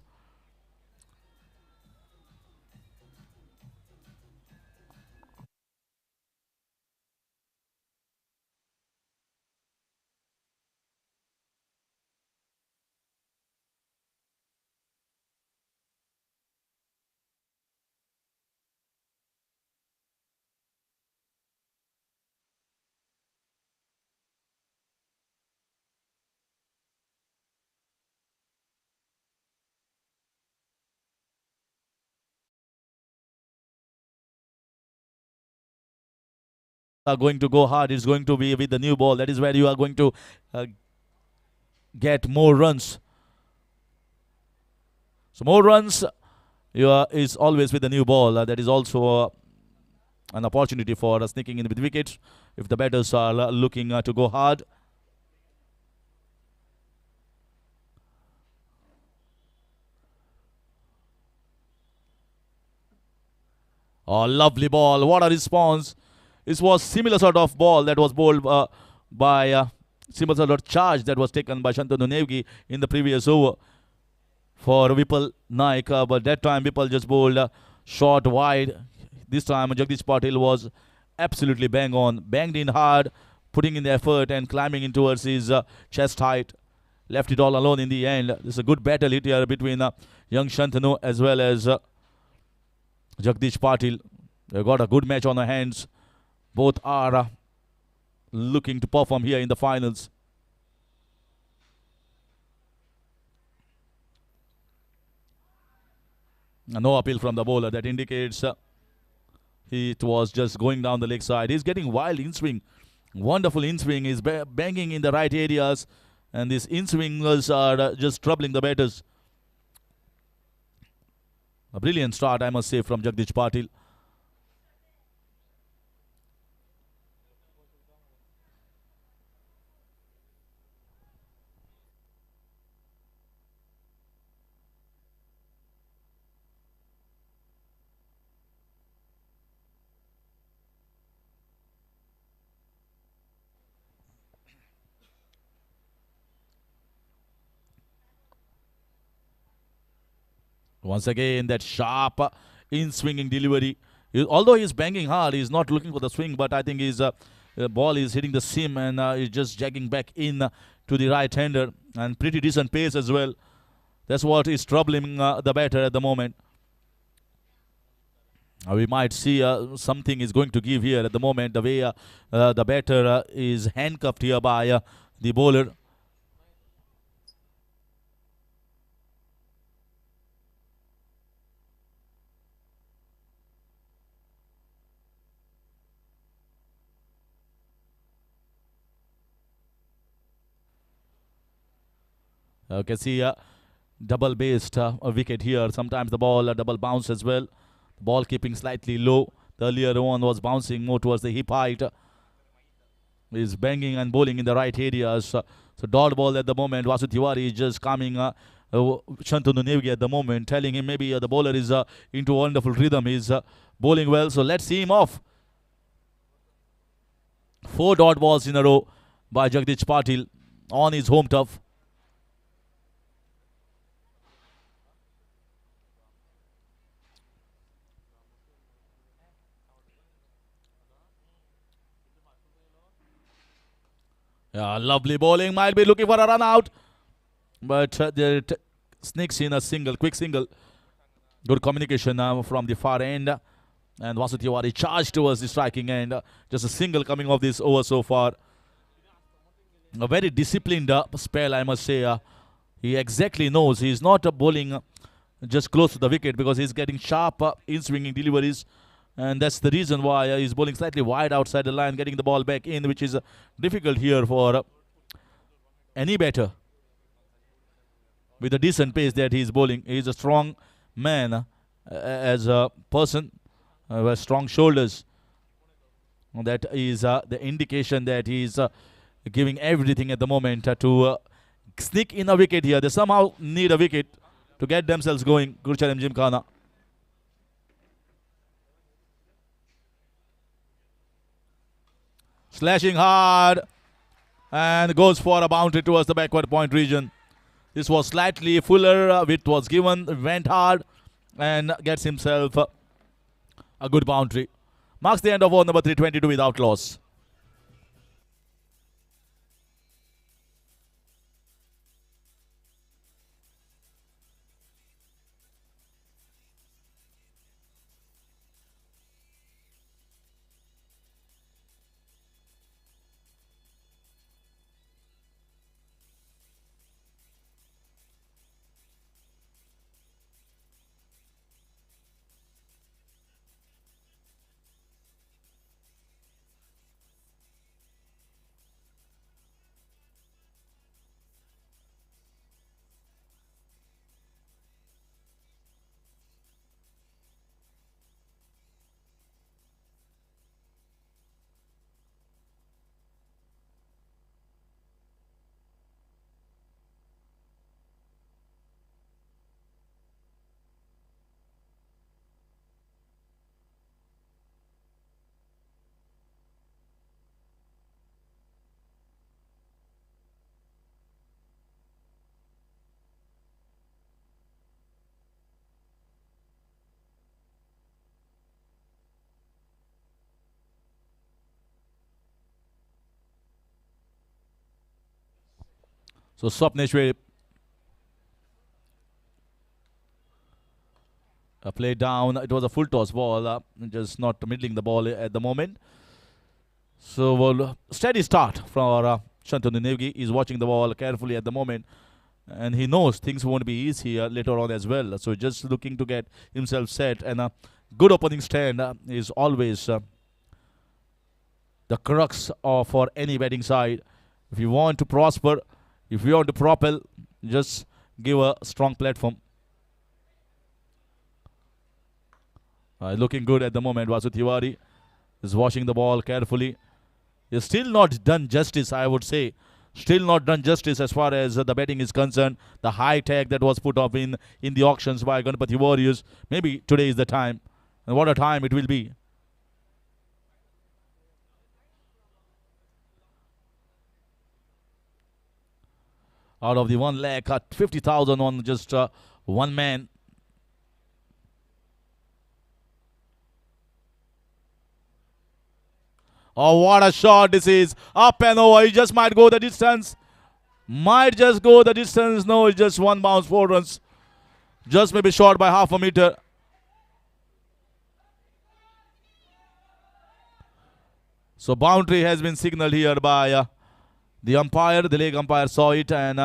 Are going to go hard. It's going to be with the new ball. That is where you are going to get more runs. So more runs is always with the new ball. That is also an opportunity for sneaking in with wickets if the batters are looking to go hard. Oh, lovely ball. What a response. This was similar sort of ball that was bowled by similar sort of charge that was taken by Shantanu Nevgi in the previous over for Vipul Naik. But that time Vipul just bowled short wide. This time Jagdish Patil was absolutely bang on. Banged in hard, putting in the effort and climbing in towards his chest height. Left it all alone in the end. There's a good battle here between young Shantanu as well as Jagdish Patil. They've got a good match on their hands. Both are looking to perform here in the finals. No appeal from the bowler. That indicates it was just going down the leg side. He's getting wild in swing. Wonderful in swing. He's banging in the right areas. And these in swingers are just troubling the batters. A brilliant start, I must say, from Jagdish Patil. Once again, that sharp in-swinging delivery. Although he's banging hard, he's not looking for the swing, but I think his ball is hitting the seam and is just jagging back in to the right-hander, and pretty decent pace as well. That's what is troubling the batter at the moment. We might see something is going to give here at the moment, the way the batter is handcuffed here by the bowler. You can see double based a wicket here. Sometimes the ball double bounce as well. The ball keeping slightly low. The earlier one was bouncing more towards the hip height. Is banging and bowling in the right areas. So dot ball at the moment. Vasu Tiwari is just calming Shantanu Nevgi at the moment, telling him maybe the bowler is into wonderful rhythm. He's bowling well. So let's see him off. 4 dot balls in a row by Jagdish Patil on his home turf. Yeah, lovely bowling. Might be looking for a run out. But there sneaks in a single, quick single. Good communication from the far end. And Vasu Tiwari charged towards the striking end. Just a single coming off this over so far. A very disciplined spell, I must say. He exactly knows he's not bowling just close to the wicket because he's getting sharp in-swinging deliveries. And that's the reason why he's bowling slightly wide outside the line, getting the ball back in, which is difficult here for any batter. With a decent pace that he's bowling, he's a strong man as a person with strong shoulders. That is the indication that he's giving everything at the moment to sneak in a wicket here. They somehow need a wicket to get themselves going. Curchorem Gymkhana. Slashing hard and goes for a boundary towards the backward point region. This was slightly fuller, width was given, went hard and gets himself a good boundary. Marks the end of over number 322 without loss. So Swapneshwar Play down. It was a full toss ball, just not middling the ball at the moment. So steady start for Shantanu Nevgi. He's watching the ball carefully at the moment, and he knows things won't be easy later on as well. So just looking to get himself set, and a good opening stand is always the crux for any batting side. If you want to prosper, if you want to propel, just give a strong platform. Looking good at the moment. Vasu Tiwari is watching the ball carefully. He's still not done justice, I would say. Still not done justice as far as the batting is concerned. The high tag that was put up in the auctions by Ganapati Warriors. Maybe today is the time. And what a time it will be. Out of the 1 lakh, 50,000 on just one man. Oh, what a shot this is. Up and over. He just might go the distance. Might just go the distance. No, it's just one bounce, 4 runs. Just maybe short by half a meter. So boundary has been signaled here by the umpire. The leg umpire saw it and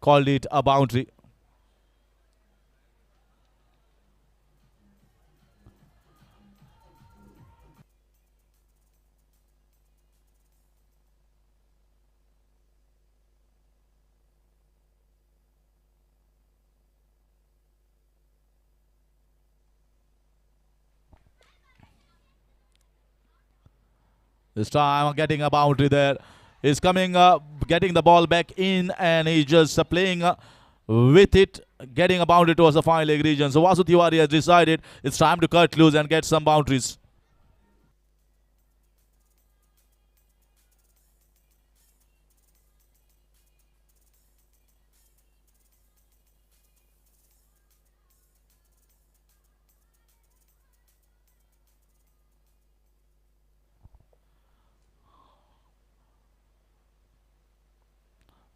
called it a boundary. This time getting a boundary there. He's coming, getting the ball back in, and he's just playing with it, getting a boundary towards the final leg region. So Vasu Tiwari has decided it's time to cut loose and get some boundaries.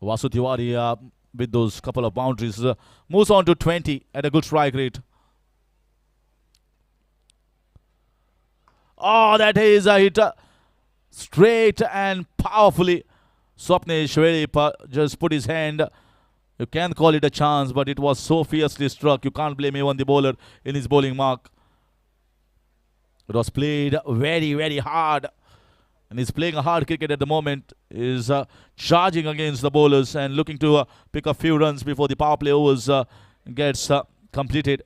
Vasu Tiwari with those couple of boundaries moves on to 20 at a good strike rate. Oh, that is a hit straight and powerfully. Swapnesh Velip just put his hand. You can't call it a chance, but it was so fiercely struck. You can't blame even the bowler in his bowling mark. It was played very, very hard. And he's playing a hard cricket at the moment. Is charging against the bowlers and looking to pick a few runs before the power play overs gets completed.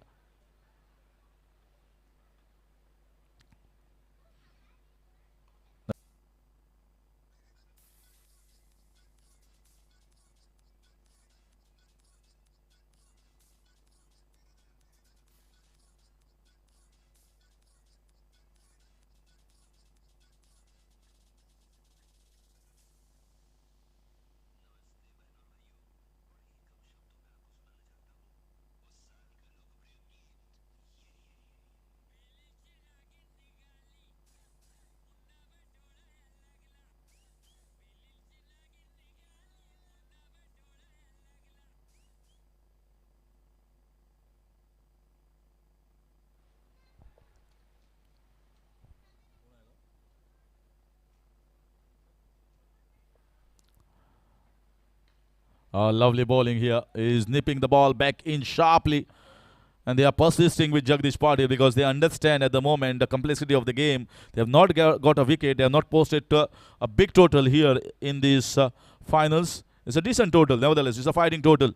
Lovely bowling here. Is nipping the ball back in sharply. And they are persisting with Jagdish Patil because they understand at the moment the complexity of the game. They have not got a wicket. They have not posted a big total here in these finals. It's a decent total. Nevertheless, it's a fighting total.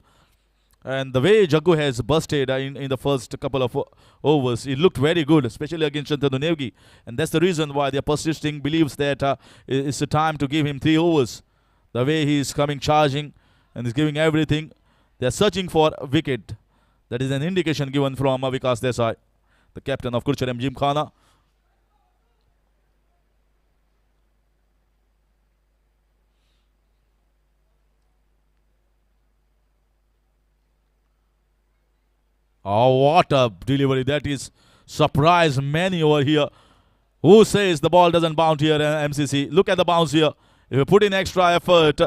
And the way Jaggu has busted in the first couple of overs, it looked very good, especially against Shantanu Nevgi. And that's the reason why they are persisting, believes that it's the time to give him 3 overs. The way he is coming charging and is giving everything. They are searching for a wicket. That is an indication given from Vikas Desai, the captain of Curchorem Gymkhana. Oh, what a delivery. That is surprised many over here. Who says the ball doesn't bounce here, MCC? Look at the bounce here. If you put in extra effort,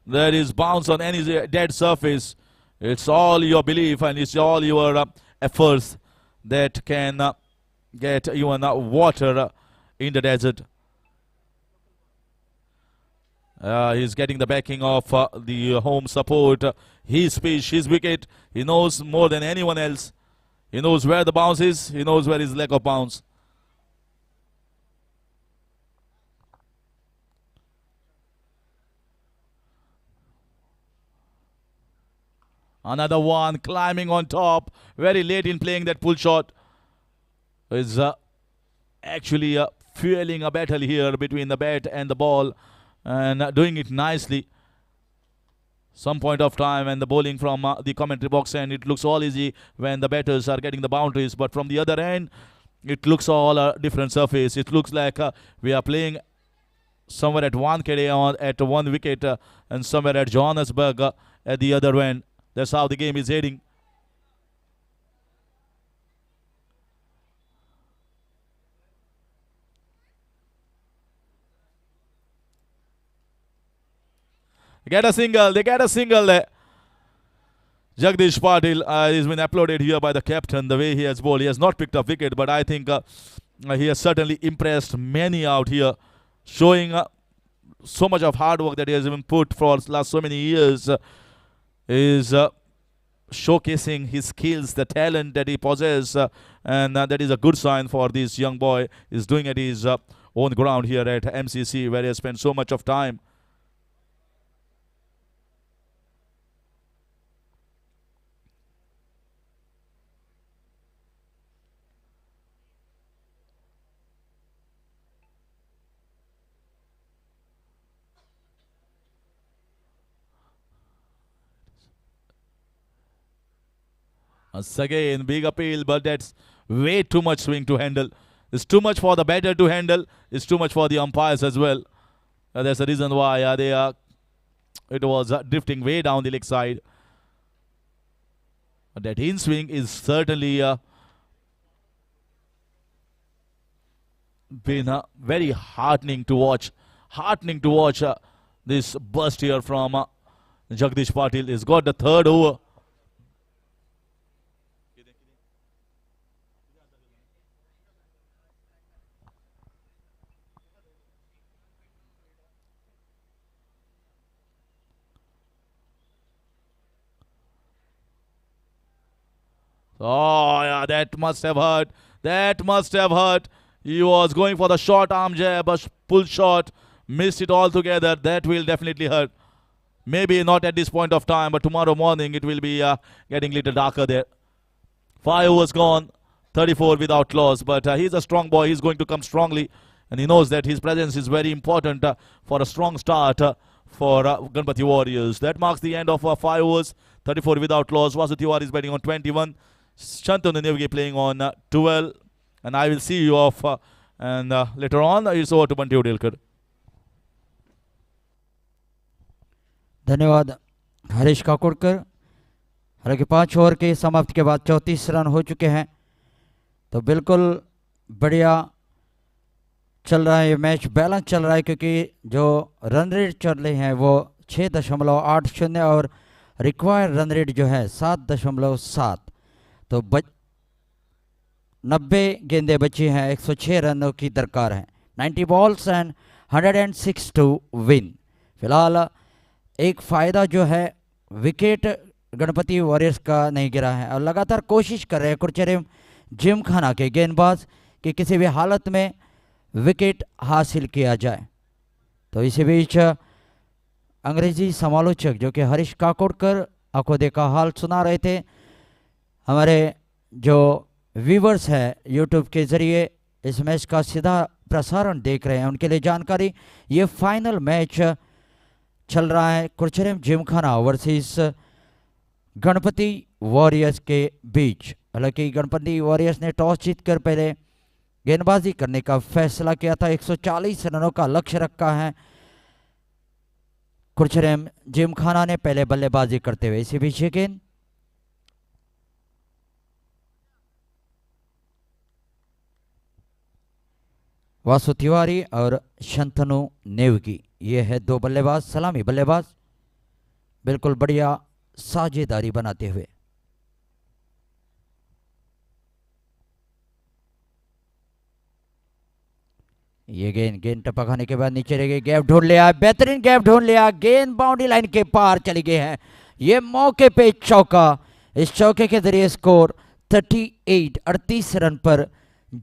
there is bounce on any dead surface. It's all your belief and it's all your efforts that can get even water in the desert. He's getting the backing of the home support. His pitch, his wicket. He knows more than anyone else. He knows where the bounce is. He knows where his leg of bounce. Another one climbing on top. Very late in playing that pull shot. Is actually fueling a battle here between the bat and the ball. And doing it nicely. Some point of time and the bowling from the commentary box, and it looks all easy when the batters are getting the boundaries, but from the other end it looks all a different surface. It looks like we are playing somewhere at 1 KD at 1 wicket and somewhere at Johannesburg at the other end. That's how the game is heading. Get a single. They get a single there. Jagdish Patil has been applauded here by the captain, the way he has bowled. He has not picked up wicket, but I think he has certainly impressed many out here, showing so much of hard work that he has even put for last so many years. Is showcasing his skills, the talent that he possesses, and that is a good sign for this young boy. He's doing at his own ground here at MCC, where he has spent so much of time. Once again, big appeal, but that's way too much swing to handle. It's too much for the batter to handle. It's too much for the umpires as well. That's the reason why it was drifting way down the leg side. But that in swing is certainly been very heartening to watch. Heartening to watch this burst here from Jagdish Patil. He's got the third over. Oh, yeah, that must have hurt. That must have hurt. He was going for the short arm jab, a pull shot. Missed it altogether. That will definitely hurt. Maybe not at this point of time, but tomorrow morning it will be getting a little darker there. 5 overs gone. 34 without loss. But he's a strong boy. He's going to come strongly. And he knows that his presence is very important for a strong start for Ganapati Warriors. That marks the end of 5 overs. 34 without loss. Vasu Tiwari is batting on 21. Shantanu Nevgi playing on 12. And I will see you off. And later on, it's over to Banti Udelkar. धन्यवाद हरीश काकोडकर। हालांकि 5 over के समाप्ति के बाद 34 run हो चुके हैं, तो बिल्कुल बढ़िया चल रहा है ये मैच। बैलेंस चल रहा है क्योंकि जो रन रेट चल रहे हैं वो 6.80 और रिक्वायर्ड रन रेट जो है 7.7। तो 90 गेंदें बची हैं, 106 रनों की दरकार है। 90 बॉल्स एंड 106 टू विन। फिलहाल एक फ़ायदा जो है विकेट गणपति वॉरियर्स का नहीं गिरा है और लगातार कोशिश कर रहे हैं कुरचरेम जिमखाना के गेंदबाज कि किसी भी हालत में विकेट हासिल किया जाए। तो इसी बीच अंग्रेजी समालोचक जो कि हरीश काकोडकर आंखों देखा हाल सुना रहे थे। हमारे जो व्यूवर्स हैं यूट्यूब के ज़रिए इस मैच का सीधा प्रसारण देख रहे हैं, उनके लिए जानकारी, ये फाइनल मैच चल रहा है कुरचरेम जिमखाना वर्सेस गणपति वॉरियर्स के बीच। हालांकि गणपति वॉरियर्स ने टॉस जीतकर पहले गेंदबाजी करने का फैसला किया था। 140 रनों का लक्ष्य रखा है कुरचरेम जिमखाना ने पहले बल्लेबाजी करते हुए। इसी बीच गेंद वासु तिवारी और शंतनु नेवगी, ये है 2 बल्लेबाज, सलामी बल्लेबाज, बिल्कुल बढ़िया साझेदारी बनाते हुए। ये गेंद टपक खाने के बाद नीचे रह गई, गैप ढूंढ लिया, बेहतरीन गैप ढूंढ लिया, गेंद बाउंड्री लाइन के पार चली गई है। ये मौके पे चौका, इस चौके के जरिए स्कोर 38 रन पर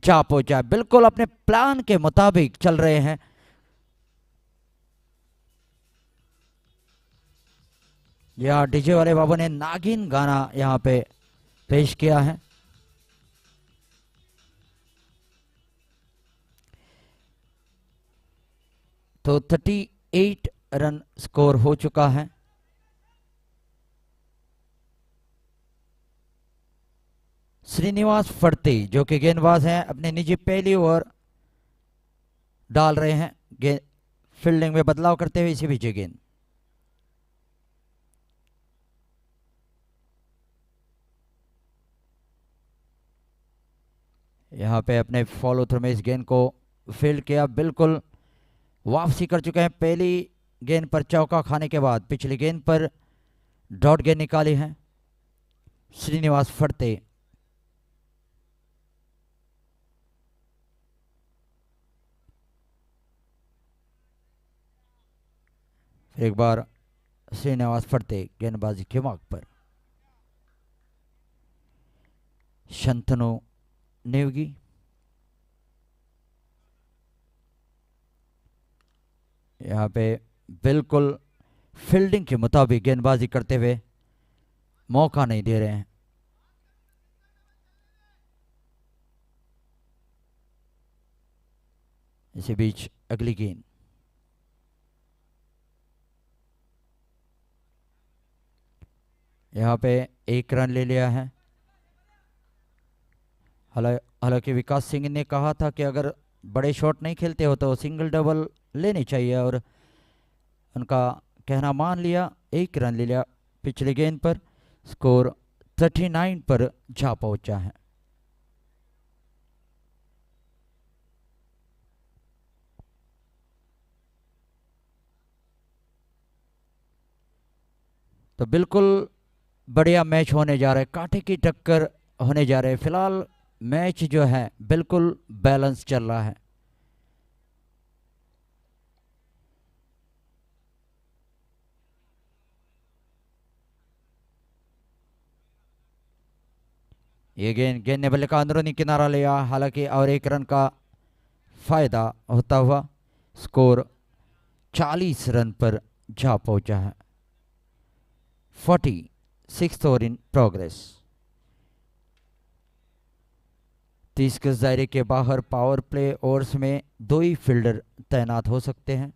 जा पहुंचा। बिल्कुल अपने प्लान के मुताबिक चल रहे हैं। यहाँ डीजे वाले बाबू ने नागिन गाना यहाँ पे पेश किया है। तो 38 रन स्कोर हो चुका है। श्रीनिवास फड़ते जो कि गेंदबाज हैं, अपने निजी पहली ओवर डाल रहे हैं, गेंद फील्डिंग में बदलाव करते हुए इसी बीच गेंद। यहाँ पे अपने फॉलो थ्रू में इस गेंद को फील्ड किया, बिल्कुल वापसी कर चुके हैं। पहली गेंद पर चौका खाने के बाद पिछली गेंद पर डॉट गेंद निकाली है श्रीनिवास फड़ते। फिर एक बार श्रीनिवास फड़ते गेंदबाजी के मार्ग पर। शंतनु नेवगी, यहाँ पे बिल्कुल फील्डिंग के मुताबिक गेंदबाजी करते हुए मौका नहीं दे रहे हैं। इसी बीच अगली गेंद, यहाँ पे 1 रन ले लिया है। हालांकि विकास सिंह ने कहा था कि अगर बड़े शॉट नहीं खेलते हो तो सिंगल डबल लेनी चाहिए, और उनका कहना मान लिया। 1 रन ले लिया पिछली गेंद पर, स्कोर 39 पर जा पहुंचा है। तो बिल्कुल बढ़िया मैच होने जा रहा है, कांटे की टक्कर होने जा रहे हैं। फिलहाल मैच जो है बिल्कुल बैलेंस चल रहा है। ये गेंद ने बल्ले का अंदरूनी किनारा लिया, हालांकि और 1 रन का फायदा होता हुआ स्कोर 40 रन पर जा पहुंचा है। 46th over in progress. 30 गज दायरे के बाहर पावर प्ले ओवर्स में 2 ही फील्डर तैनात हो सकते हैं।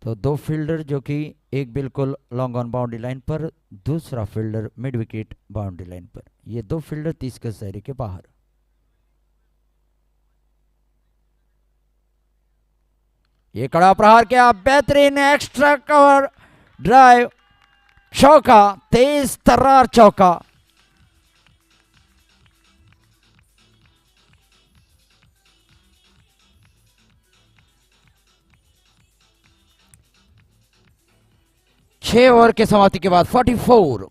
तो 2 फील्डर जो कि एक बिल्कुल लॉन्ग ऑन बाउंड्री लाइन पर, दूसरा fielder mid wicket boundary line पर। ये 2 फील्डर 30 गज दायरे के बाहर। ये कड़ा प्रहार किया, बेहतरीन एक्स्ट्रा कवर ड्राइव, चौका, तेज तर्रार चौका। छह ओवर के समाप्ति के बाद 44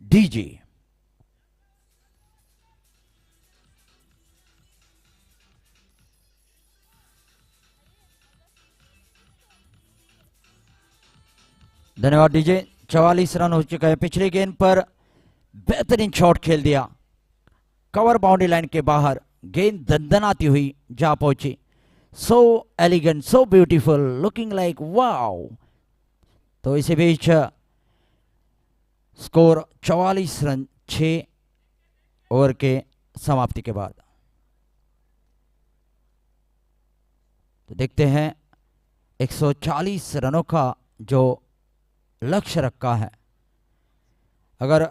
डीजे। धन्यवाद डीजे। 44 रन हो चुका है। पिछली गेंद पर बेहतरीन शॉट खेल दिया, कवर बाउंड्री लाइन के बाहर, गेंद दंदनाती हुई जा पहुंची। So elegant, so beautiful, looking like wow. तो इसी बीच स्कोर 44 रन 6 ओवर के समाप्ति के बाद। तो देखते हैं 140 रनों का जो लक्ष्य रखा है, अगर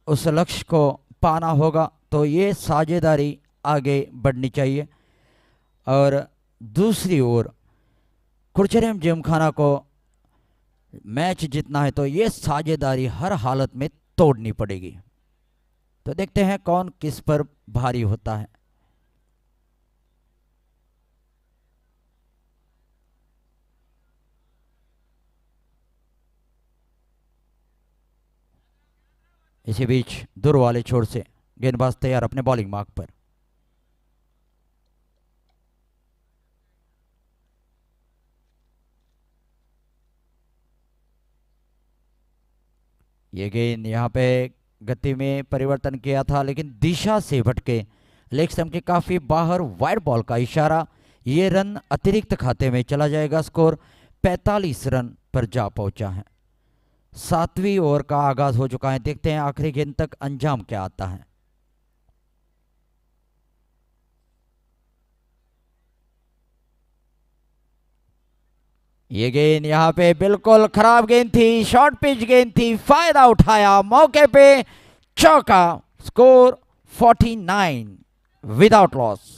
उस लक्ष्य को पाना होगा तो ये साझेदारी आगे बढ़नी चाहिए। और दूसरी ओर कुरचरेम जिमखाना को मैच जीतना है तो ये साझेदारी हर हालत में तोड़नी पड़ेगी। तो देखते हैं कौन किस पर भारी होता है। इसी बीच दूर वाले छोर से गेंदबाज तैयार अपने बॉलिंग मार्क पर। ये गेंद यहाँ पे गति में परिवर्तन किया था लेकिन दिशा से भटके, लेग स्टंप के काफी बाहर, वाइड बॉल का इशारा। ये रन अतिरिक्त खाते में चला जाएगा। स्कोर 45 रन पर जा पहुंचा है। 7वीं ओवर का आगाज हो चुका है। देखते हैं आखिरी गेंद तक अंजाम क्या आता है। ये गेंद यहाँ पे बिल्कुल खराब गेंद थी, शॉर्ट पिच गेंद थी, फायदा उठाया मौके पे, चौका। Score 49 without loss.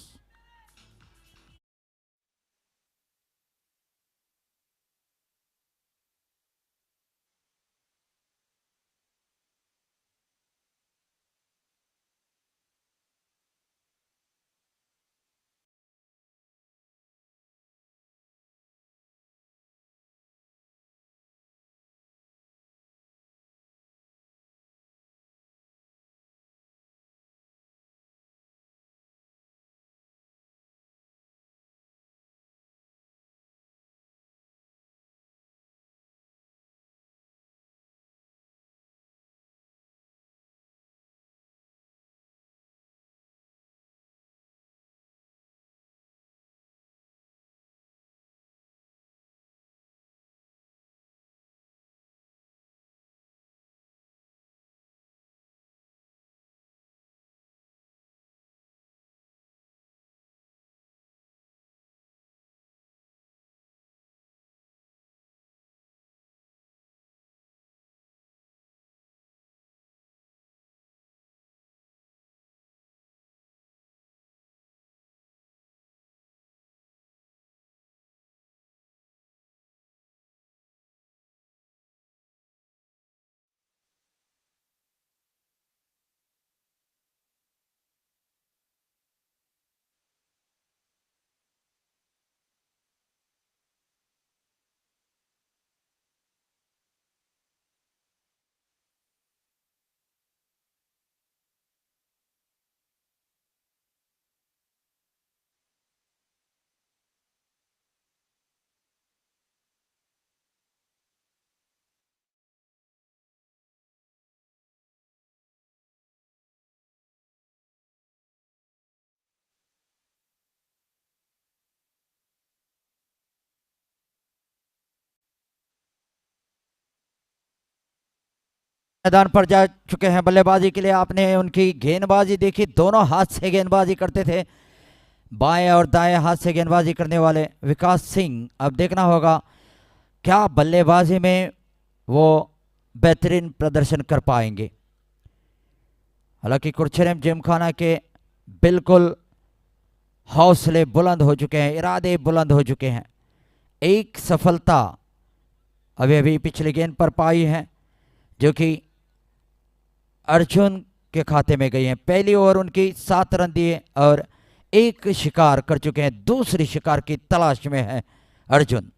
मैदान पर जा चुके हैं बल्लेबाजी के लिए। आपने उनकी गेंदबाजी देखी, दोनों हाथ से गेंदबाजी करते थे, बाएं और दाएं हाथ से गेंदबाजी करने वाले विकास सिंह। अब देखना होगा क्या बल्लेबाजी में वो बेहतरीन प्रदर्शन कर पाएंगे। हालांकि कुरछरेम जिमखाना के बिल्कुल हौसले बुलंद हो चुके हैं, इरादे बुलंद हो चुके हैं। एक सफलता अभी अभी पिछली गेंद पर पाई है जो कि अर्जुन के खाते में गई है। पहली ओवर उनकी 7 रन दिए और एक शिकार कर चुके हैं। दूसरी शिकार की तलाश में है अर्जुन।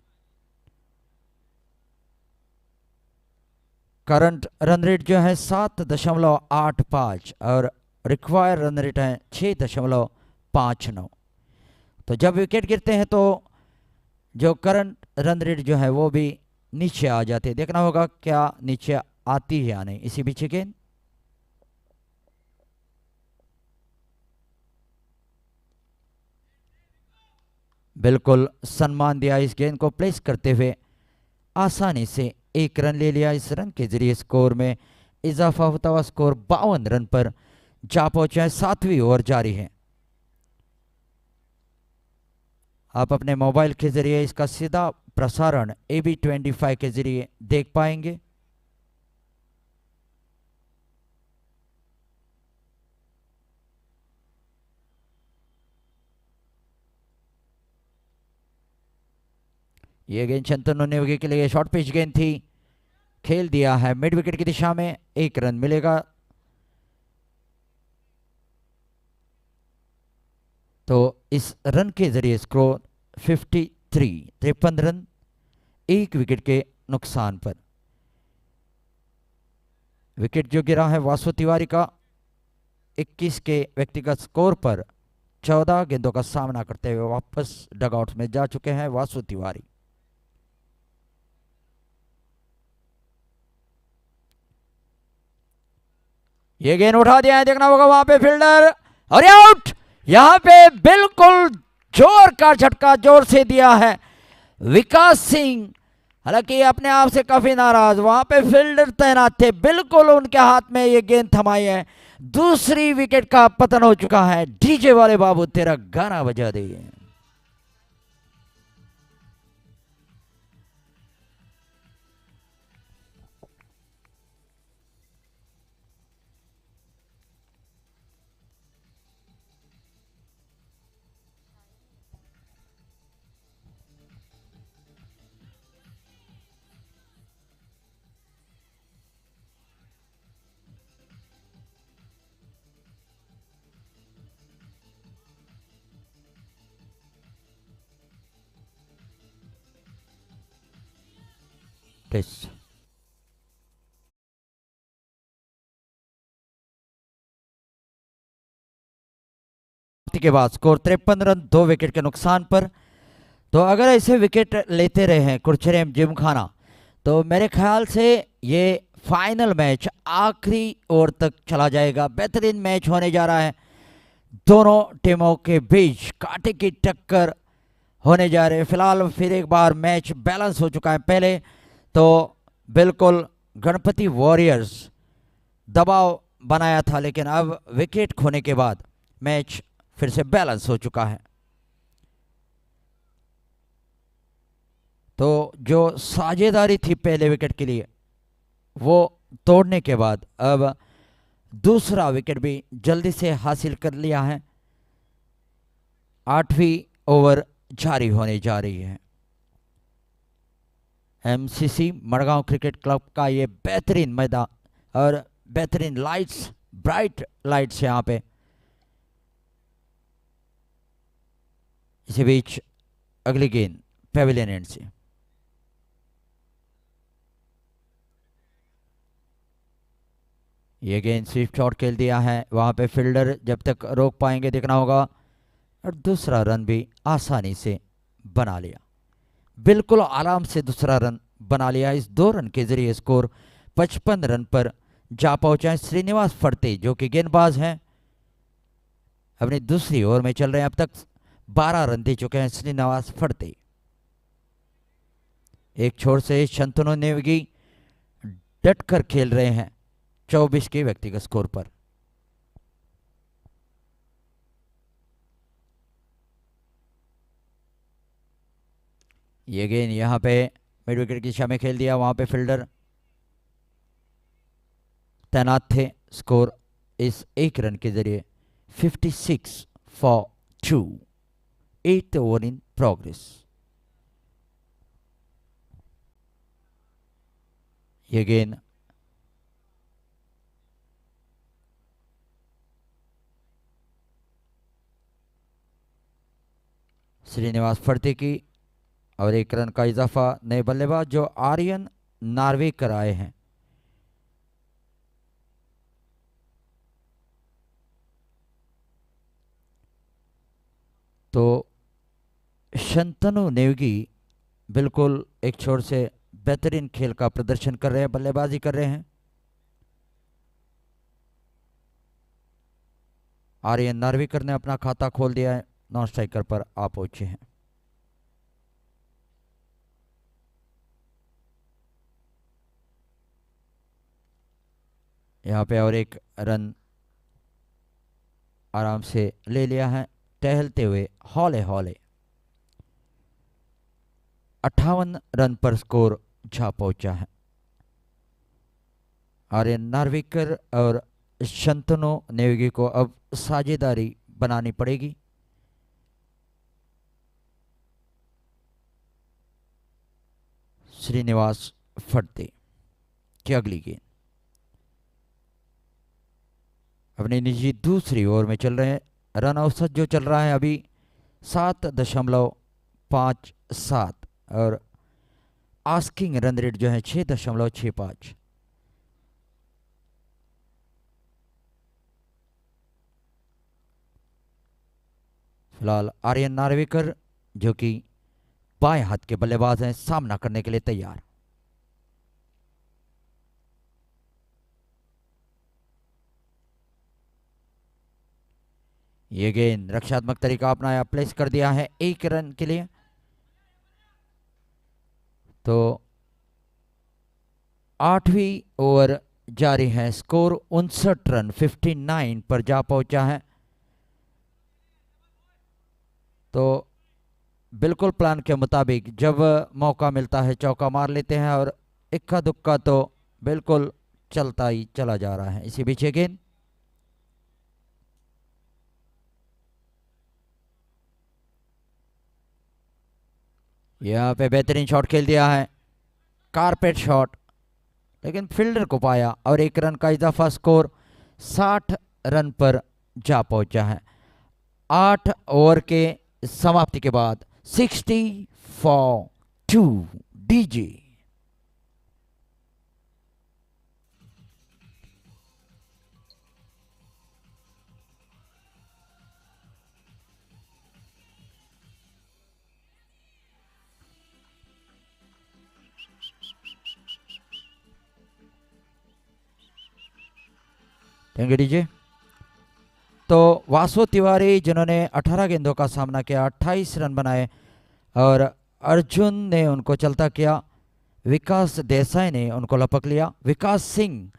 करंट रन रेट जो है 7.85 और रिक्वायर रन रेट है 6.59। तो जब विकेट गिरते हैं तो जो करंट रन रेट जो है वो भी नीचे आ जाते हैं। देखना होगा क्या नीचे आती है या नहीं। इसी बीच गेंद बिल्कुल सम्मान दिया, इस गेंद को प्लेस करते हुए आसानी से 1 रन ले लिया। इस रन के जरिए स्कोर में इजाफा होता हुआ स्कोर 52 रन पर जा पहुंचा है। 7वीं ओवर जारी है। आप अपने मोबाइल के जरिए इसका सीधा प्रसारण AB25 के जरिए देख पाएंगे। यह गेंद शंतनु नेवगी के लिए शॉर्ट पिच गेंद थी, खेल दिया है मिड विकेट की दिशा में। 1 रन मिलेगा। तो इस रन के जरिए स्कोर 53 रन 1 विकेट के नुकसान पर। विकेट जो गिरा है वासु तिवारी का 21 के व्यक्तिगत स्कोर पर 14 गेंदों का सामना करते हुए वापस डगआउट में जा चुके हैं वासु तिवारी। ये गेंद उठा दिया है, देखना होगा वहां पे फील्डर और आउट। यहां पे बिल्कुल जोर का झटका जोर से दिया है विकास सिंह, हालांकि अपने आप से काफी नाराज, वहां पे फील्डर तैनात थे, बिल्कुल उनके हाथ में ये गेंद थमाई है। दूसरी विकेट का पतन हो चुका है। डीजे वाले बाबू तेरा गाना बजा दे। प्लीज के बाद स्कोर 53 रन 2 विकेट के नुकसान पर। तो अगर ऐसे विकेट लेते रहे हैं कुरचरेम जिमखाना तो मेरे ख्याल से ये फाइनल मैच आखिरी ओवर तक चला जाएगा। बेहतरीन मैच होने जा रहा है, दोनों टीमों के बीच कांटे की टक्कर होने जा रहे हैं। फिलहाल फिर एक बार मैच बैलेंस हो चुका है। पहले तो बिल्कुल गणपति वॉरियर्स दबाव बनाया था, लेकिन अब विकेट खोने के बाद मैच फिर से बैलेंस हो चुका है। तो जो साझेदारी थी पहले विकेट के लिए वो तोड़ने के बाद अब दूसरा विकेट भी जल्दी से हासिल कर लिया है। 8वीं ओवर जारी होने जा रही है। एमसीसी मड़गांव क्रिकेट क्लब का ये बेहतरीन मैदान और बेहतरीन लाइट्स, ब्राइट लाइट्स यहाँ पे। इसी बीच अगली गेंद पेविलियन एंड से। ये गेंद स्वीप शॉट खेल दिया है, वहां पे फील्डर जब तक रोक पाएंगे देखना होगा। और दूसरा रन भी आसानी से बना लिया, बिल्कुल आराम से दूसरा रन बना लिया। इस 2 रन के जरिए स्कोर 55 रन पर जा पहुंचा है। श्रीनिवास फड़ते जो कि गेंदबाज हैं अपनी दूसरी ओवर में चल रहे हैं। अब तक 12 रन दे चुके हैं श्रीनिवास फड़ते। एक छोर से शंतनु नेवगी डट कर खेल रहे हैं 24 के व्यक्तिगत स्कोर पर। ये गेंद यहां पे मिड विकेट की दिशा में खेल दिया, वहां पे फील्डर तैनात थे। स्कोर इस 1 रन के जरिए 56 for 2। 8th over in progress. ये गेंद श्रीनिवास फड़ते की और 1 रन का इजाफा नए बल्लेबाज जो आर्यन नार्वेकर आए हैं। तो शंतनु नेवगी बिल्कुल एक छोर से बेहतरीन खेल का प्रदर्शन कर रहे हैं, बल्लेबाजी कर रहे हैं। आर्यन नार्वेकर ने अपना खाता खोल दिया है, नॉन स्ट्राइकर पर आ पहुंचे हैं। यहाँ पे और 1 रन आराम से ले लिया है टहलते हुए हौले हौले। 58 रन पर स्कोर जा पहुंचा है। आर्यन नार्वेकर और शंतनु नेवगी को अब साझेदारी बनानी पड़ेगी। श्रीनिवास फड़ते की अगली गेंद अपनी निजी दूसरी ओवर में चल रहे हैं। रन औसत जो चल रहा है अभी 7.57 और आस्किंग रन रेट जो है 6.65। फिलहाल आर्यन नार्वेकर जो कि बाएं हाथ के बल्लेबाज हैं, सामना करने के लिए तैयार। ये गेंद रक्षात्मक तरीका अपनाया, प्लेस कर दिया है 1 रन के लिए। तो 8वीं ओवर जारी है, स्कोर 59 रन 59 पर जा पहुंचा है। तो बिल्कुल प्लान के मुताबिक जब मौका मिलता है चौका मार लेते हैं और इक्का दुक्का तो बिल्कुल चलता ही चला जा रहा है। इसी बीच गेंद यहाँ पे बेहतरीन शॉट खेल दिया है, कारपेट शॉट, लेकिन फील्डर को पाया और 1 रन का इजाफा, स्कोर 60 रन पर जा पहुंचा है। 8 ओवर के समाप्ति के बाद 60-2 डीजे। Thank you DJ. तो वासु तिवारी जिन्होंने 18 गेंदों का सामना किया, 28 रन बनाए और अर्जुन ने उनको चलता किया, विकास देसाई ने उनको लपक लिया, विकास सिंह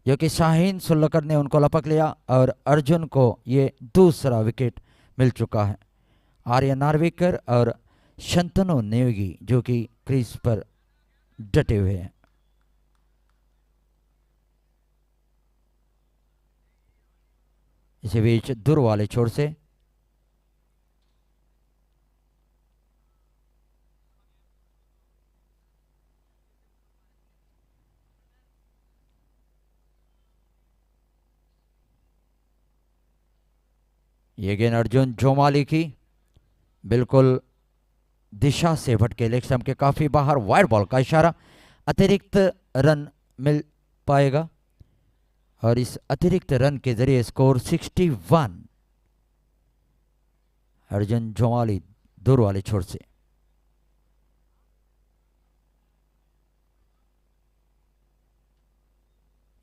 जो कि शाहीन सुल्लकर ने उनको लपक लिया और अर्जुन को ये दूसरा विकेट मिल चुका है। आर्यन नार्वेकर और शंतनु नेगी जो कि क्रीज पर डटे हुए हैं। इसी बीच दूर वाले छोर से ये गेंद अर्जुन जोमाली की बिल्कुल दिशा से भटके, लेग स्टंप के काफी बाहर, वाइड बॉल का इशारा, अतिरिक्त रन मिल पाएगा और इस अतिरिक्त रन के जरिए स्कोर 61। अर्जुन जोमाली दूर वाले छोर से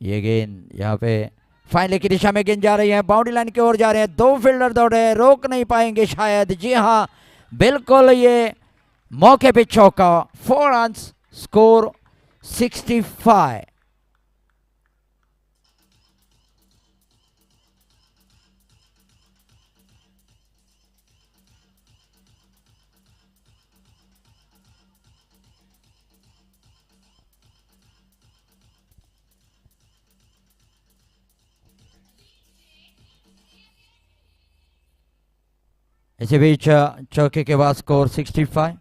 ये गेंद यहाँ पे फाइनल की दिशा में गेंद जा रही है, बाउंड्री लाइन की ओर जा रहे हैं, 2 फील्डर दौड़े, रोक नहीं पाएंगे शायद। जी हाँ बिल्कुल, ये मौके पे चौका, 4 रन्स, स्कोर 65। इसी बीच चौके के बाद स्कोर 65।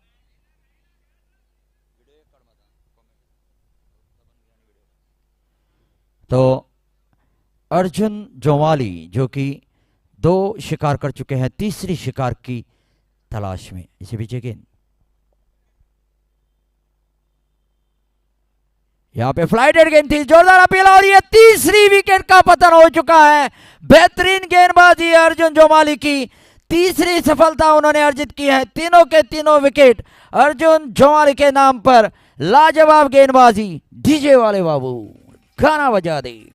तो अर्जुन जोमाली जो कि 2 शिकार कर चुके हैं, तीसरी शिकार की तलाश में। इसी बीच गेंद यहाँ पे फ्लाइटेड गेंद थी, जोरदार अपील और ये तीसरी विकेट का पतन हो चुका है। बेहतरीन गेंदबाजी अर्जुन जोमाली की, तीसरी सफलता उन्होंने अर्जित की है। तीनों के तीनों विकेट अर्जुन जोमाली के नाम पर, लाजवाब गेंदबाजी। डीजे वाले बाबू गाना बजा दे।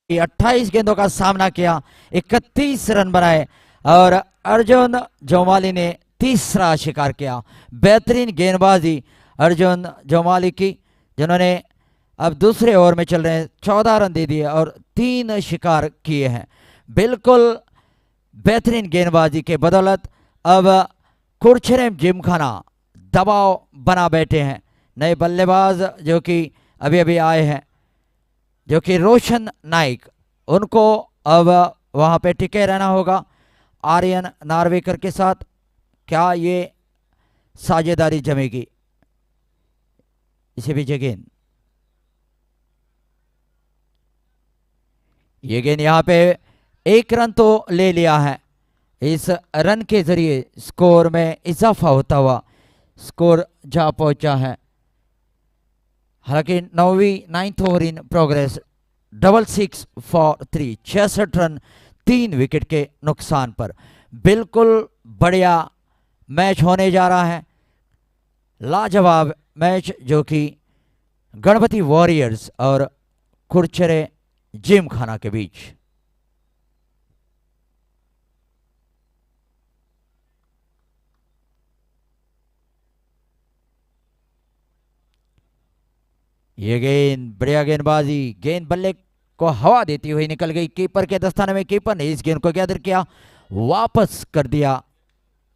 कि 28 गेंदों का सामना किया, 31 रन बनाए और अर्जुन जोमाली ने तीसरा शिकार किया। बेहतरीन गेंदबाजी अर्जुन जोमाली की, जिन्होंने अब दूसरे ओवर में चल रहे हैं 14 रन दे दिए और 3 शिकार किए हैं। बिल्कुल बेहतरीन गेंदबाजी के बदौलत अब कुरछरेम जिमखाना दबाव बना बैठे हैं नए बल्लेबाज जो कि अभी अभी आए हैं, जो कि रोशन नाइक। उनको अब वहां पे टिके रहना होगा आर्यन नार्वेकर के साथ। क्या ये साझेदारी जमेगी? इसे भी गेंद, ये गेंद यहाँ पे एक रन तो ले लिया है। इस रन के जरिए स्कोर में इजाफा होता हुआ स्कोर जा पहुंचा है। हालांकि ninth over in progress, 66 for 3, 66 run 3 wicket के नुकसान पर। बिल्कुल बढ़िया मैच होने जा रहा है, लाजवाब मैच, जो कि गणपति वॉरियर्स और कुरचरे जिमखाना के बीच। ये गेंद, बढ़िया गेंदबाजी, गेंद बल्ले को हवा देती हुई निकल गई कीपर के दस्ताने में। कीपर ने इस गेंद को गैदर किया, वापस कर दिया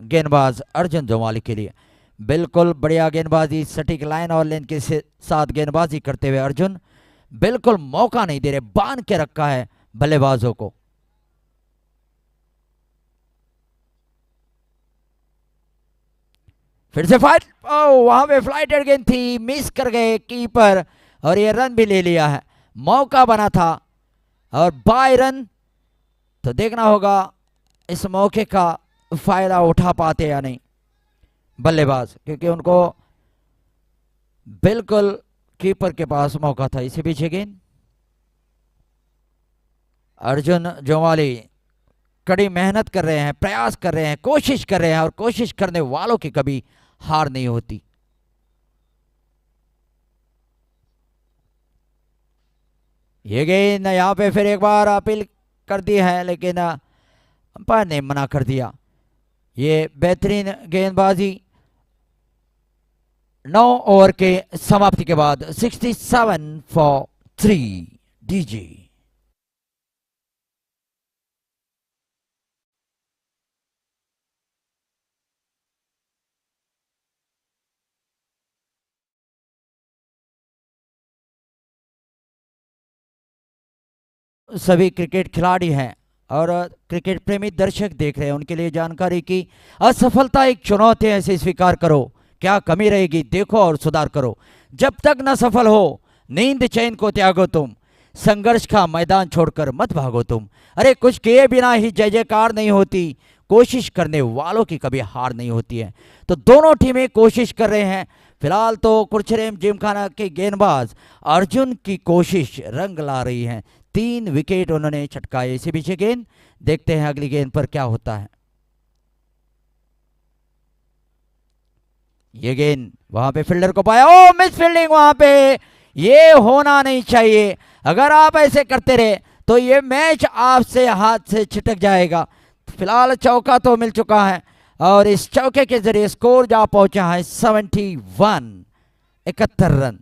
गेंदबाज अर्जुन जोमाली के लिए। बिल्कुल बढ़िया गेंदबाजी, सटीक लाइन और लेन के साथ गेंदबाजी करते हुए अर्जुन बिल्कुल मौका नहीं दे रहे, बांध के रखा है बल्लेबाजों को। फिर से फाइट, वहां पे फ्लाइटेड गेंद थी, मिस कर गए कीपर और ये रन भी ले लिया है। मौका बना था और बाय रन, तो देखना होगा इस मौके का फायदा उठा पाते या नहीं बल्लेबाज, क्योंकि उनको बिल्कुल कीपर के पास मौका था। इसी पीछे गेंद, अर्जुन जोमाली कड़ी मेहनत कर रहे हैं, प्रयास कर रहे हैं, कोशिश कर रहे हैं, और कोशिश करने वालों की कभी हार नहीं होती। ये गेंद यहां पे फिर एक बार अपील कर दी है, लेकिन अंपायर ने मना कर दिया। ये बेहतरीन गेंदबाजी 9 ओवर के समाप्ति के बाद 67 फॉर 3 डीजे। सभी क्रिकेट खिलाड़ी हैं और क्रिकेट प्रेमी दर्शक देख रहे हैं, उनके लिए जानकारी की असफलता एक चुनौती है, इसे स्वीकार करो। क्या कमी रहेगी देखो और सुधार करो। जब तक न सफल हो नींद चैन को त्यागो तुम, संघर्ष का मैदान छोड़कर मत भागो तुम। अरे कुछ किए बिना ही जय जयकार नहीं होती, कोशिश करने वालों की कभी हार नहीं होती है। तो दोनों टीमें कोशिश कर रहे हैं। फिलहाल तो कुरचरेम जिमखाना के गेंदबाज अर्जुन की कोशिश रंग ला रही है, 3 विकेट उन्होंने छटकाए। इसी पीछे गेंद, देखते हैं अगली गेंद पर क्या होता है। ये गेंद वहां पे फील्डर को पाया, ओ मिस फील्डिंग वहां पे, ये होना नहीं चाहिए। अगर आप ऐसे करते रहे तो ये मैच आपसे हाथ से छिटक जाएगा। फिलहाल चौका तो मिल चुका है और इस चौके के जरिए स्कोर जा पहुंचा है 71, 71 रन।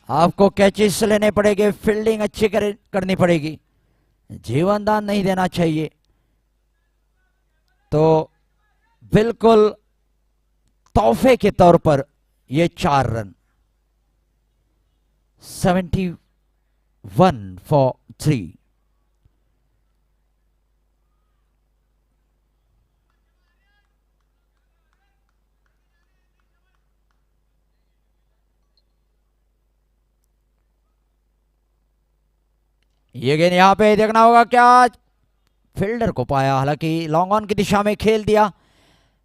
आपको कैचेस लेने पड़ेंगे, फील्डिंग अच्छी करनी पड़ेगी, जीवन दान नहीं देना चाहिए। तो बिल्कुल तोहफे के तौर पर ये 4 रन, 71 फॉर 3। ये गेंद यहां पे देखना होगा, क्या फील्डर को पाया, हालांकि लॉन्ग ऑन की दिशा में खेल दिया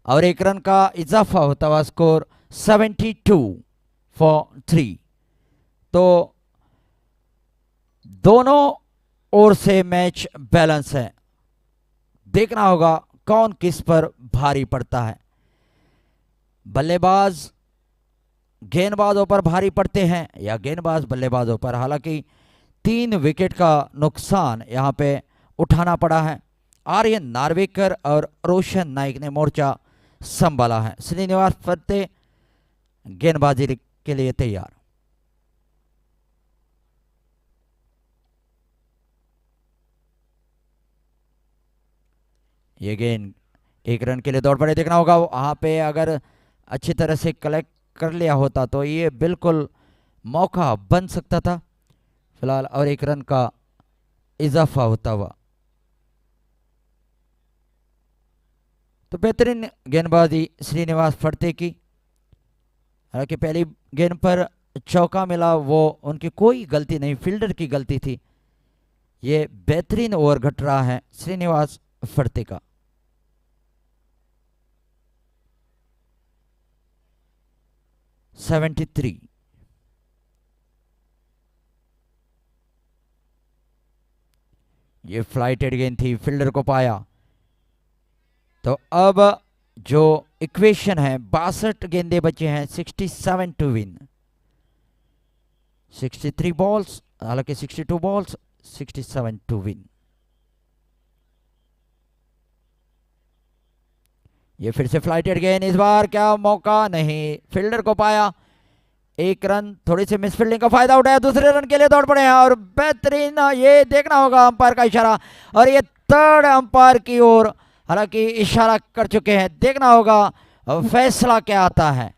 और 1 रन का इजाफा होता हुआ स्कोर 72 फॉर 3। तो दोनों ओर से मैच बैलेंस है, देखना होगा कौन किस पर भारी पड़ता है। बल्लेबाज गेंदबाजों पर भारी पड़ते हैं या गेंदबाज बल्लेबाजों पर। हालांकि 3 विकेट का नुकसान यहां पे उठाना पड़ा है। आर्यन नार्वेकर और रोशन नाइक ने मोर्चा संभाला है। श्रीनिवास फतेह गेंदबाजी के लिए तैयार। ये गेंद 1 रन के लिए दौड़ पड़े। देखना होगा वहाँ पे अगर अच्छी तरह से कलेक्ट कर लिया होता तो ये बिल्कुल मौका बन सकता था फिलहाल, और 1 रन का इजाफा होता हुआ। तो बेहतरीन गेंदबाजी श्रीनिवास फड़ते की। हालांकि पहली गेंद पर चौका मिला वो उनकी कोई गलती नहीं, फील्डर की गलती थी। ये बेहतरीन ओवर घट रहा है श्रीनिवास फड़ते का। सेवेंटी 73। ये फ्लाइटेड गेंद थी, फील्डर को पाया। तो अब जो इक्वेशन है 62 गेंदे बचे हैं, 67 टू विन। 63 बॉल्स, हालांकि 62 बॉल्स, 67 टू विन। ये फिर से फ्लाइटेड गेंद, इस बार क्या मौका नहीं, फील्डर को पाया। 1 रन, थोड़ी सी मिसफील्डिंग का फायदा उठाया, दूसरे रन के लिए दौड़ पड़े हैं और बेहतरीन, ये देखना होगा अंपायर का इशारा, और ये थर्ड अंपायर की ओर हालांकि इशारा कर चुके हैं। देखना होगा फैसला क्या आता है।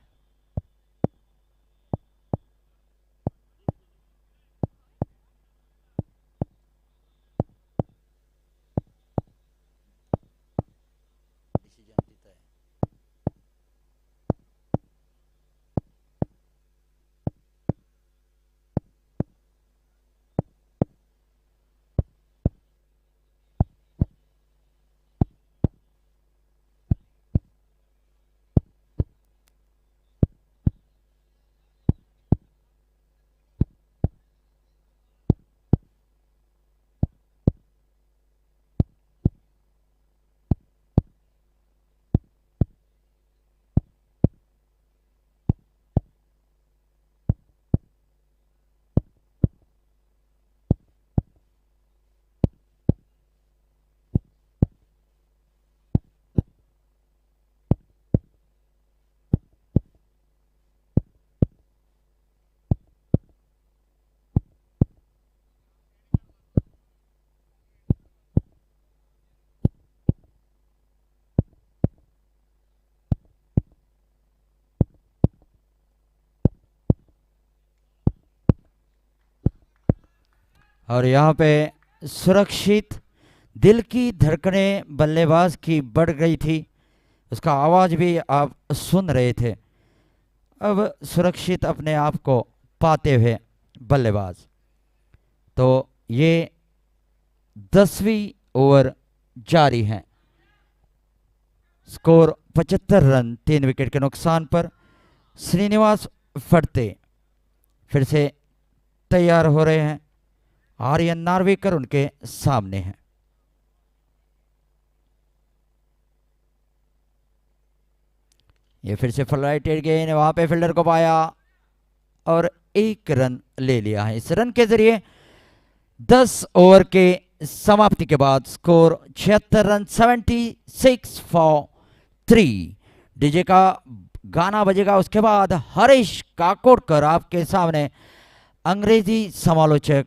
और यहाँ पे सुरक्षित, दिल की धड़कनें बल्लेबाज की बढ़ गई थी, उसका आवाज़ भी आप सुन रहे थे। अब सुरक्षित अपने आप को पाते हुए बल्लेबाज। तो ये 10वीं ओवर जारी है, स्कोर 75 रन 3 विकेट के नुकसान पर। श्रीनिवास फड़ते फिर से तैयार हो रहे हैं, आर्यन नार्वेकर उनके सामने हैं। ये फिर से फ्लाइटेड गेंद, वहां पे फील्डर को पाया और 1 रन ले लिया है। इस रन के जरिए 10 ओवर के समाप्ति के बाद स्कोर 76 रन, 76 फॉर 3। डीजे का गाना बजेगा, उसके बाद हरीश काकोडकर आपके सामने, अंग्रेजी समालोचक।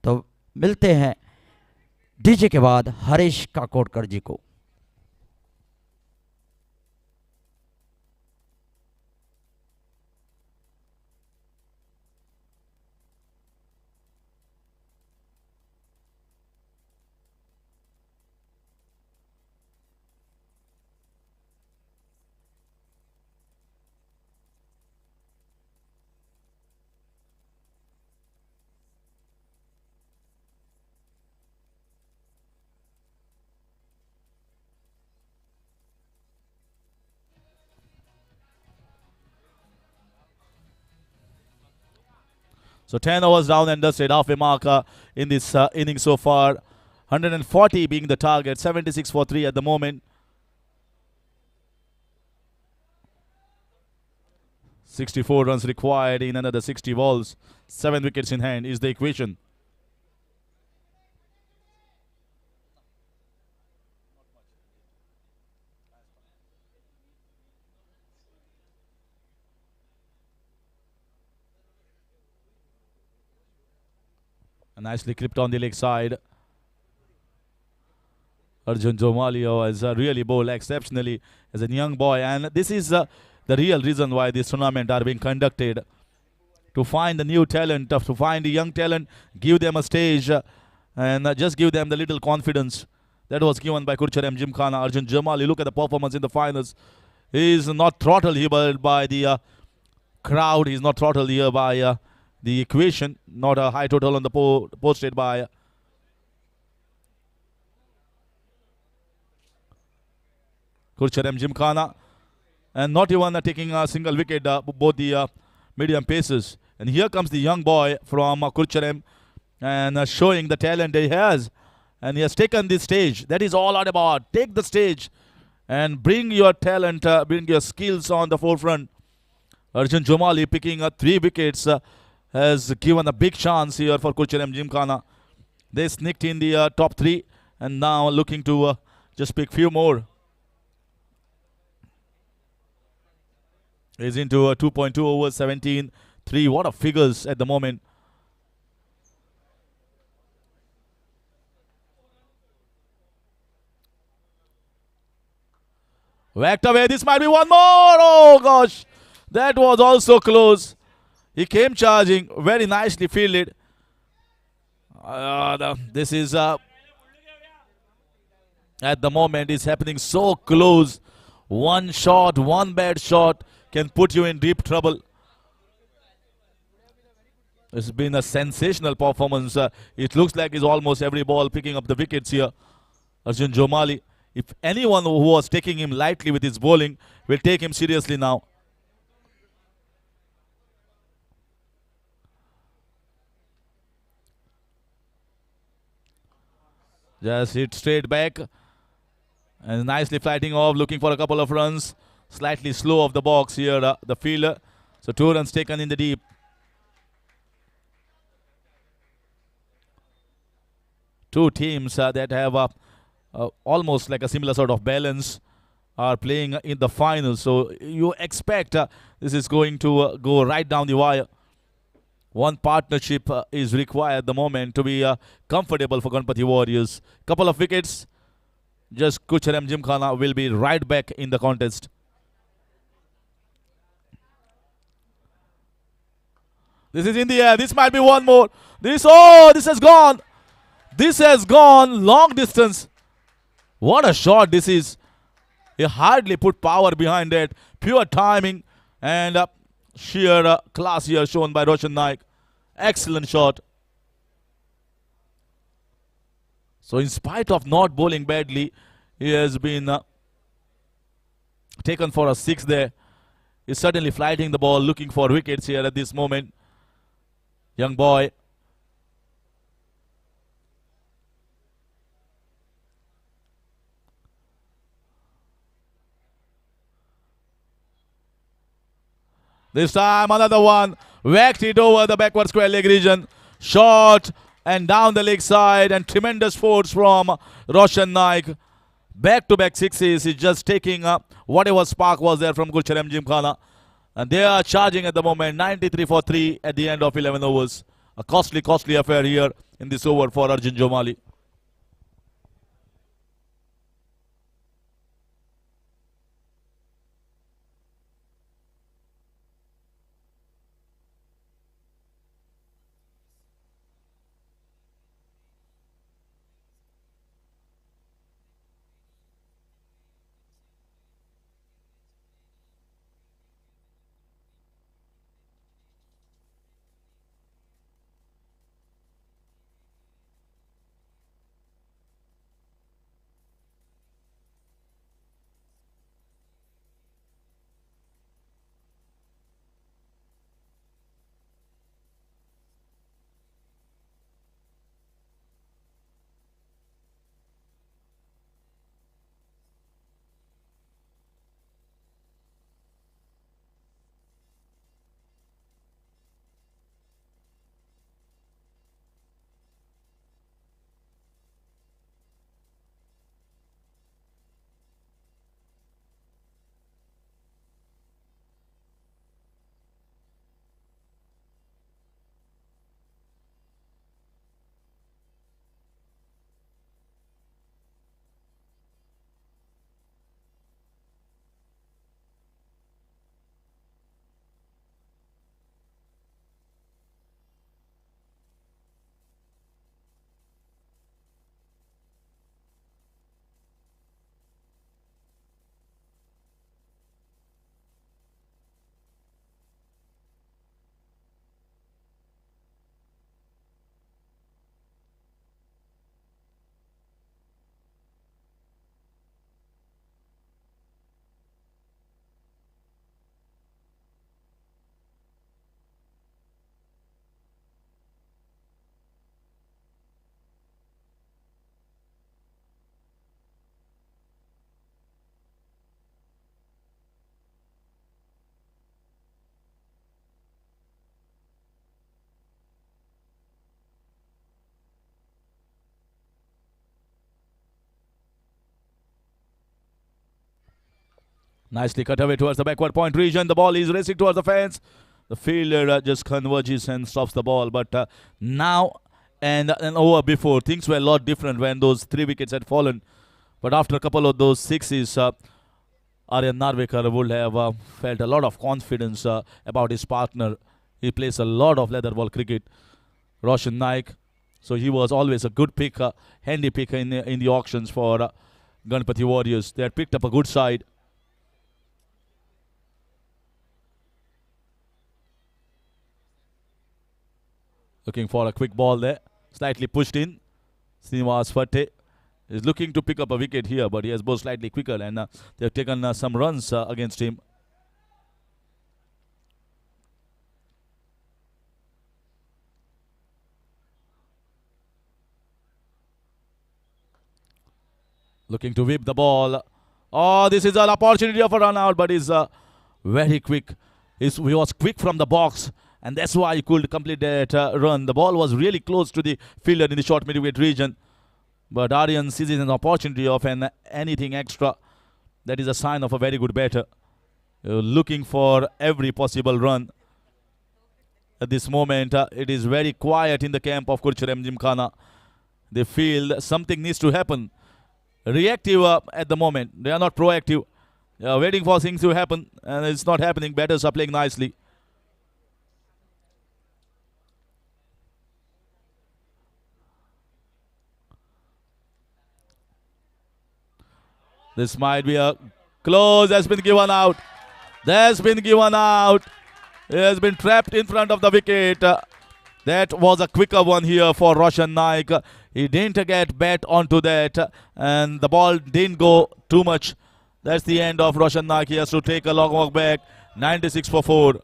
तो मिलते हैं डीजे के बाद हरीश काकोडकर जी को। So 10 overs down and dusted, half a mark in this inning so far. 140 being the target, 76 for 3 at the moment. 64 runs required in another 60 balls. 7 wickets in hand is the equation. Nicely clipped on the leg side. Arjun Jomali was really bowled exceptionally as a young boy, and this is the real reason why this tournament are being conducted, to find the new talent, to find the young talent, give them a stage, and just give them the little confidence that was given by Curchorem Gymkhana. Arjun Jomali, look at the performance in the finals. He is not throttled here by the crowd. He's not throttled here by the equation. Not a high total on the posted by Curchorem Gymkhana, and not even taking a single wicket, both the medium paces. And here comes the young boy from Curchorem, and showing the talent he has. And he has taken this stage. That is all about. Take the stage and bring your talent, bring your skills on the forefront. Arjun Jomali picking up 3 wickets has given a big chance here for Curchorem Gymkhana. They sneaked in the top 3 and now looking to just pick few more. Is into 2.2 overs, 17-3. What a figures at the moment. Whacked away. This might be one more. Oh gosh. That was also close. He came charging. Very nicely fielded. This is at the moment is happening so close. One shot, one bad shot can put you in deep trouble. It's been a sensational performance. It looks like it's almost every ball picking up the wickets here. Arjun Jomali. If anyone who was taking him lightly with his bowling will take him seriously now. Just hit straight back. And nicely flighting off, looking for a couple of runs. Slightly slow off the box here, the fielder. So 2 runs taken in the deep. Two teams that have almost like a similar sort of balance are playing in the final. So you expect this is going to go right down the wire. One partnership is required at the moment to be comfortable for Ganapati Warriors. Couple of wickets. Just Curchorem Gymkhana will be right back in the contest. This is in the air. This might be one more. This has gone. This has gone long distance. What a shot this is. He hardly put power behind it. Pure timing and sheer class here shown by Roshan Naik. Excellent shot. So in spite of not bowling badly, he has been taken for a 6 there. He's certainly flighting the ball, looking for wickets here at this moment. Young boy. This time another one. Whacked it over the backward square leg region. Short and down the leg side, and tremendous force from Roshan Naik. Back-to-back sixes. He's just taking up whatever spark was there from Curchorem Gymkhana. And they are charging at the moment 93 for 3 at the end of 11 overs. A costly affair here in this over for Arjun Jomali. Nicely cut away towards the backward point region. The ball is racing towards the fence. The fielder just converges and stops the ball. But now and over before, things were a lot different when those 3 wickets had fallen. But after a couple of those sixes, Aryan Narvekar would have felt a lot of confidence about his partner. He plays a lot of leather ball cricket. Roshan Naik. So he was always a good pick, handy pick in the auctions for Ganapati Warriors. They had picked up a good side. Looking for a quick ball there. Slightly pushed in. Srinivas Phate is looking to pick up a wicket here, but he has bowled slightly quicker, and they have taken some runs against him. Looking to whip the ball. Oh, this is an opportunity of a run out, but he's very quick. He was quick from the box, and that's why he could complete that run. The ball was really close to the fielder in the short middleweight region. But Aryan sees it as an opportunity of anything extra. That is a sign of a very good batter. Looking for every possible run. At this moment, it is very quiet in the camp of Curchorem Gymkhana. They feel something needs to happen. Reactive at the moment. They are not proactive. They are waiting for things to happen, and it's not happening. Batters are playing nicely. This might be a close. Has been given out. That's been given out. He has been trapped in front of the wicket. That was a quicker one here for Roshan Naik. He didn't get bat onto that, and the ball didn't go too much. That's the end of Roshan Naik. He has to take a long walk back. 96 for 4.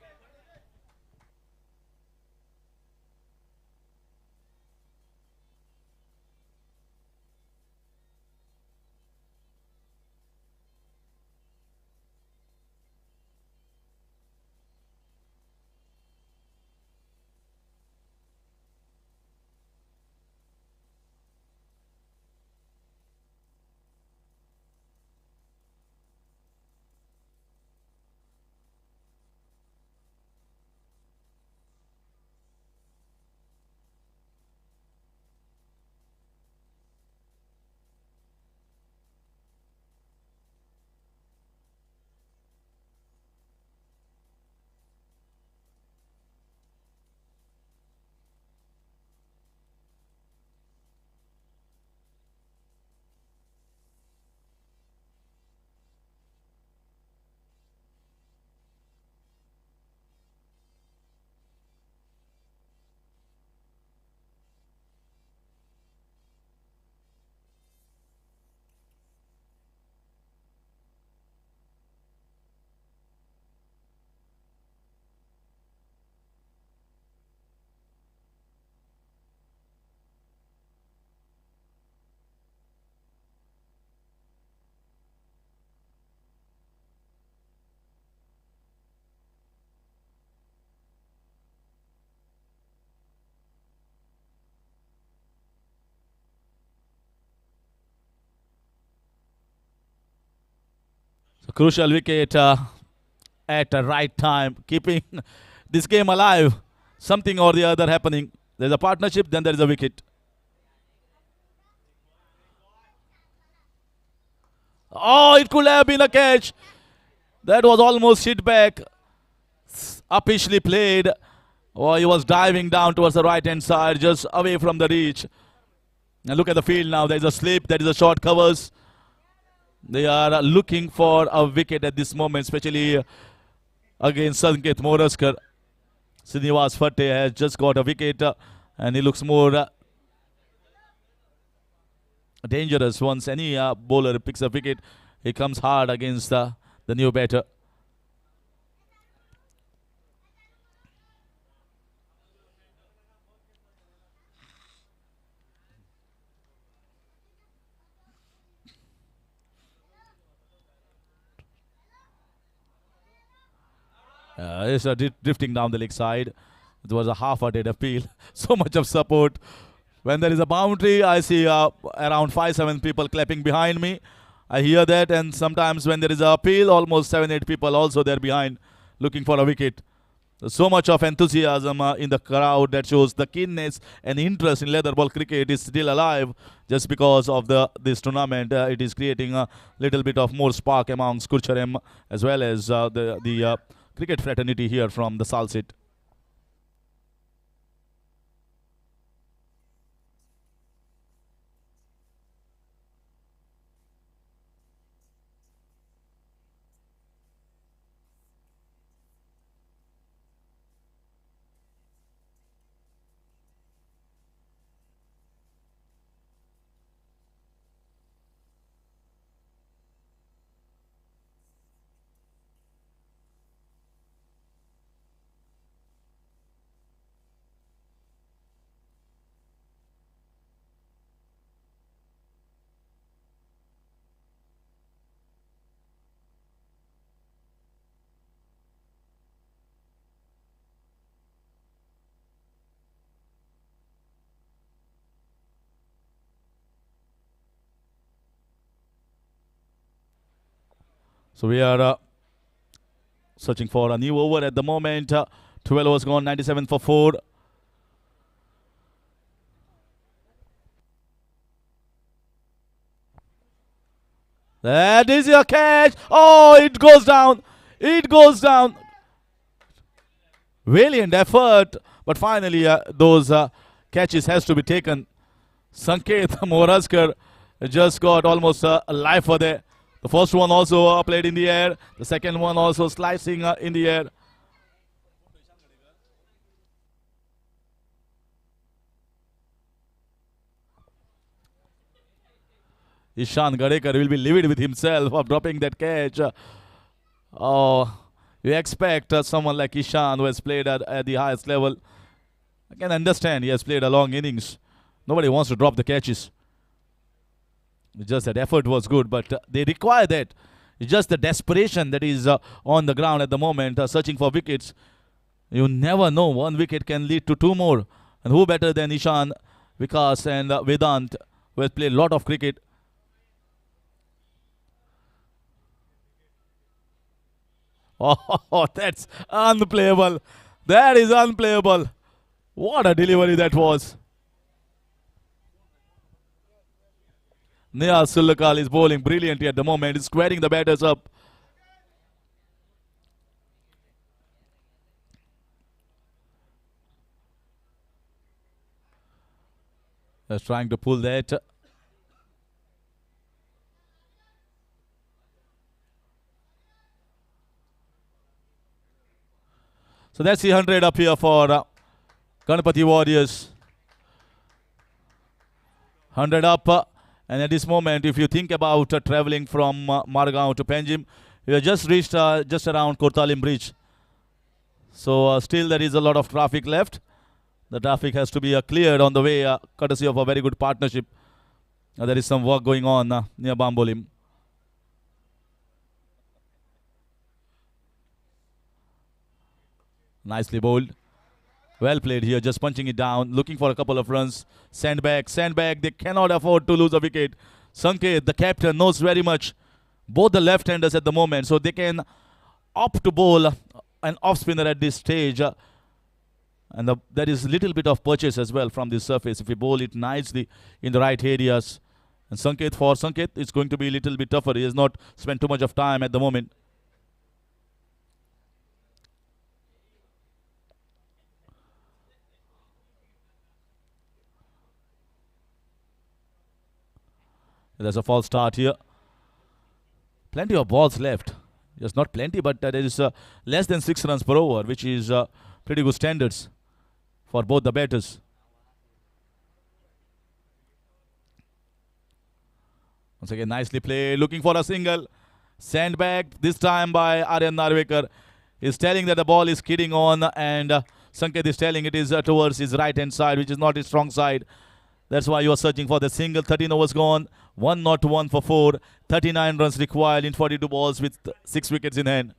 A crucial wicket at the right time, keeping this game alive. Something or the other happening. There's a partnership, then there is a wicket. Oh, it could have been a catch. That was almost hit back. Uppishly played. Oh, he was diving down towards the right hand side, just away from the reach. And look at the field now. There is a slip, there is a short covers. They are looking for a wicket at this moment, especially against Sanket Moraskar. Srinivas Phate has just got a wicket and he looks more dangerous. Once any bowler picks a wicket, he comes hard against the new batter. It's drifting down the leg side. It was a half-hearted appeal. So much of support. When there is a boundary, I see around 5-7 people clapping behind me. I hear that, and sometimes when there is a appeal, almost 7-8 people also there behind looking for a wicket. So much of enthusiasm in the crowd that shows the keenness and interest in leather ball cricket is still alive just because of this tournament. It is creating a little bit of more spark amongst Curchorem as well as the cricket fraternity here from the Salsit. So we are searching for a new over at the moment. 12 overs gone, 97 for 4. That is your catch. Oh, it goes down. It goes down. Valiant effort, but finally those catches has to be taken. Sanket Moraskar just got almost a lifer there. The first one also played in the air. The second one also slicing in the air. Ishan Gadekar will be livid with himself for dropping that catch. Oh, you expect someone like Ishan who has played at the highest level. I can understand he has played a long innings. Nobody wants to drop the catches. Just that effort was good, but they require that. It's just the desperation that is on the ground at the moment, searching for wickets. You never know. One wicket can lead to 2 more. And who better than Ishan, Vikas and Vedant, who has played a lot of cricket. Oh, that's unplayable. That is unplayable. What a delivery that was. Niyaz Sulakal is bowling brilliantly at the moment. He's squaring the batters up. Just trying to pull that. So that's the 100 up here for Ganapati Warriors. 100 up. And at this moment, if you think about traveling from Margao to Panjim, you have just reached just around Kortalim Bridge. So still there is a lot of traffic left. The traffic has to be cleared on the way, courtesy of a very good partnership. There is some work going on near Bambolim. Nicely bowled. Well played here, just punching it down, looking for a couple of runs. Sandbag, they cannot afford to lose a wicket. Sanket, the captain, knows very much both the left-handers at the moment, so they can opt to bowl an off-spinner at this stage. And there is a little bit of purchase as well from this surface if we bowl it nicely in the right areas. And for Sanket, it's going to be a little bit tougher. He has not spent too much of time at the moment. There's a false start here. Plenty of balls left. Just not plenty, but there is less than 6 runs per over, which is pretty good standards for both the batters. Once again, nicely played. Looking for a single. Sandbag, this time by Aryan Narvekar. He's telling that the ball is skidding on, and Sanket is telling it is towards his right-hand side, which is not his strong side. That's why you are searching for the single. 13 overs gone. 1 not 1 for 4. 39 runs required in 42 balls with 6 wickets in hand.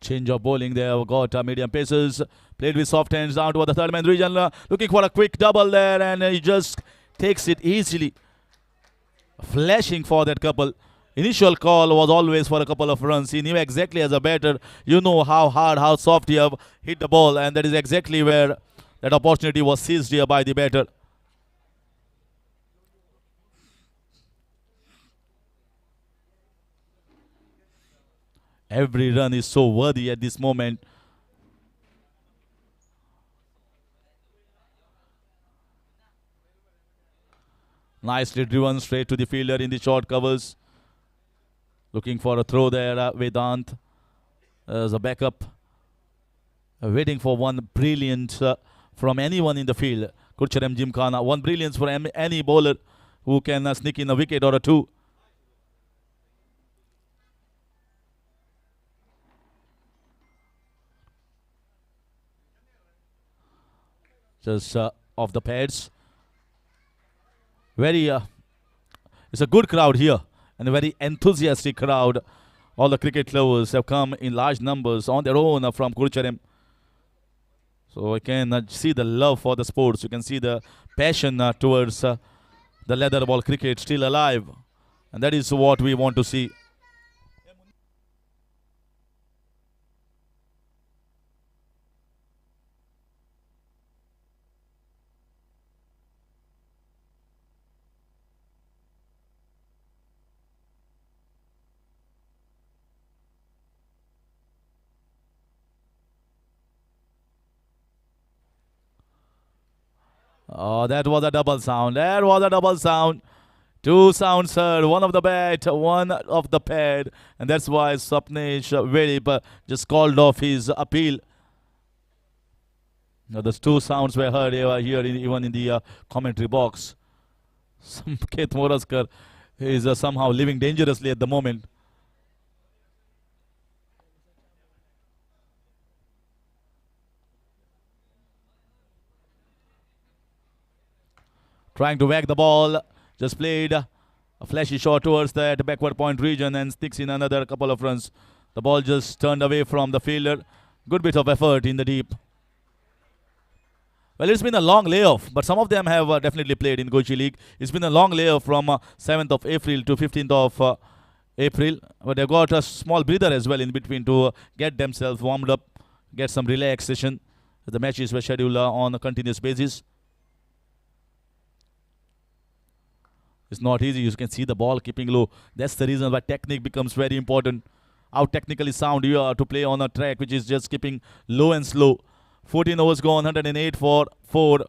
Change of bowling there. We've got medium paces. Played with soft hands down toward the third man region. Looking for a quick double there, and he just takes it easily. Flashing for that couple. Initial call was always for a couple of runs. He knew exactly as a batter, you know how hard, how soft he have hit the ball, and that is exactly where that opportunity was seized here by the batter. Every run is so worthy at this moment. Nicely driven straight to the fielder in the short covers. Looking for a throw there, Vedant as a backup. Waiting for one brilliant from anyone in the field. Curchorem Gymkhana. One brilliance for any bowler who can sneak in a wicket or a two. Just off the pads. Very, it's a good crowd here and a very enthusiastic crowd. All the cricket lovers have come in large numbers on their own from Curchorem. So I can see the love for the sports. You can see the passion towards the leather ball cricket still alive. And that is what we want to see. Oh, that was a double sound. That was a double sound. Two sounds heard. One of the bat, one of the pad. And that's why Sapnesh Velip just called off his appeal. Now, those two sounds were heard here even in the commentary box. Samket Moraskar is somehow living dangerously at the moment. Trying to whack the ball. Just played a flashy shot towards that backward point region and sticks in another couple of runs. The ball just turned away from the fielder. Good bit of effort in the deep. Well, it's been a long layoff, but some of them have definitely played in Gochi League. It's been a long layoff from 7th of April to 15th of April. But they've got a small breather as well in between to get themselves warmed up, get some relaxation. The matches were scheduled on a continuous basis. It's not easy. You can see the ball keeping low. That's the reason why technique becomes very important. How technically sound you are to play on a track which is just keeping low and slow. 14 overs gone, 108 for 4.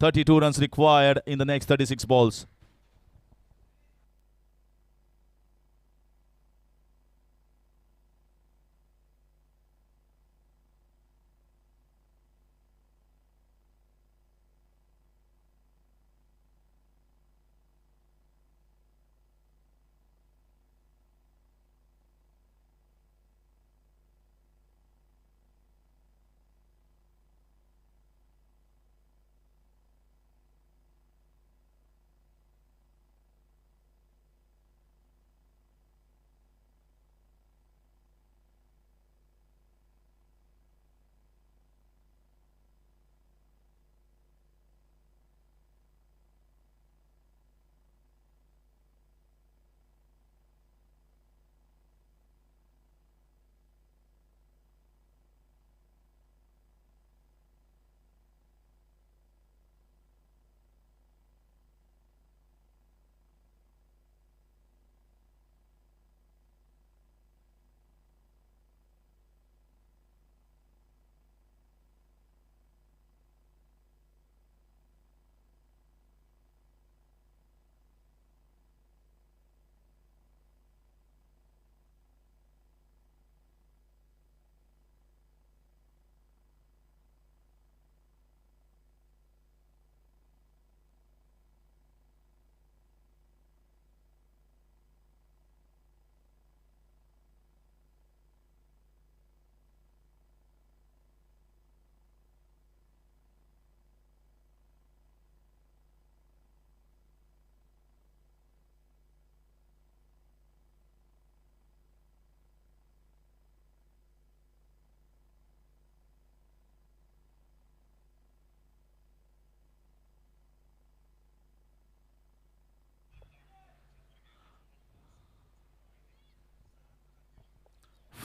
32 runs required in the next 36 balls.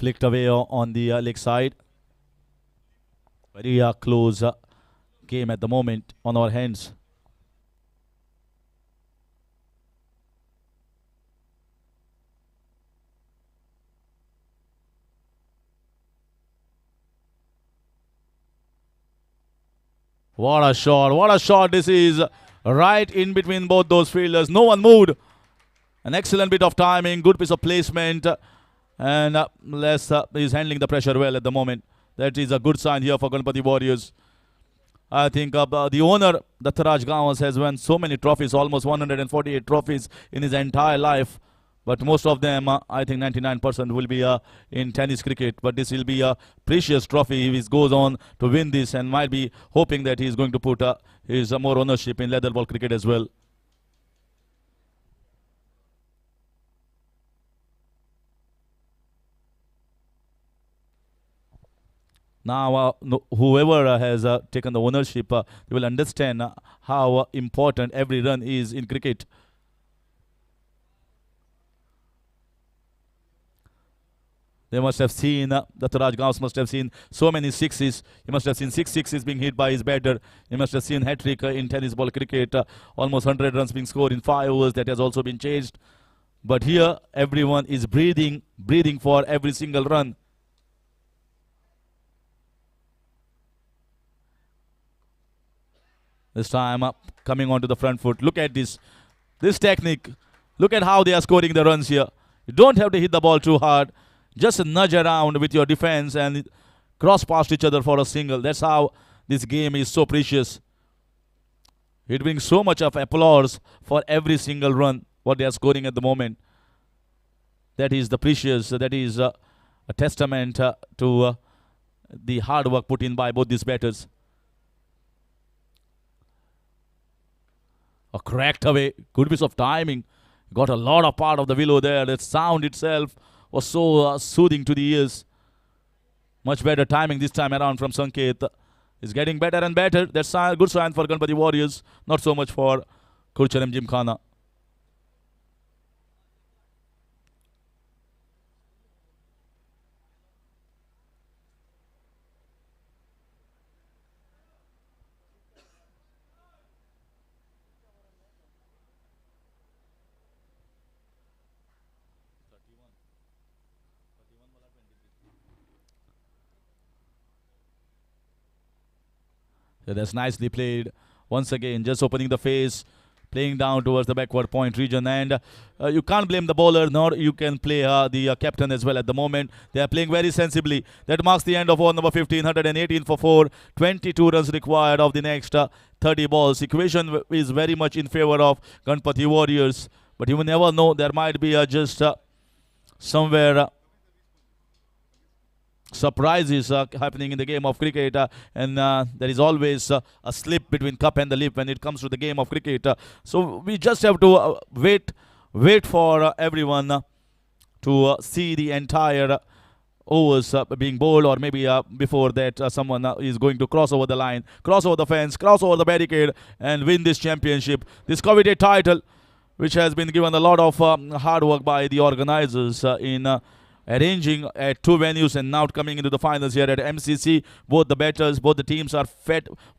flicked away on the leg side. Very close game at the moment on our hands. What a shot, what a shot this is. Right in between both those fielders. No one moved. An excellent bit of timing, good piece of placement. And Les is handling the pressure well at the moment. That is a good sign here for Ganapati Warriors. I think the owner, Dattaraj Gawas, has won so many trophies, almost 148 trophies in his entire life. But most of them, I think 99% will be in tennis cricket. But this will be a precious trophy if he goes on to win this, and might be hoping that he is going to put his more ownership in leather ball cricket as well. Now, whoever has taken the ownership, they will understand how important every run is in cricket. They must have seen, Dattaraj Gawas must have seen so many sixes. He must have seen 6 sixes being hit by his batter. He must have seen hat-trick in tennis ball cricket. Almost 100 runs being scored in 5 overs. That has also been changed. But here, everyone is breathing for every single run. This time coming onto the front foot. Look at this technique. Look at how they are scoring the runs here. You don't have to hit the ball too hard. Just nudge around with your defense and cross past each other for a single. That's how this game is so precious. It brings so much of applause for every single run what they are scoring at the moment. That is the precious. That is a testament to the hard work put in by both these batters. A cracked away. Good piece of timing. Got a lot of part of the willow there. That sound itself was so soothing to the ears. Much better timing this time around from Sanket. It's getting better and better. That's a good sign for Ganapati Warriors. Not so much for Curchorem Gymkhana. So that's nicely played. Once again, just opening the face, playing down towards the backward point region. And you can't blame the bowler, nor you can play the captain as well at the moment. They are playing very sensibly. That marks the end of over number 15, 118 for 4. 22 runs required of the next 30 balls. Equation is very much in favor of Ganapati Warriors. But you will never know. There might be just somewhere surprises happening in the game of cricket, and there is always a slip between cup and the lip when it comes to the game of cricket. So we just have to wait for everyone to see the entire overs being bowled, or maybe before that someone is going to cross over the line, cross over the fence, cross over the barricade, and win this championship, this coveted title, which has been given a lot of hard work by the organizers in arranging at 2 venues, and now coming into the finals here at MCC. Both the batters, both the teams are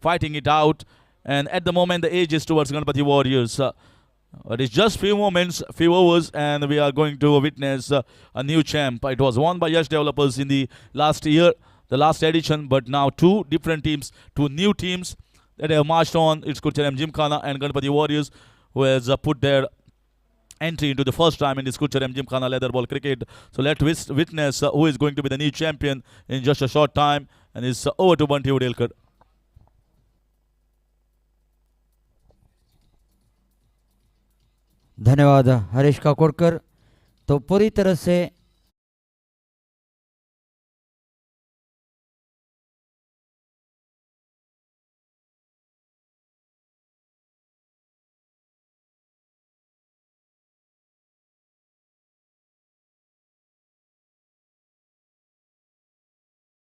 fighting it out, and at the moment the edge is towards Ganapati Warriors. It is just few moments, few overs, and we are going to witness a new champ. It was won by Yash Developers in the last year, the last edition, but now 2 different teams, 2 new teams that have marched on. It's Curchorem Gymkhana and Ganapati Warriors, who has put their entry into the first time in this Curchorem Gymkhana leather ball cricket. So let's witness who is going to be the new champion in just a short time. And it's over to Bunty Udelkar. धन्यवाद हरीश काकोडकर. तो पूरी तरह से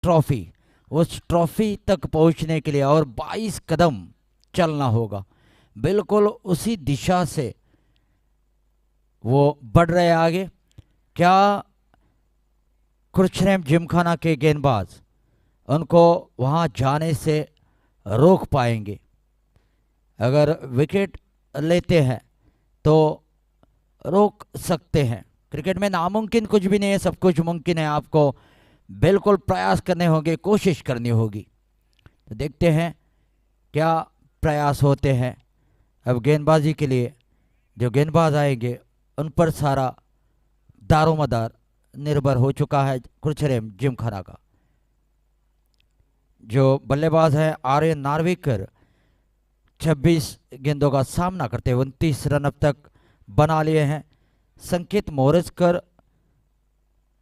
trophy, उस trophy तक पहुंचने के लिए और 22 कदम चलना होगा. बिल्कुल उसी दिशा से वो बढ़ रहे आगे. क्या कुरछरेम जिमखाना के गेंदबाज उनको वहां जाने से रोक पाएंगे। अगर विकेट लेते हैं तो रोक सकते हैं। क्रिकेट में नामुमकिन कुछ भी नहीं है, सब कुछ मुमकिन है। आपको बिल्कुल प्रयास करने होंगे, कोशिश करनी होगी। तो देखते हैं क्या प्रयास होते हैं। अब गेंदबाजी के लिए जो गेंदबाज आएंगे उन पर सारा दारोमदार निर्भर हो चुका है कुरछरेम जिमखाना का। जो बल्लेबाज है आर्यन नार्वेकर 26 गेंदों का सामना करते हुए 29 रन अब तक बना लिए हैं। संकेत मोरजकर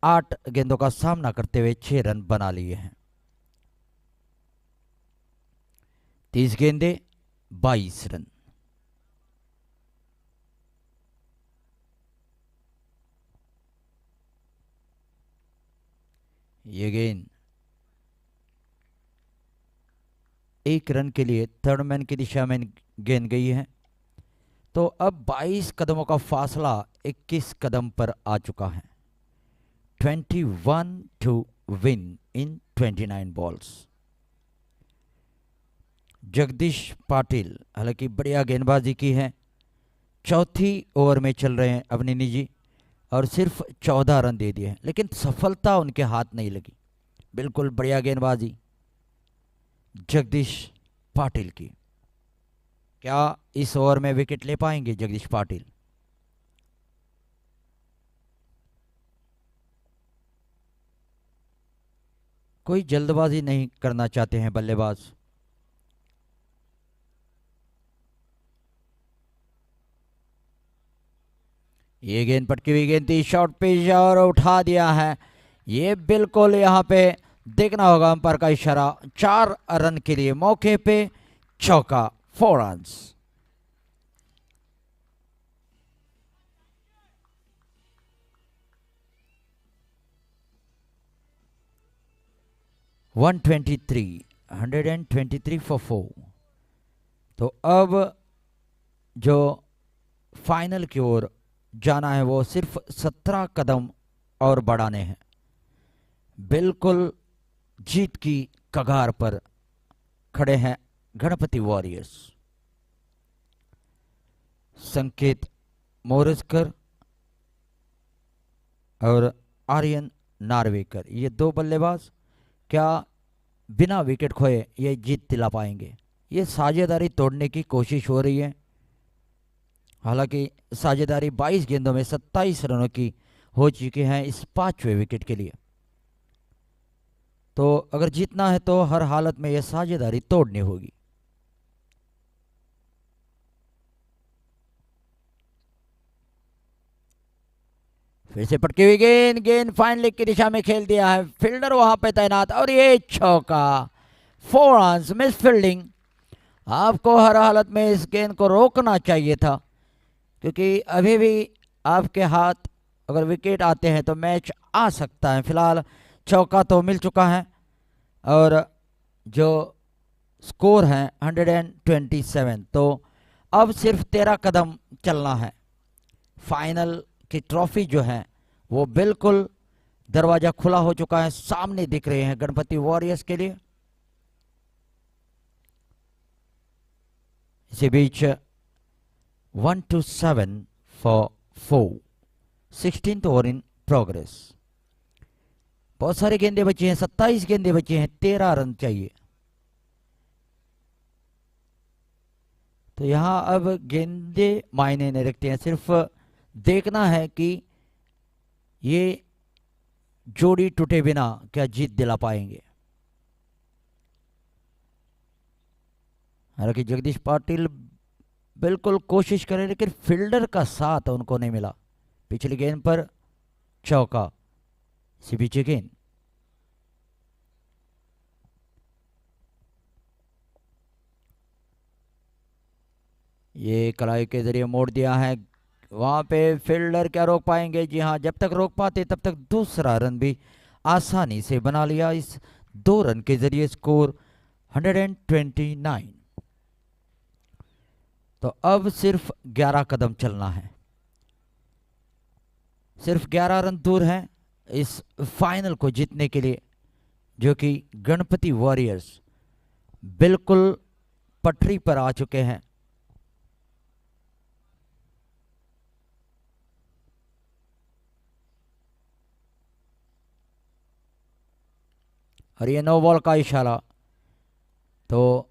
8 गेंदों का सामना करते हुए 6 रन बना लिए हैं। 30 गेंदे 22 रन। ये गेंद 1 रन के लिए थर्ड मैन की दिशा में गेंद गई है। तो अब 22 कदमों का फासला 21 कदम पर आ चुका है। 21 to win in 29 balls. Jagdish Patil हालांकि बढ़िया गेंदबाजी की है। चौथी ओवर में चल रहे हैं अपनी निजी और सिर्फ 14 रन दे दिए हैं, लेकिन सफलता उनके हाथ नहीं लगी। बिल्कुल बढ़िया गेंदबाजी जगदीश पाटिल की। क्या इस ओवर में विकेट ले पाएंगे जगदीश पाटिल? कोई जल्दबाजी नहीं करना चाहते हैं बल्लेबाज। ये गेंद पटकी हुई गेंद थी, शॉर्ट पिच और उठा दिया है। ये बिल्कुल यहाँ पे देखना होगा अंपायर का इशारा। 4 रन के लिए मौके पे चौका, 4 रन्स। $123 फॉर 4। तो अब जो फाइनल की ओर जाना है वो सिर्फ 17 कदम और बढ़ाने हैं। बिल्कुल जीत की कगार पर खड़े हैं गणपति वॉरियर्स। संकेत मोरजकर और आर्यन नार्वेकर, ये 2 बल्लेबाज क्या बिना विकेट खोए ये जीत दिला पाएंगे? ये साझेदारी तोड़ने की कोशिश हो रही है। हालांकि साझेदारी 22 गेंदों में 27 रनों की हो चुकी है इस 5वें विकेट के लिए। तो अगर जीतना है तो हर हालत में यह साझेदारी तोड़नी होगी। फिर से पटकी हुई गेंद फाइन लेग की दिशा में खेल दिया है। फील्डर वहां पे तैनात और ये चौका, 4 रन्स। Miss fielding. आपको हर हालत में इस गेंद को रोकना चाहिए था, क्योंकि अभी भी आपके हाथ अगर विकेट आते हैं तो मैच आ सकता है। फिलहाल चौका तो मिल चुका है और जो स्कोर है 127। तो अब सिर्फ 13 कदम चलना है। फाइनल की ट्रॉफी जो है वो बिल्कुल दरवाजा खुला हो चुका है, सामने दिख रहे हैं गणपति वॉरियर्स के लिए। इसी बीच 127 for 4, 16th over in progress. बहुत सारे गेंदे बचे हैं, 27 गेंदे बचे हैं, 13 रन चाहिए। तो यहां अब गेंदे मायने नहीं रखते हैं, सिर्फ देखना है कि ये जोड़ी टूटे बिना क्या जीत दिला पाएंगे। हालांकि जगदीश पाटिल बिल्कुल कोशिश करें, लेकिन फील्डर का साथ उनको नहीं मिला। पिछली गेंद पर चौका, इसी पीछे गेंद। ये कलाई के जरिए मोड़ दिया है। वहां पे फील्डर क्या रोक पाएंगे? जी हाँ, जब तक रोक पाते तब तक दूसरा रन भी आसानी से बना लिया। इस 2 रन के जरिए स्कोर 129। तो अब सिर्फ 11 कदम चलना है। सिर्फ 11 रन दूर हैं इस फाइनल को जीतने के लिए, जो कि गणपति वॉरियर्स बिल्कुल पटरी पर आ चुके हैं। और ये नो बॉल का इशारा, तो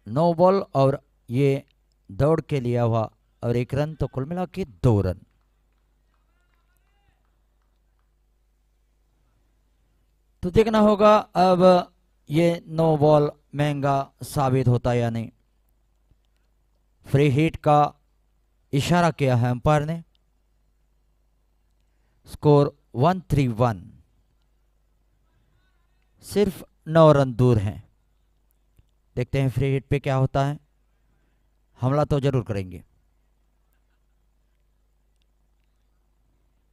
नो बॉल और ये दौड़ के लिया हुआ और 1 रन, तो कुल मिला के 2 रन। तो देखना होगा अब ये नो बॉल महंगा साबित होता या नहीं। फ्री हिट का इशारा किया है अंपायर ने। स्कोर 131, सिर्फ 9 रन दूर हैं। देखते हैं फ्री हिट पे क्या होता है। हमला तो जरूर करेंगे।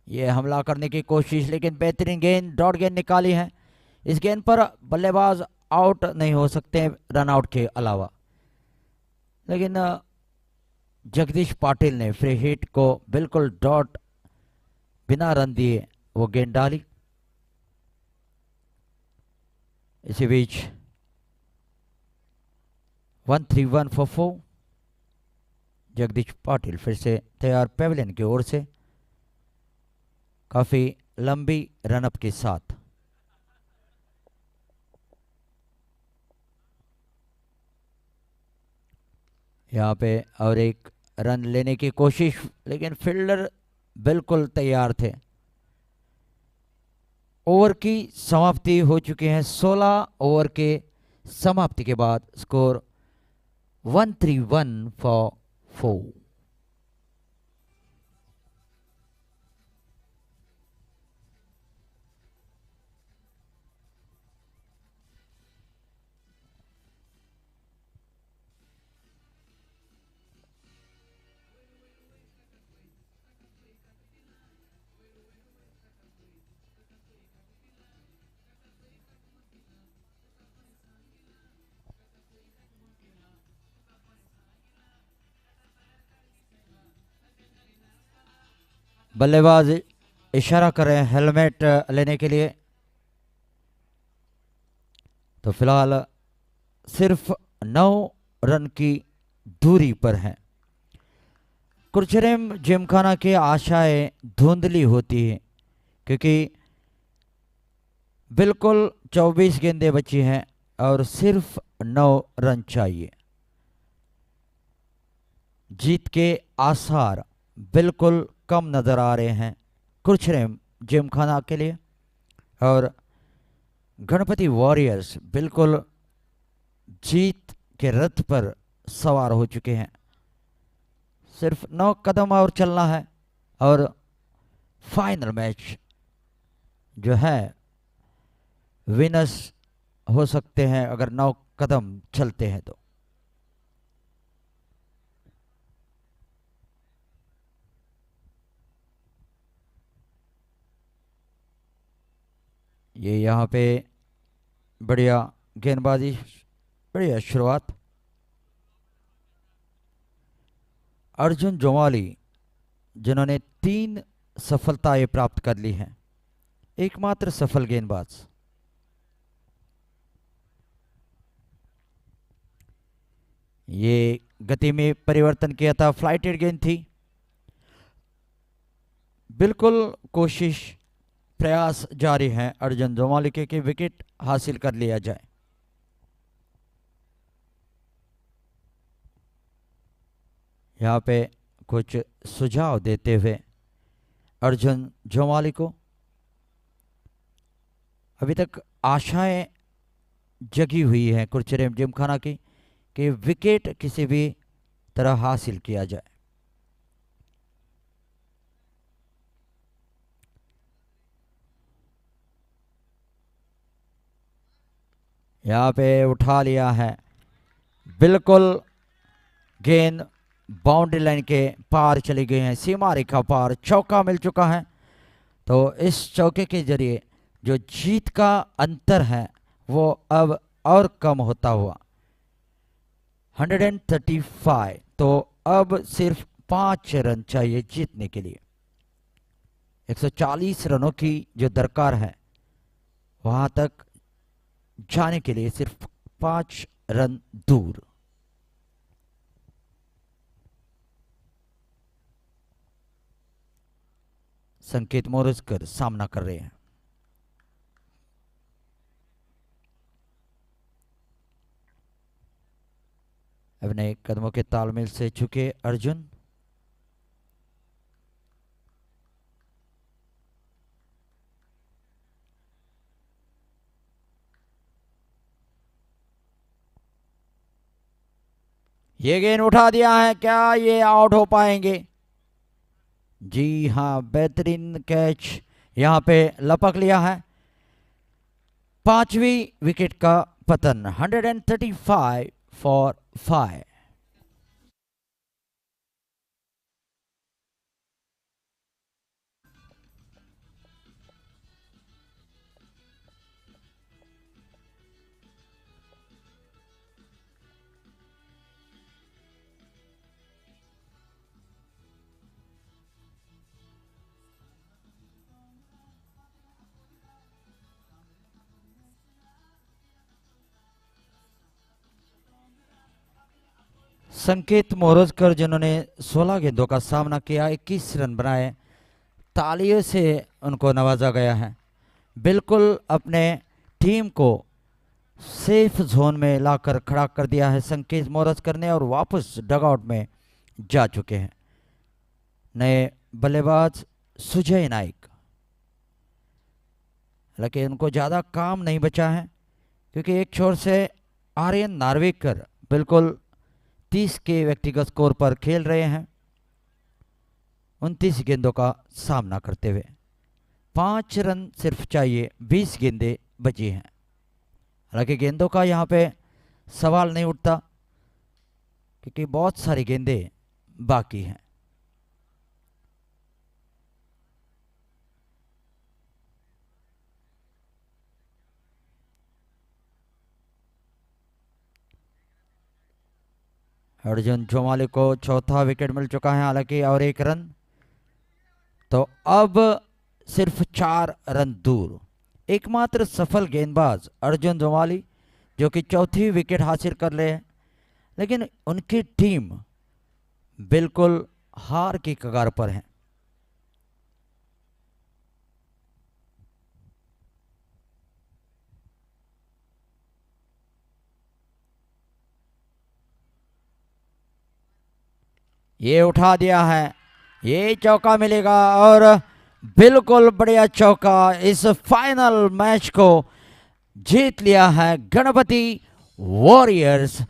ये हमला करने की कोशिश, लेकिन बेहतरीन गेंद, डॉट गेंद निकाली है। इस गेंद पर बल्लेबाज आउट नहीं हो सकते रन आउट के अलावा, लेकिन जगदीश पाटिल ने फ्री हिट को बिल्कुल डॉट बिना रन दिए वो गेंद डाली। इसी बीच 131 फॉर 4। जगदीश पाटिल फिर से तैयार पेविलियन की ओर से, काफी लंबी रनअप के साथ। यहाँ पे और 1 रन लेने की कोशिश, लेकिन फील्डर बिल्कुल तैयार थे। ओवर की समाप्ति हो चुकी है। 16 ओवर के समाप्ति के बाद स्कोर 131 फॉर 4। बल्लेबाज इशारा कर रहे हैं हेलमेट लेने के लिए। तो फिलहाल सिर्फ 9 रन की दूरी पर हैं। कुरचरेम जिमखाना की आशाएं धुंधली होती हैं, क्योंकि बिल्कुल 24 गेंदें बची हैं और सिर्फ 9 रन चाहिए। जीत के आसार बिल्कुल कम नजर आ रहे हैं कुरचरेम जिमखाना के लिए, और गणपति वॉरियर्स बिल्कुल जीत के रथ पर सवार हो चुके हैं। सिर्फ 9 कदम और चलना है और फाइनल मैच जो है विनर्स हो सकते हैं अगर 9 कदम चलते हैं तो। ये यहाँ पे बढ़िया गेंदबाजी, बढ़िया शुरुआत। अर्जुन जोमाली जिन्होंने 3 सफलताएं प्राप्त कर ली हैं, एकमात्र सफल गेंदबाज। ये गति में परिवर्तन किया था, फ्लाइटेड गेंद थी। बिल्कुल कोशिश, प्रयास जारी है अर्जुन जोमाली के कि विकेट हासिल कर लिया जाए। यहाँ पे कुछ सुझाव देते हुए अर्जुन जोमाली को, अभी तक आशाएं जगी हुई हैं कुरचरेम जिमखाना की कि विकेट किसी भी तरह हासिल किया जाए। यहाँ पे उठा लिया है, बिल्कुल गेंद बाउंड्री लाइन के पार चली गई है, सीमा रेखा पार, चौका मिल चुका है। तो इस चौके के जरिए जो जीत का अंतर है वो अब और कम होता हुआ 135, तो अब सिर्फ 5 रन चाहिए जीतने के लिए। 140 रनों की जो दरकार है वहां तक जाने के लिए सिर्फ 5 रन दूर। संकेत मोरजकर सामना कर रहे हैं। अपने कदमों के तालमेल से झुके अर्जुन। ये गेंद उठा दिया है, क्या ये आउट हो पाएंगे? जी हां, बेहतरीन कैच यहां पे लपक लिया है। 5वीं विकेट का पतन। 135 फॉर 5। संकेत मोरजकर जिन्होंने 16 गेंदों का सामना किया, 21 रन बनाए, तालियों से उनको नवाजा गया है। बिल्कुल अपने टीम को सेफ जोन में लाकर खड़ा कर दिया है संकेत मोरजकर ने और वापस डगआउट में जा चुके हैं नए बल्लेबाज सुजय नाइक। हालांकि उनको ज़्यादा काम नहीं बचा है क्योंकि एक छोर से आर्यन नार्वेकर बिल्कुल 30 के व्यक्तिगत स्कोर पर खेल रहे हैं 29 गेंदों का सामना करते हुए। 5 रन सिर्फ चाहिए, 20 गेंदें बची हैं। हालांकि गेंदों का यहाँ पे सवाल नहीं उठता क्योंकि बहुत सारी गेंदें बाकी हैं। अर्जुन जोमाली को चौथा विकेट मिल चुका है हालांकि, और 1 रन, तो अब सिर्फ 4 रन दूर। एकमात्र सफल गेंदबाज अर्जुन जोमाली जो कि चौथी विकेट हासिल कर रहे हैं, लेकिन उनकी टीम बिल्कुल हार की कगार पर है। ये उठा दिया है, ये चौका मिलेगा और बिल्कुल बढ़िया चौका। इस फाइनल मैच को जीत लिया है गणपति वॉरियर्स।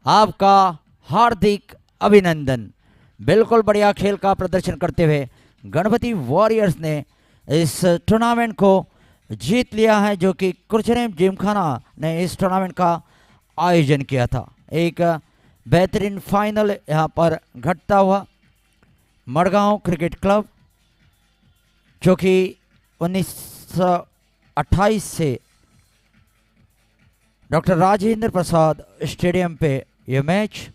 आपका हार्दिक अभिनंदन। बिल्कुल बढ़िया खेल का प्रदर्शन करते हुए गणपति वॉरियर्स ने इस टूर्नामेंट को जीत लिया है, जो कि कुरचरेम जिमखाना ने इस टूर्नामेंट का आयोजन किया था। एक बेहतरीन फाइनल यहाँ पर घटता हुआ। मड़गांव क्रिकेट क्लब जो कि 1928 से डॉक्टर राजेंद्र प्रसाद स्टेडियम पे ये मैच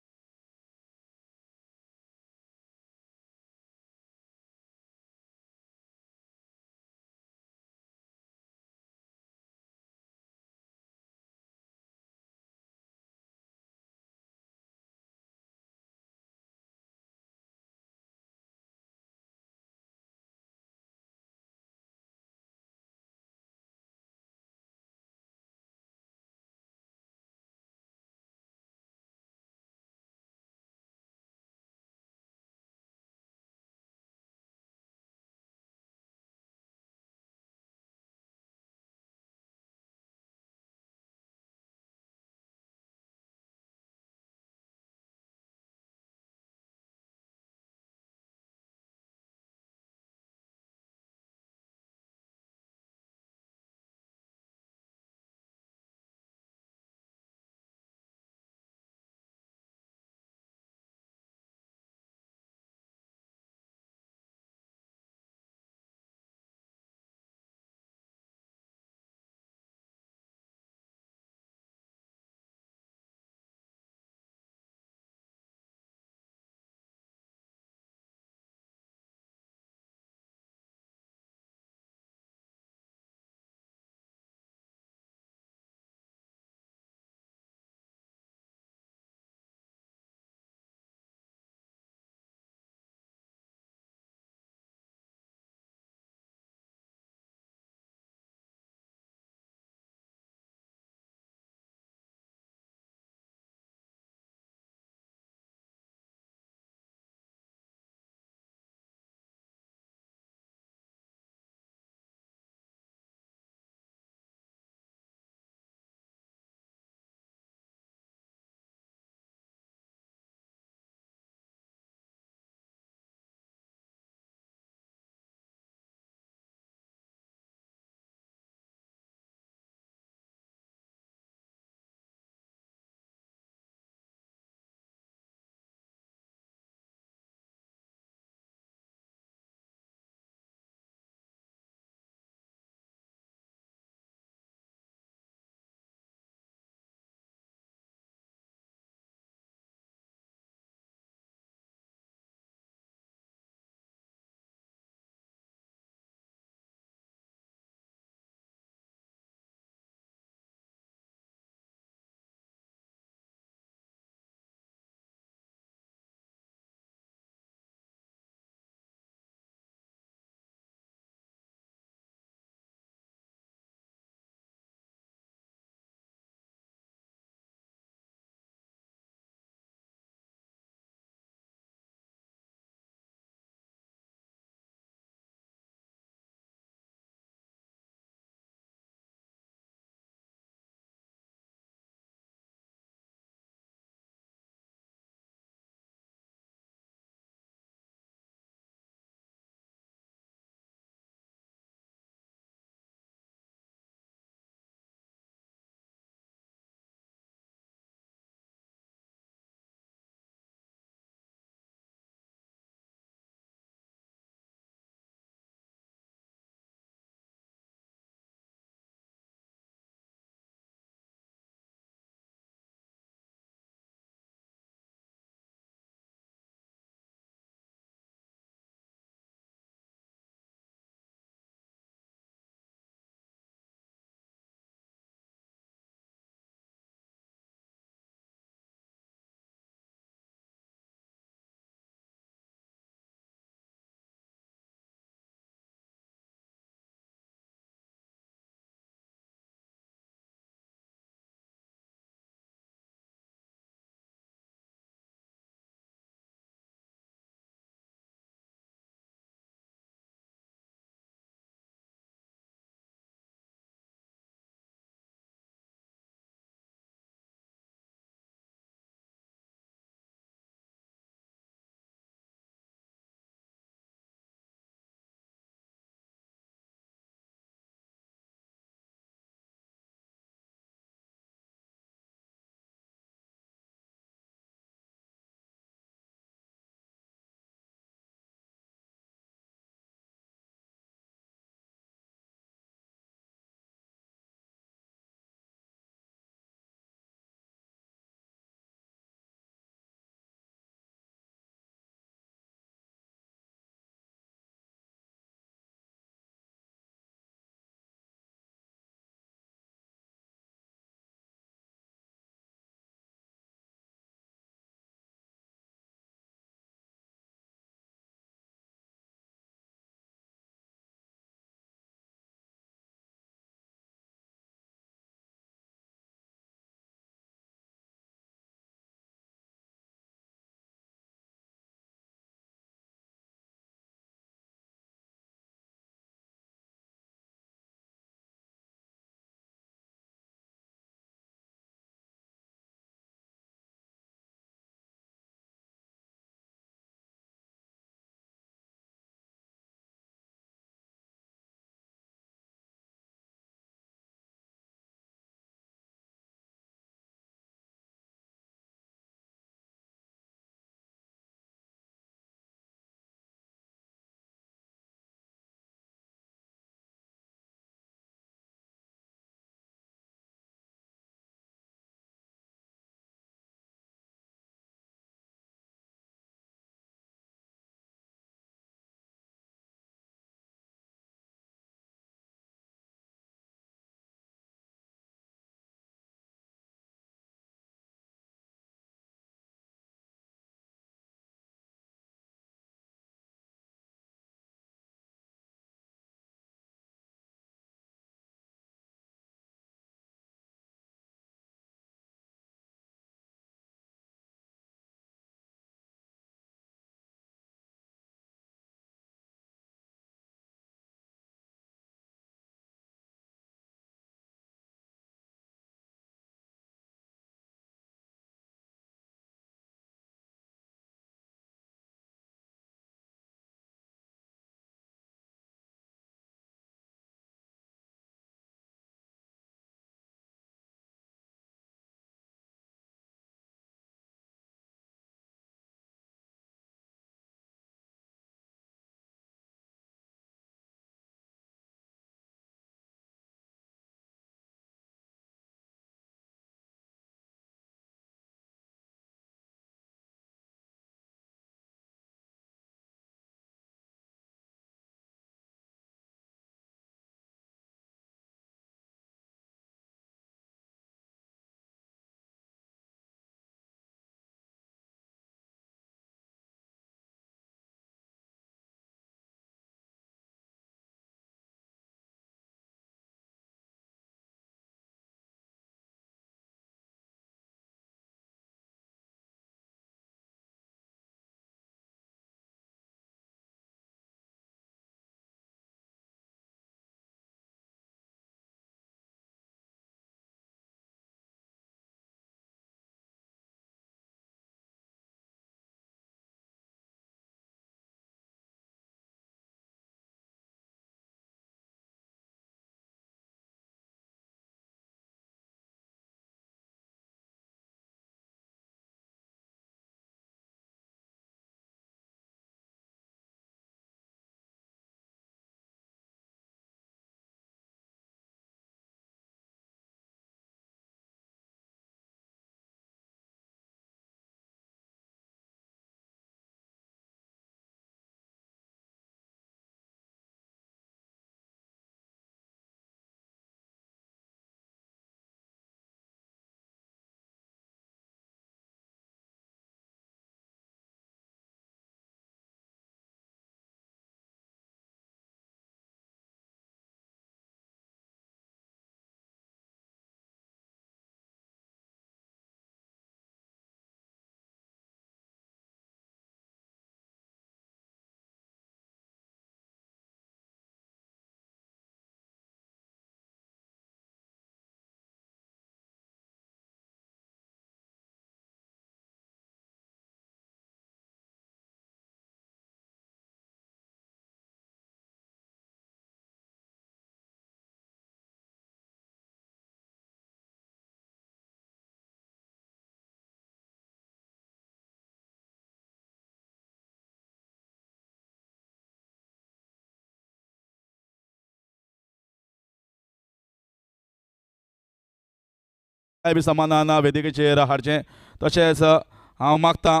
काय बी सन्मानान वेदिकेचेर हाडचें. तशेंच हांव मागतां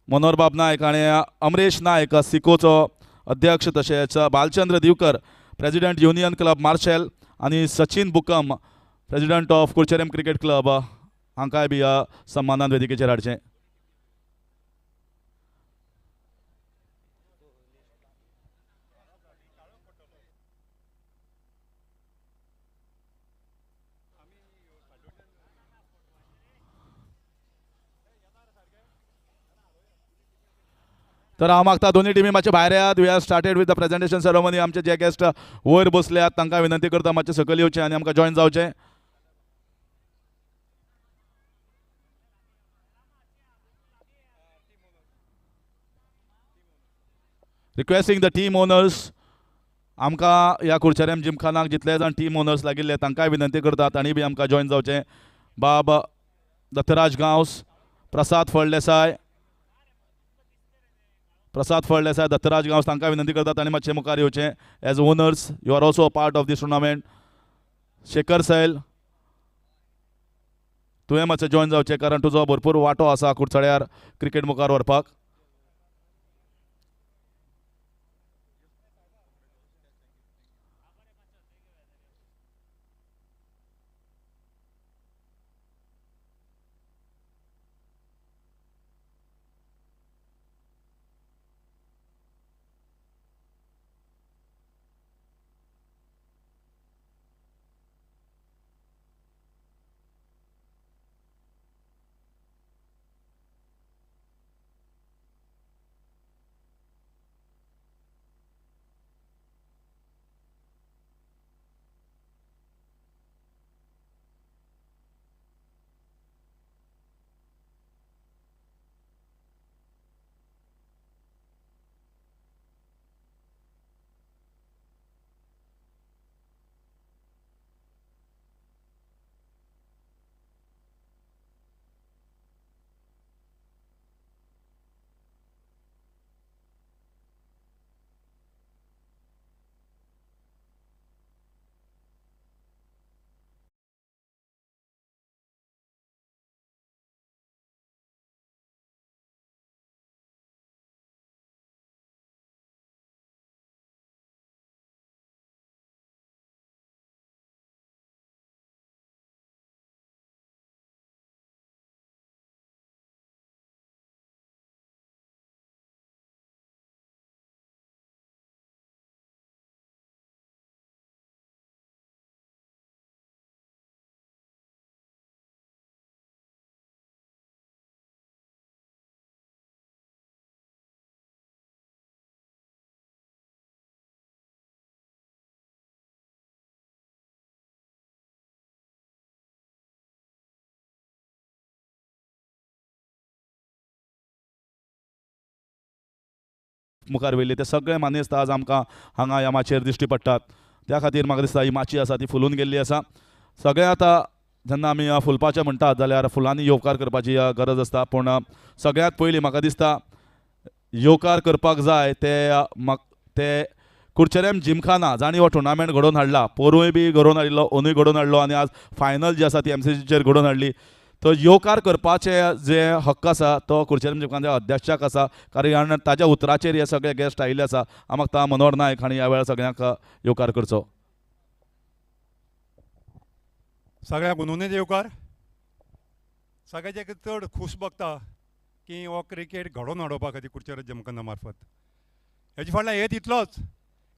मनोहर बाब नायक आनी अमरेश नायक सिकोचो अध्यक्ष, तशेंच Balchandra Divkar president union club मार्शल आनी Sachin Bukam president of Curchorem cricket club हांकांय बी सन्मानान वेदिकेचेर हाडचें. तर हांव मागता दोन्ही टिमी मातशे भायर येयात. We have started with the presentation ceremony. आमचे जे गेस्ट वयर बसल्यात तांकां विनंती करता मातशे सकयल येवचें आनी आमकां जॉयन जावचें. Requesting the team owners. आमकां ह्या कुर्चरेम जिमखानाक जितले जाण टीम ओनर्स लागिल्ले तांकांय विनंती करता तांणी बी आमकां जॉयन जावचें. बाब दत्तराज गांवस, प्रसाद फळदेसाय, दत्तराज गांवस तांकां विनंती करता तांणी मातशें मुखार येवचें. As owners you are also a part of this tournament. Shekhar Sail तुवें मातशें जॉयन जावचें कारण तुजो भरपूर वांटो आसा कुडचड्यार क्रिकेट मुखार व्हरपाक. मुखार व्हेल्ली ते सगळे मानेस्त आज आमकां हांगा ह्या माचयेर दिश्टी पडटात. त्या खातीर म्हाका दिसता ही माची आसा ती फुलून गेल्ली आसा. सगळ्यांत जेन्ना आमी फुलपाचें म्हणटात जाल्यार फुलांनी येवकार करपाची गरज आसता. पूण सगळ्यांत पयलीं म्हाका दिसता येवकार करपाक जाय ते कुर्चरेम जिमखाना जाणी हो टुर्नामेंट घडोवन हाडला. पोरूय बी घडोवन हाडिल्लो, ओनूय घडोवन हाडलो आनी आज फायनल जी आसा ती MCCचेर घडोवन हाडली. तो येवकार करपाचे जे हक्क आसा तो कुर्चरेम जिमखानाच्या अध्यक्षाक आसा कारण ताच्या उतराचेर हे सगळे गेस्ट आयिल्ले आसा. हांव मागता मनोहर नायक हांणी ह्या वेळार सगळ्यांक येवकार करचो. सगळ्यांक उनूच येवकार. सगळ्याचे चड खूश बघता की हो क्रिकेट घडोवन हाडोवपा खातीर कुर्चरेम जिमखाना मार्फत हेजे फाटल्यान हेत इतलोच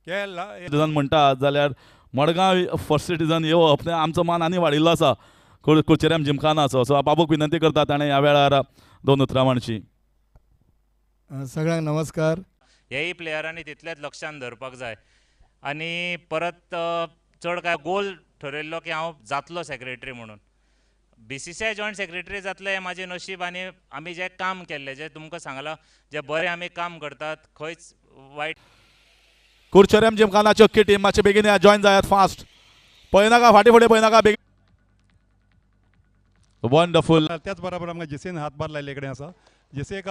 के म्हणटात जाल्यार मडगांव फर्स्ट सिटीजन येवप आमचो मान आनी वाडिल्लो आसा कुर्चरेम जिमखानाचो. सो बाबूक विनंती करता ताणें ह्या वेळार 2 उतरां मांडची. सगळ्यांक नमस्कार. हेय प्लेयरांनी तितलेच लक्षान धरपाक जाय आनी परत चड काय गोल ठरयल्लो की हांव जातलो सेक्रेटरी म्हणून. BCCI जॉयंट सेक्रेटरी जातलें हें म्हाजें नशीब आनी आमी जें काम केल्लें जें तुमकां सांगलां जें बरें आमी काम करतात खंयच वायट. कुर्चरेम जिमखानाची अख्खी टीम मातशे बेगीन जॉयन जायात फास्ट. पळयनाका फाटीं फुडें पळयनाका बेगीन. वंडरफुल. त्याच बरोबर आमकां जेसीन हातभार लायले कडेन आसा. जेसी